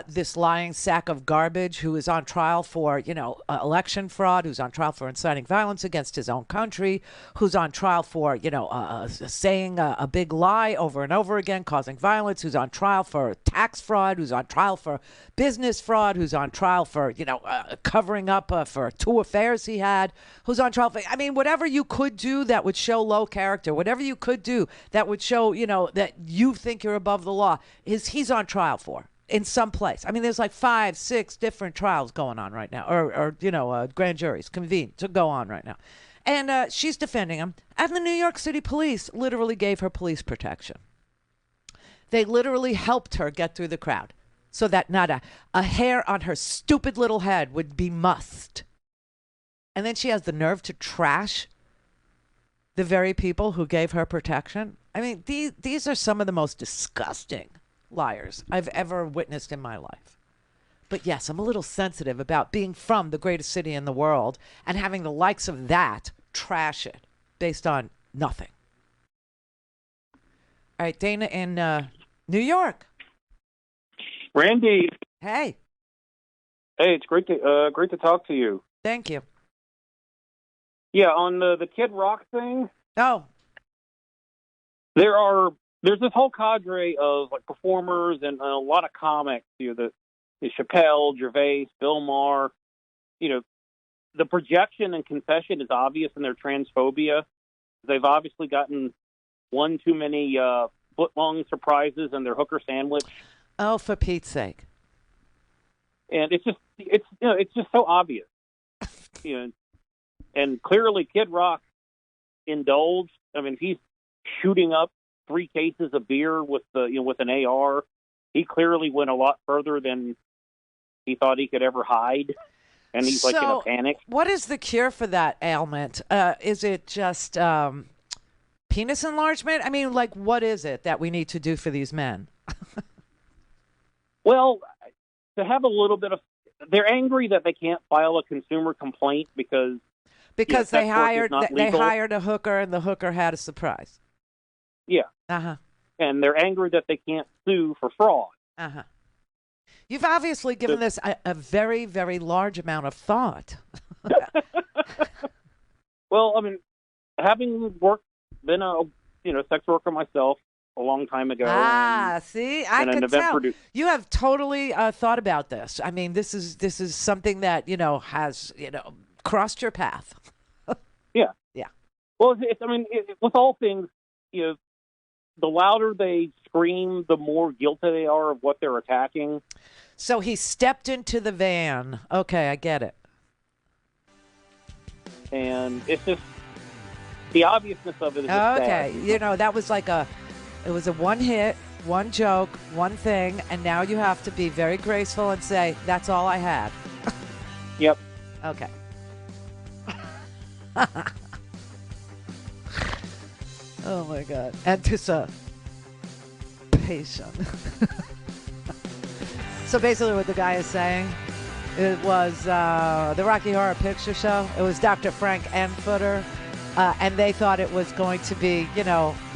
this lying sack of garbage who is on trial for, you know, election fraud, who's on trial for inciting violence against his own country, who's on trial for, you know, saying a big lie over and over again, causing violence, who's on trial for tax fraud, who's on trial for business fraud, who's on trial for, you know, covering up for 2 affairs he had, who's on trial for, I mean, whatever you could do that would show low character, whatever you could do that would show, you know, that you think you're above the law, he's on trial for. In some place. I mean, there's like 5, 6 different trials going on right now, or you know, grand juries convened to go on right now. And she's defending him. And the New York City police literally gave her police protection. They literally helped her get through the crowd so that not a hair on her stupid little head would be mussed. And then she has the nerve to trash the very people who gave her protection. I mean, these are some of the most disgusting liars I've ever witnessed in my life. But yes, I'm a little sensitive about being from the greatest city in the world and having the likes of that trash it based on nothing. All right, Dana in New York. Randy. Hey. Hey, it's great to talk to you. Thank you. Yeah, on the Kid Rock thing. Oh. There's this whole cadre of like performers and a lot of comics. You know, the Chappelle, Gervais, Bill Maher. You know, the projection and confession is obvious in their transphobia. They've obviously gotten one too many foot-long surprises in their hooker sandwich. Oh, for Pete's sake! And it's just so obvious. You know, and clearly Kid Rock indulged. I mean, he's shooting up 3 cases of beer with an AR. He clearly went a lot further than he thought he could ever hide, and he's like in a panic. What is the cure for that ailment? Is it just penis enlargement? I mean, like, what is it that we need to do for these men? Well, to have a little bit of, they're angry that they can't file a consumer complaint because they hired a hooker and the hooker had a surprise. Yeah. Uh-huh. And they're angry that they can't sue for fraud. Uh-huh. You've obviously given this a very, very large amount of thought. Well, I mean, having been a sex worker myself a long time ago. See, I can tell. You have totally thought about this. I mean, this is something that, has, crossed your path. Yeah. Yeah. Well, with all things, the louder they scream, the more guilty they are of what they're attacking. So he stepped into the van. Okay, I get it. And it's just the obviousness of it is just okay. sad. That was it was a one hit, one joke, one thing, and now you have to be very graceful and say, that's all I had. Yep. Okay. Oh my God. Anticipation. So basically what the guy is saying, it was the Rocky Horror Picture Show. It was Dr. Frank Enfooter, and they thought it was going to be,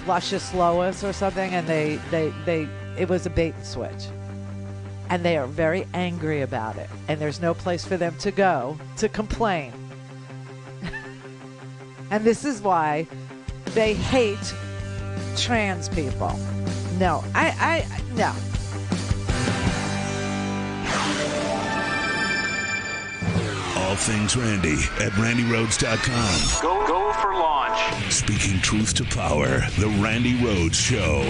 Luscious Lois or something, and it was a bait and switch. And they are very angry about it, and there's no place for them to go to complain. And this is why they hate trans people. No, no. all things Randy at randyrhodes.com. Go for launch. Speaking truth to power, the Randi Rhodes Show.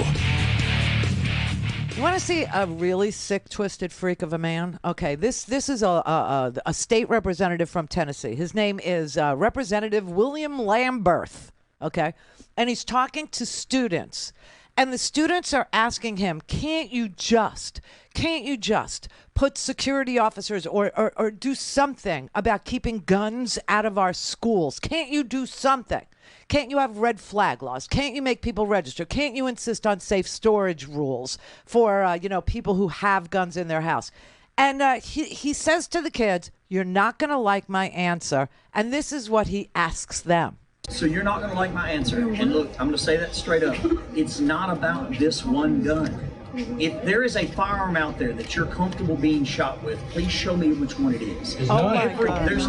You want to see a really sick, twisted freak of a man? Okay, this is a state representative from Tennessee. His name is Representative William Lamberth, okay? And he's talking to students. And the students are asking him, can't you just put security officers or do something about keeping guns out of our schools? Can't you do something? Can't you have red flag laws? Can't you make people register? Can't you insist on safe storage rules for, people who have guns in their house? And he says to the kids, you're not going to like my answer. And this is what he asks them. So you're not going to like my answer. And look, I'm going to say that straight up. It's not about this one gun. If there is a firearm out there that you're comfortable being shot with, please show me which one it is. Oh my God. There's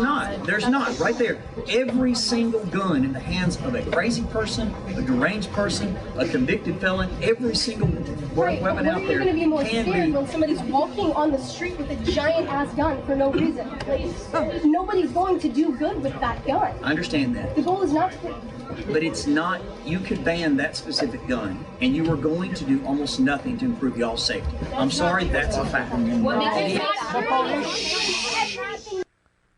not. Right there. Every single gun in the hands of a crazy person, a deranged person, a convicted felon, every single weapon out there You're going to be more can scared be. when somebody's walking on the street with a giant ass gun for no reason. Like, nobody's going to do good with that gun. I understand that. The goal is not to. But it's not, you could ban that specific gun, and you are going to do almost nothing to improve y'all's safety. I'm sorry, that's a fact.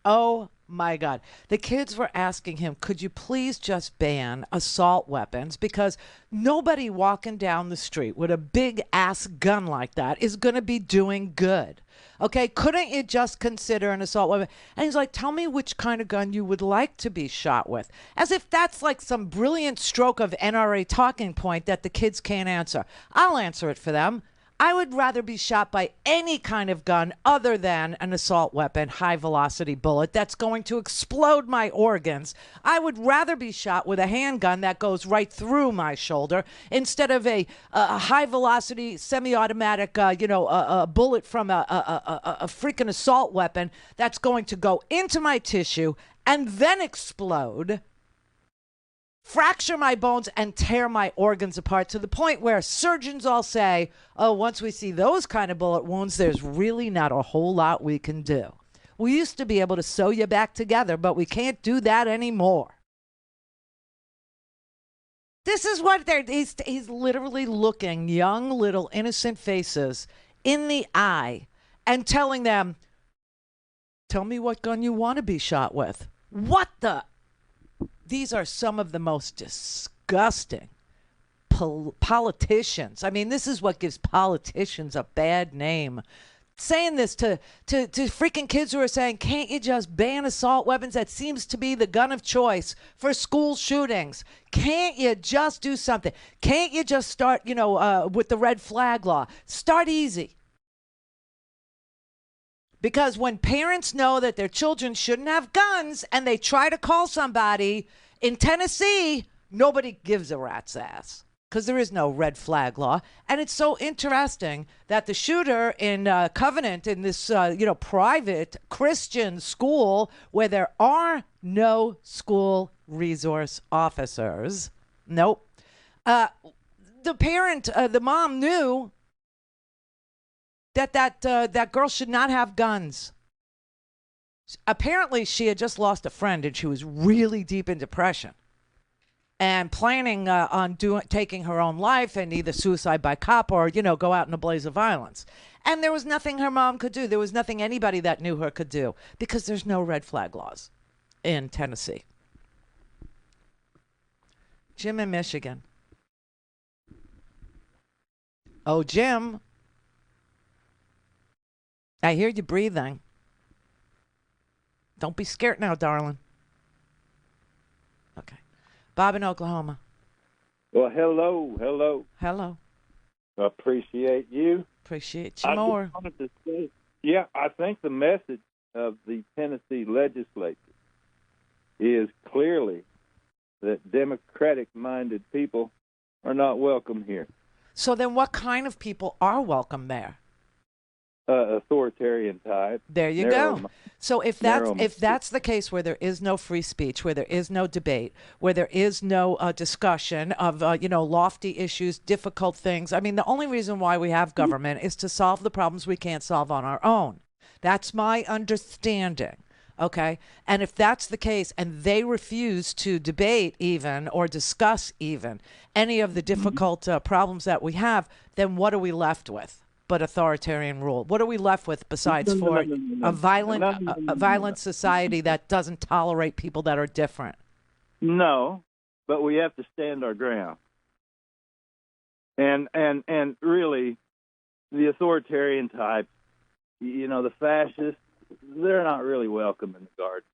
Oh my God. The kids were asking him, could you please just ban assault weapons? Because nobody walking down the street with a big ass gun like that is going to be doing good. Okay, couldn't you just consider an assault weapon? And he's like, tell me which kind of gun you would like to be shot with. As if that's like some brilliant stroke of NRA talking point that the kids can't answer. I'll answer it for them. I would rather be shot by any kind of gun other than an assault weapon, high-velocity bullet that's going to explode my organs. I would rather be shot with a handgun that goes right through my shoulder instead of a high-velocity, semi-automatic, a bullet from a freaking assault weapon that's going to go into my tissue and then explode, fracture my bones, and tear my organs apart to the point where surgeons all say, oh, once we see those kind of bullet wounds, there's really not a whole lot we can do. We used to be able to sew you back together, but we can't do that anymore. This is what he's literally looking young, little, innocent faces in the eye and telling them, tell me what gun you want to be shot with. What the? These are some of the most disgusting politicians. I mean, this is what gives politicians a bad name. Saying this to freaking kids who are saying, can't you just ban assault weapons? That seems to be the gun of choice for school shootings. Can't you just do something? Can't you just start, with the red flag law? Start easy. Because when parents know that their children shouldn't have guns and they try to call somebody in Tennessee, nobody gives a rat's ass because there is no red flag law. And it's so interesting that the shooter in Covenant, in this, private Christian school where there are no school resource officers. Nope. The parent, the mom knew that girl should not have guns. Apparently, she had just lost a friend and she was really deep in depression and planning on taking her own life and either suicide by cop or, go out in a blaze of violence. And there was nothing her mom could do. There was nothing anybody that knew her could do because there's no red flag laws in Tennessee. Jim in Michigan. Oh, Jim. I hear you breathing. Don't be scared now, darling. Okay. Bob in Oklahoma. Well, hello. Hello. Appreciate you. Appreciate you more. Just wanted to say, I think the message of the Tennessee legislature is clearly that Democratic-minded people are not welcome here. So then what kind of people are welcome there? Authoritarian type. There you go. So if that's the case, where there is no free speech, where there is no debate, where there is no discussion of lofty issues, difficult things. I mean, the only reason why we have government is to solve the problems we can't solve on our own. That's my understanding Okay. And if that's the case and they refuse to debate even or discuss even any of the difficult problems that we have, then what are we left with but authoritarian rule? What are we left with besides a violent society that doesn't tolerate people that are different? No, but we have to stand our ground. And really, the authoritarian type, the fascists, they're not really welcome in the garden.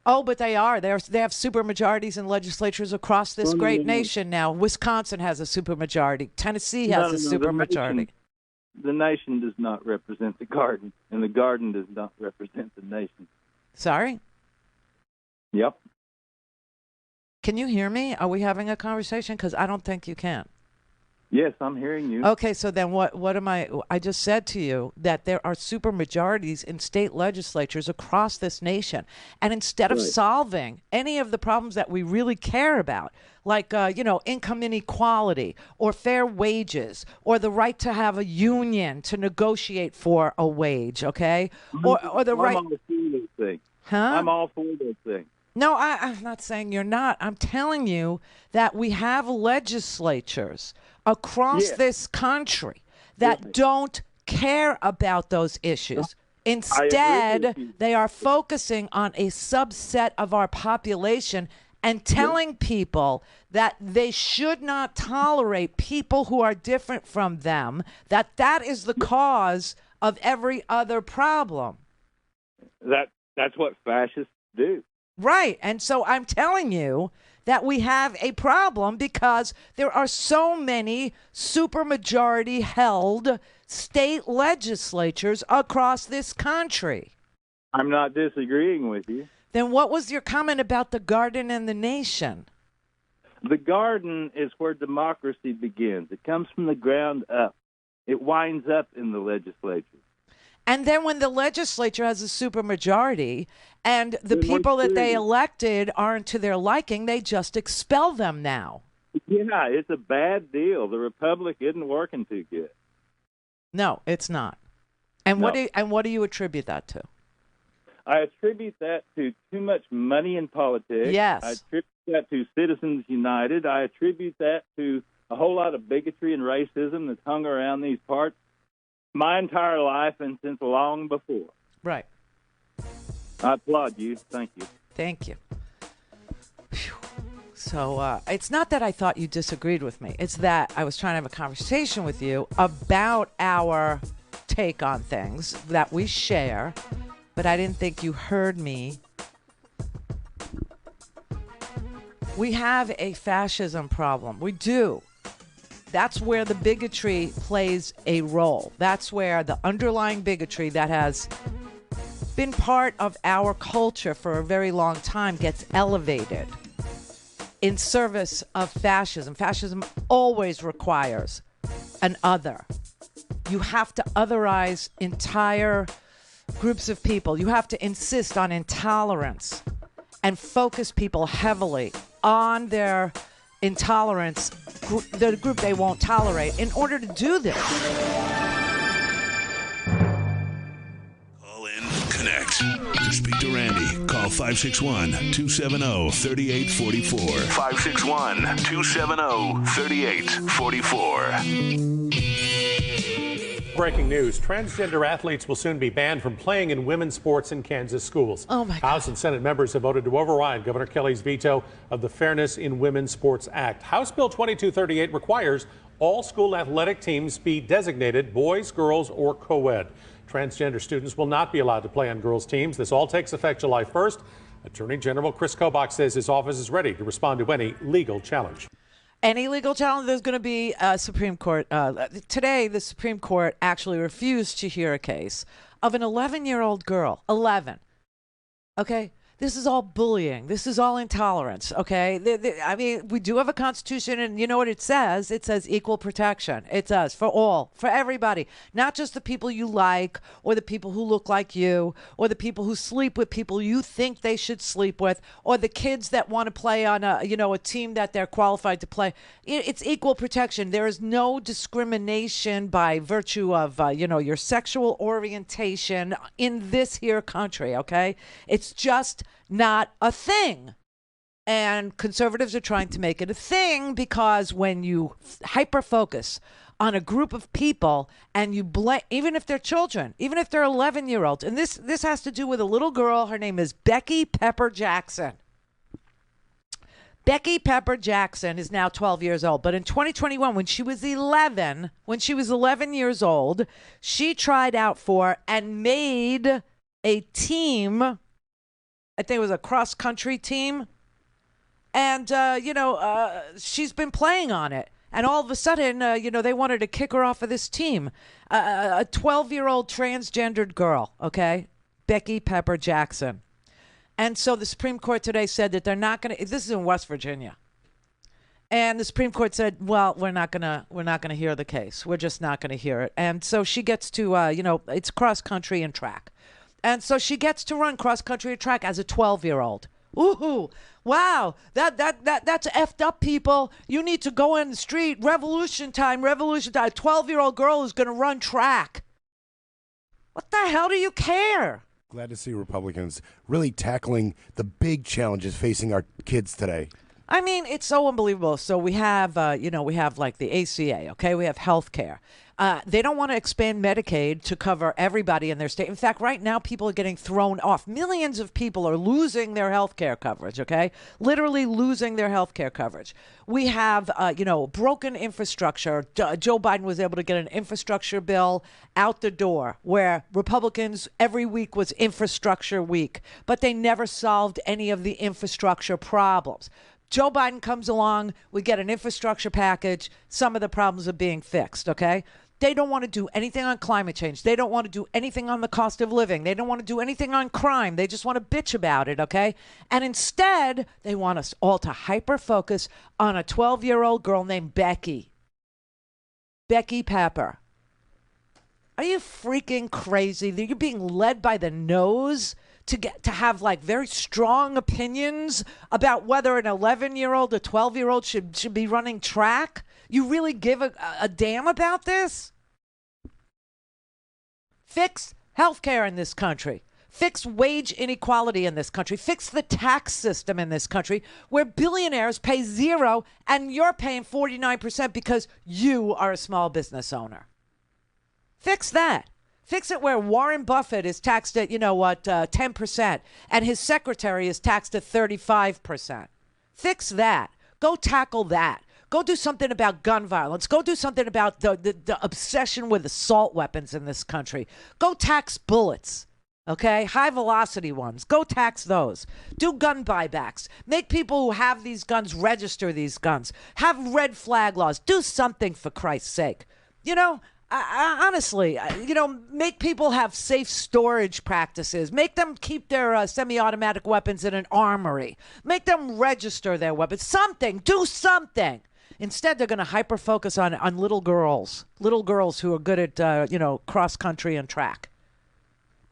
Oh, but they are. They have supermajorities in legislatures across this great nation now. Wisconsin has a supermajority. Tennessee has a supermajority. The nation does not represent the garden, and the garden does not represent the nation. Sorry? Yep. Can you hear me? Are we having a conversation? Because I don't think you can. Yes, I'm hearing you. Okay, so then what am I just said to you that there are supermajorities in state legislatures across this nation. And instead of solving any of the problems that we really care about, like, income inequality or fair wages or the right to have a union to negotiate for a wage, okay? Or the right... I'm all for those things. Huh? I'm all for those things. No, I'm not saying you're not. I'm telling you that we have legislatures across this country that don't care about those issues. Instead, they are focusing on a subset of our population and telling people that they should not tolerate people who are different from them, that is the cause of every other problem. That's what fascists do. Right. And so I'm telling you that we have a problem because there are so many supermajority held state legislatures across this country. I'm not disagreeing with you. Then what was your comment about the garden and the nation? The garden is where democracy begins. It comes from the ground up. It winds up in the legislature. And then when the legislature has a supermajority and the people that they elected aren't to their liking, they just expel them now. Yeah, it's a bad deal. The republic isn't working too good. No, it's not. And what do you attribute that to? I attribute that to too much money in politics. Yes. I attribute that to Citizens United. I attribute that to a whole lot of bigotry and racism that's hung around these parts my entire life and since long before. Right. I applaud you. Thank you. Thank you. Whew. So it's not that I thought you disagreed with me. It's that I was trying to have a conversation with you about our take on things that we share, but I didn't think you heard me. We have a fascism problem. We do. That's where the bigotry plays a role. That's where the underlying bigotry that has been part of our culture for a very long time gets elevated in service of fascism. Fascism always requires an other. You have to otherize entire groups of people. You have to insist on intolerance and focus people heavily on their intolerance, the group they won't tolerate, in order to do this. Call in, connect. To speak to Randi, call 561-270-3844. 561-270-3844. Breaking news. Transgender athletes will soon be banned from playing in women's sports in Kansas schools. Oh, my God. House and Senate members have voted to override Governor Kelly's veto of the Fairness in Women's Sports Act. House Bill 2238 requires all school athletic teams be designated boys, girls, or co-ed. Transgender students will not be allowed to play on girls' teams. This all takes effect July 1st. Attorney General Chris Kobach says his office is ready to respond to any legal challenge. Any legal challenge, there's going to be a Supreme Court. Today, the Supreme Court actually refused to hear a case of an 11-year-old girl. 11. Okay? This is all bullying. This is all intolerance, okay? I mean, we do have a constitution, and you know what it says? It says equal protection. It does, for all, for everybody. Not just the people you like, or the people who look like you, or the people who sleep with people you think they should sleep with, or the kids that want to play on a team that they're qualified to play. It's equal protection. There is no discrimination by virtue of, your sexual orientation in this here country, okay? It's just not a thing. And conservatives are trying to make it a thing because when you hyper focus on a group of people and you blame, even if they're children, even if they're 11-year-olds, and this has to do with a little girl. Her name is Becky Pepper Jackson. Becky Pepper Jackson is now 12 years old, but in 2021, when she was 11 years old, she tried out for and made a team. I think it was a cross-country team. And, she's been playing on it. And all of a sudden, they wanted to kick her off of this team. A 12-year-old transgendered girl, okay? Becky Pepper Jackson. And so the Supreme Court today said that they're not going to, this is in West Virginia. And the Supreme Court said, well, we're not going to hear the case. We're just not going to hear it. And so she gets to, it's cross-country and track. And so she gets to run cross-country and track as a 12-year-old. Ooh, wow, that's effed up, people. You need to go in the street. Revolution time. A 12-year-old girl is going to run track. What the hell do you care? Glad to see Republicans really tackling the big challenges facing our kids today. I mean, it's so unbelievable. So we have, we have like the ACA, okay? We have health care. They don't want to expand Medicaid to cover everybody in their state. In fact, right now, people are getting thrown off. Millions of people are losing their health care coverage, okay? Literally losing their health care coverage. We have, broken infrastructure. Joe Biden was able to get an infrastructure bill out the door where Republicans every week was infrastructure week, but they never solved any of the infrastructure problems. Joe Biden comes along, we get an infrastructure package, some of the problems are being fixed, okay? They don't want to do anything on climate change. They don't want to do anything on the cost of living. They don't want to do anything on crime. They just want to bitch about it, okay? And instead, they want us all to hyper-focus on a 12-year-old girl named Becky. Becky Pepper. Are you freaking crazy? You're being led by the nose to have like very strong opinions about whether an 11-year-old or 12-year-old should be running track? You really give a damn about this? Fix healthcare in this country. Fix wage inequality in this country. Fix the tax system in this country where billionaires pay 0 and you're paying 49% because you are a small business owner. Fix that. Fix it where Warren Buffett is taxed at, 10%, and his secretary is taxed at 35%. Fix that. Go tackle that. Go do something about gun violence. Go do something about the obsession with assault weapons in this country. Go tax bullets, okay? High velocity ones. Go tax those. Do gun buybacks. Make people who have these guns register these guns. Have red flag laws. Do something, for Christ's sake. Honestly, make people have safe storage practices. Make them keep their semi-automatic weapons in an armory. Make them register their weapons. Something. Do something. Instead, they're going to hyper-focus on little girls who are good at, cross-country and track.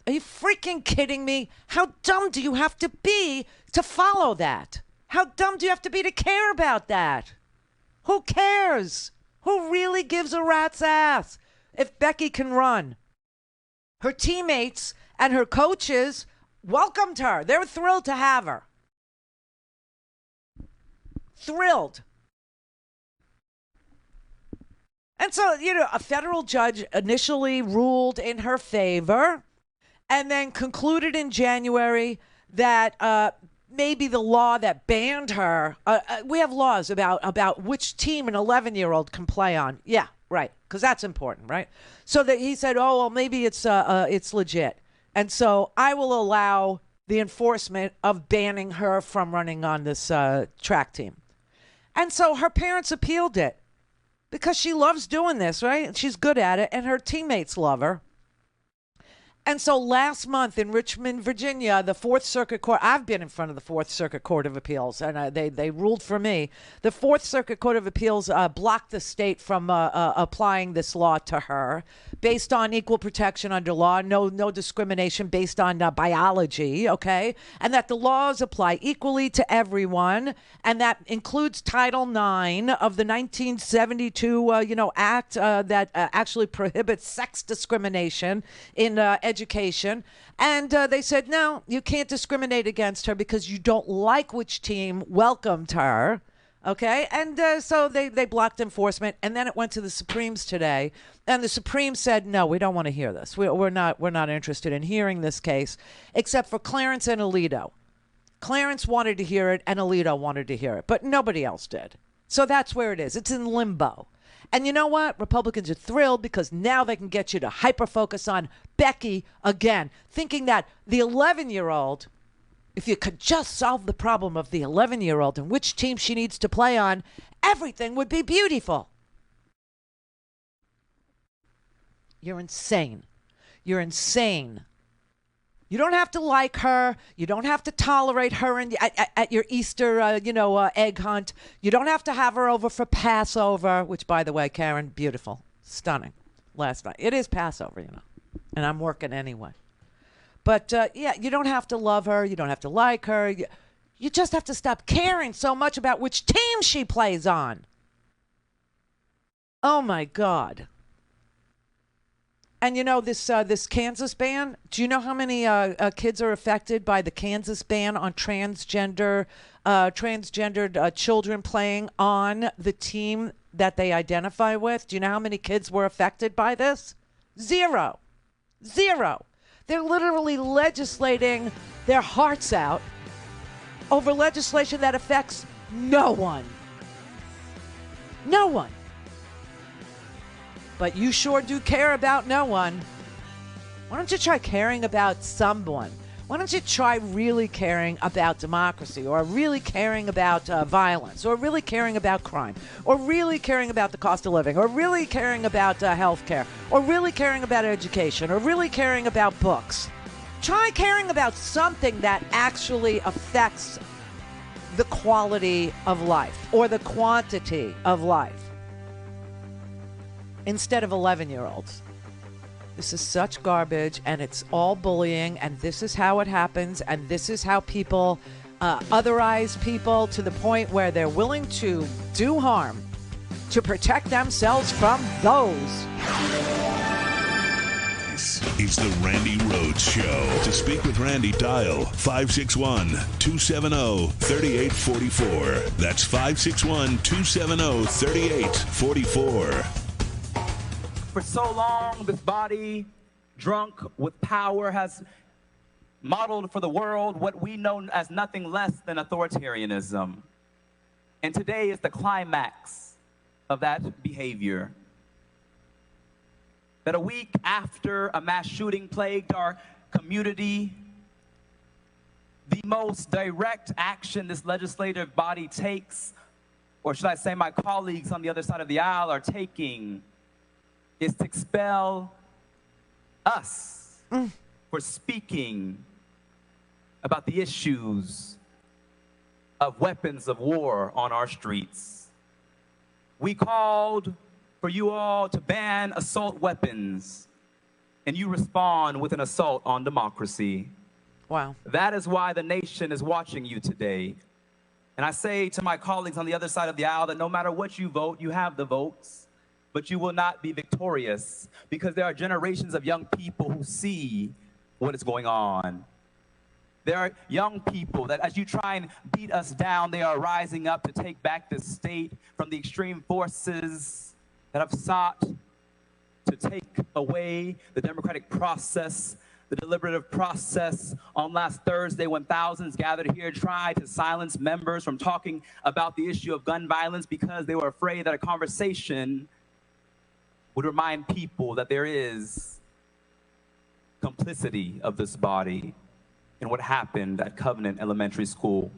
Are you freaking kidding me? How dumb do you have to be to follow that? How dumb do you have to be to care about that? Who cares? Who really gives a rat's ass if Becky can run? Her teammates and her coaches welcomed her. They were thrilled to have her. Thrilled. And so, a federal judge initially ruled in her favor and then concluded in January that maybe the law that banned her, we have laws about which team an 11-year-old can play on. Yeah, right, because that's important, right? So that he said, oh, well, maybe it's legit. And so I will allow the enforcement of banning her from running on this track team. And so her parents appealed it because she loves doing this, right? She's good at it, and her teammates love her. And so last month in Richmond, Virginia, the Fourth Circuit Court, I've been in front of the Fourth Circuit Court of Appeals, and they ruled for me. The Fourth Circuit Court of Appeals blocked the state from applying this law to her based on equal protection under law, no discrimination based on biology, okay? And that the laws apply equally to everyone, and that includes Title IX of the 1972, act that actually prohibits sex discrimination in education. And they said, no, you can't discriminate against her because you don't like which team welcomed her. Okay. And so they blocked enforcement. And then it went to the Supremes today. And the Supreme said, no, we don't want to hear this. We're not interested in hearing this case, except for Clarence and Alito. Clarence wanted to hear it and Alito wanted to hear it, but nobody else did. So that's where it is. It's in limbo. And you know what? Republicans are thrilled because now they can get you to hyper-focus on Becky again, thinking that the 11-year-old, if you could just solve the problem of the 11-year-old and which team she needs to play on, everything would be beautiful. You're insane. You're insane. You don't have to like her. You don't have to tolerate her at your Easter, egg hunt. You don't have to have her over for Passover, which, by the way, Karen, beautiful, stunning, last night. It is Passover, and I'm working anyway. But, you don't have to love her. You don't have to like her. You just have to stop caring so much about which team she plays on. Oh, my God. And this Kansas ban, do you know how many kids are affected by the Kansas ban on transgendered children playing on the team that they identify with? Do you know how many kids were affected by this? Zero. They're literally legislating their hearts out over legislation that affects no one. No one. But you sure do care about no one. Why don't you try caring about someone? Why don't you try really caring about democracy, or really caring about violence, or really caring about crime, or really caring about the cost of living, or really caring about health care, or really caring about education, or really caring about books? Try caring about something that actually affects the quality of life or the quantity of life, instead of 11-year-olds. This is such garbage, and it's all bullying, and this is how it happens, and this is how people otherize people to the point where they're willing to do harm to protect themselves from those. This is the Randi Rhodes Show. To speak with Randi, dial 561-270-3844. That's 561-270-3844. For so long, this body, drunk with power, has modeled for the world what we know as nothing less than authoritarianism. And today is the climax of that behavior. That a week after a mass shooting plagued our community, the most direct action this legislative body takes, or should I say my colleagues on the other side of the aisle are taking, is to expel us for speaking about the issues of weapons of war on our streets. We called for you all to ban assault weapons, and you respond with an assault on democracy. Wow. That is why the nation is watching you today. And I say to my colleagues on the other side of the aisle that no matter what you vote, you have the votes, but you will not be victorious, because there are generations of young people who see what is going on. There are young people that as you try and beat us down, they are rising up to take back this state from the extreme forces that have sought to take away the democratic process, the deliberative process. On last Thursday, when thousands gathered here, tried to silence members from talking about the issue of gun violence because they were afraid that a conversation would remind people that there is complicity of this body in what happened at Covenant Elementary School.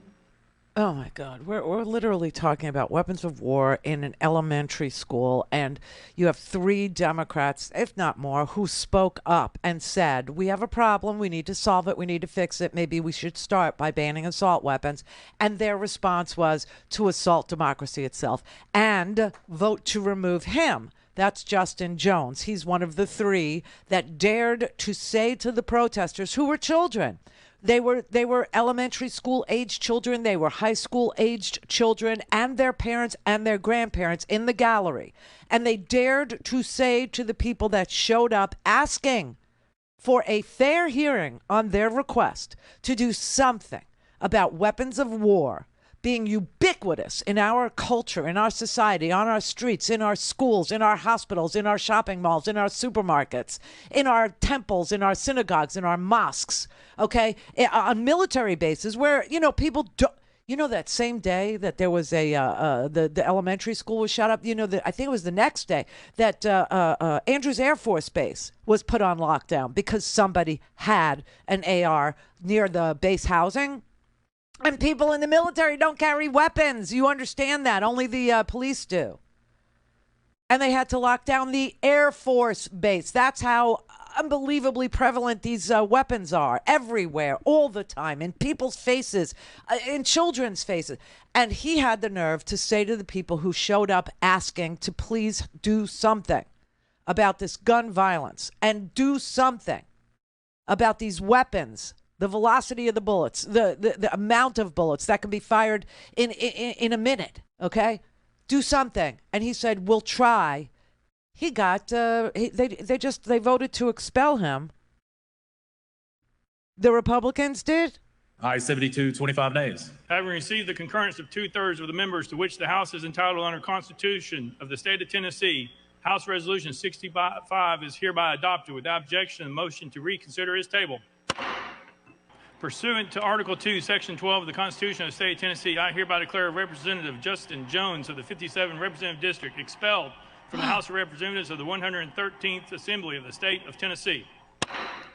Oh my God, we're literally talking about weapons of war in an elementary school, and you have 3 Democrats, if not more, who spoke up and said, we have a problem, we need to solve it, we need to fix it, maybe we should start by banning assault weapons. And their response was to assault democracy itself and vote to remove him. That's Justin Jones. He's one of the 3 that dared to say to the protesters, who were children, they were elementary school aged children, they were high school aged children, and their parents and their grandparents in the gallery. And they dared to say to the people that showed up asking for a fair hearing on their request to do something about weapons of war being ubiquitous in our culture, in our society, on our streets, in our schools, in our hospitals, in our shopping malls, in our supermarkets, in our temples, in our synagogues, in our mosques, okay? On military bases where, people don't, that same day that there was the elementary school was shot up, I think it was the next day that Andrews Air Force Base was put on lockdown because somebody had an AR near the base housing. And people in the military don't carry weapons. You understand that. Only the police do. And they had to lock down the Air Force Base. That's how unbelievably prevalent these weapons are everywhere, all the time, in people's faces, in children's faces. And he had the nerve to say to the people who showed up asking to please do something about this gun violence and do something about these weapons, the velocity of the bullets, the amount of bullets that can be fired in a minute, okay? Do something. And he said, we'll try. He got, they voted to expel him. The Republicans did? Aye, 72, 25 days. Having received the concurrence of 2/3 of the members to which the House is entitled under Constitution of the State of Tennessee, House Resolution 65 is hereby adopted without objection and motion to reconsider is tabled. Pursuant to Article 2, Section 12 of the Constitution of the State of Tennessee, I hereby declare Representative Justin Jones of the 57th Representative District expelled from the House of Representatives of the 113th Assembly of the State of Tennessee.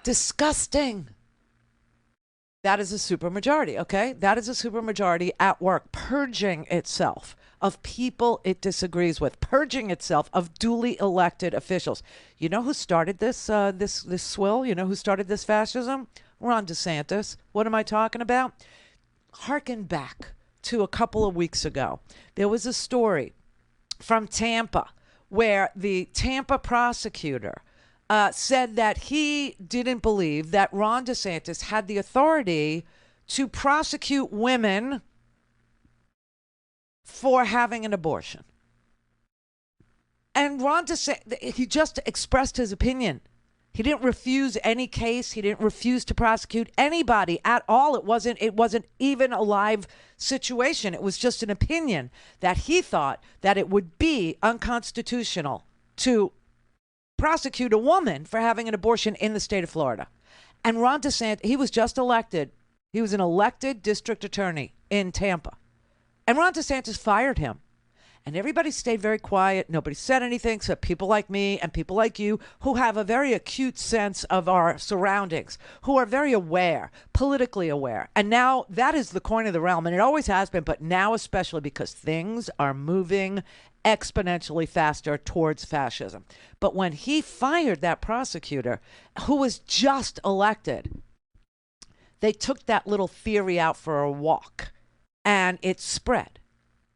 Disgusting. That is a supermajority, okay? That is a supermajority at work, purging itself of people it disagrees with, purging itself of duly elected officials. You know who started this this swill? You know who started this fascism? Ron DeSantis. What am I talking about? Harken back to a couple of weeks ago. There was a story from Tampa where the Tampa prosecutor said that he didn't believe that Ron DeSantis had the authority to prosecute women for having an abortion. And Ron DeSantis, he just expressed his opinion. He didn't refuse any case. He didn't refuse to prosecute anybody at all. It wasn't even a live situation. It was just an opinion that he thought that it would be unconstitutional to prosecute a woman for having an abortion in the state of Florida. And Ron DeSantis, he was just elected. He was an elected district attorney in Tampa. And Ron DeSantis fired him. And everybody stayed very quiet. Nobody said anything except people like me and people like you who have a very acute sense of our surroundings, who are very aware, politically aware. And now that is the coin of the realm, and it always has been, but now especially because things are moving exponentially faster towards fascism. But when he fired that prosecutor who was just elected, they took that little theory out for a walk, and it spread.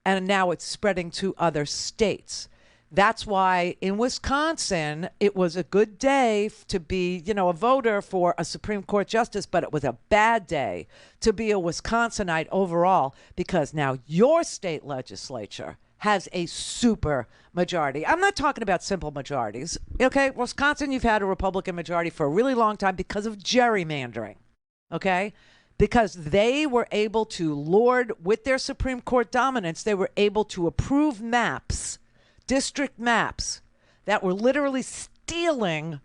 And now it's spreading to other states. That's why in Wisconsin, it was a good day to be, a voter for a Supreme Court justice, but it was a bad day to be a Wisconsinite overall, because now your state legislature has a super majority. I'm not talking about simple majorities. Okay, Wisconsin, you've had a Republican majority for a really long time because of gerrymandering. Okay? Because they were able to lord with their Supreme Court dominance, they were able to approve maps, district maps, that were literally stealing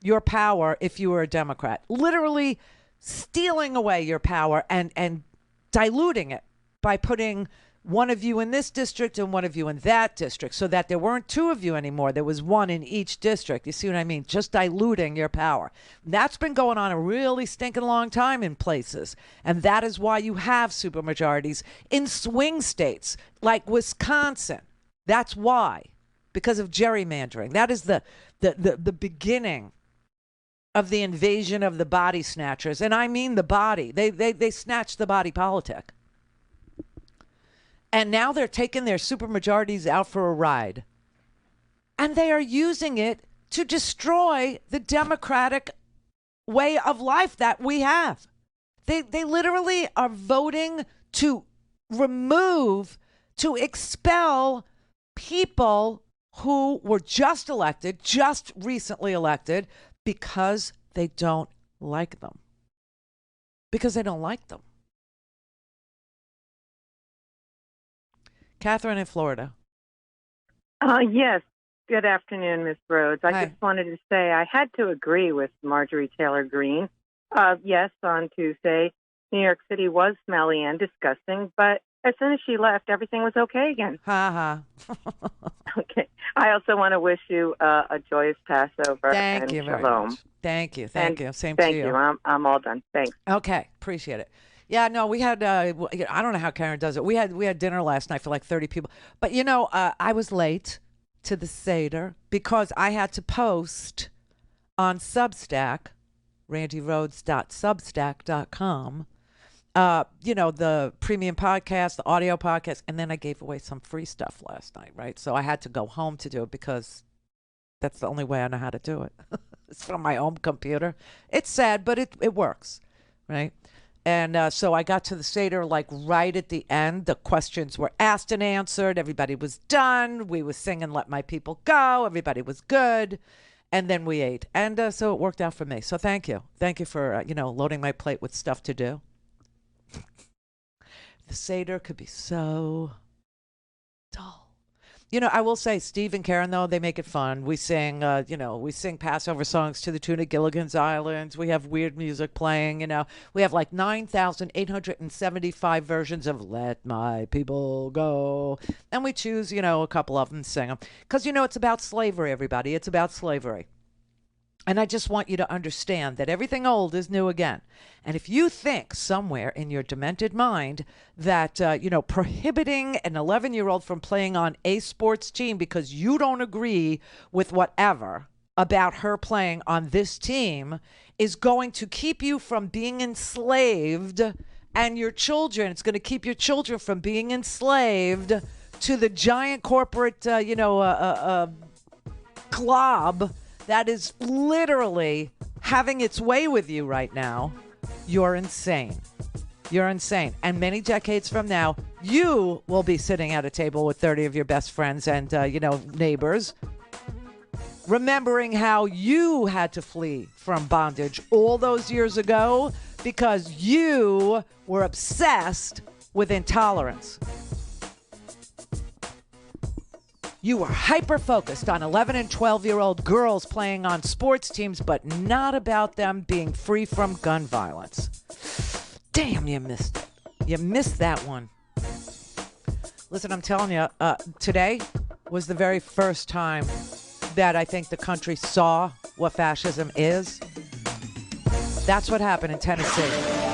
your power if you were a Democrat. Literally stealing away your power and diluting it by putting one of you in this district and one of you in that district, so that there weren't two of you anymore. There was one in each district. You see what I mean? Just diluting your power. That's been going on a really stinking long time in places. And that is why you have supermajorities in swing states like Wisconsin. That's why. Because of gerrymandering. That is the beginning of the invasion of the body snatchers. And I mean the body. They snatched the body politic. And now they're taking their supermajorities out for a ride. And they are using it to destroy the democratic way of life that we have. They literally are voting to remove, to expel people who were just elected, just recently elected, because they don't like them. Because they don't like them. Catherine in Florida. Yes. Good afternoon, Ms. Rhodes. I just wanted to say I had to agree with Marjorie Taylor Greene. Yes, on Tuesday, New York City was smelly and disgusting, but as soon as she left, everything was okay again. Ha ha. Okay. I also want to wish you a joyous Passover. Thank and you very shalom. much. Thank you. Thank you. Same thank to you. I'm all done. Thanks. Okay. Appreciate it. Yeah, no, we had, I don't know how Karen does it. We had dinner last night for like 30 people. But, you know, I was late to the Seder because I had to post on Substack, randirhodes.substack.com, you know, the premium podcast, the audio podcast, and then I gave away some free stuff last night, right? So I had to go home to do it because that's the only way I know how to do it. It's from my home computer. It's sad, but it works, right? And so I got to the Seder like right at the end. The questions were asked and answered. Everybody was done. We were singing Let My People Go. Everybody was good. And then we ate. And so it worked out for me. So thank you. Thank you for, you know, loading my plate with stuff to do. The Seder could be so dull. You know, I will say, Steve and Karen, though, they make it fun. We sing, you know, we sing Passover songs to the tune of Gilligan's Island. We have weird music playing, you know. We have like 9,875 versions of Let My People Go. And we choose, you know, a couple of them and sing them. Because, you know, it's about slavery, everybody. It's about slavery. And I just want you to understand that everything old is new again. And if you think somewhere in your demented mind that, you know, prohibiting an 11-year-old from playing on a sports team because you don't agree with whatever about her playing on this team is going to keep you from being enslaved and your children, it's going to keep your children from being enslaved to the giant corporate, you know, glob that is literally having its way with you right now, you're insane. You're insane. And many decades from now, you will be sitting at a table with 30 of your best friends and, you know, neighbors, remembering how you had to flee from bondage all those years ago because you were obsessed with intolerance. You were hyper-focused on 11 and 12-year-old girls playing on sports teams, but not about them being free from gun violence. Damn, you missed it. You missed that one. Listen, I'm telling you, today was the very first time that I think the country saw what fascism is. That's what happened in Tennessee.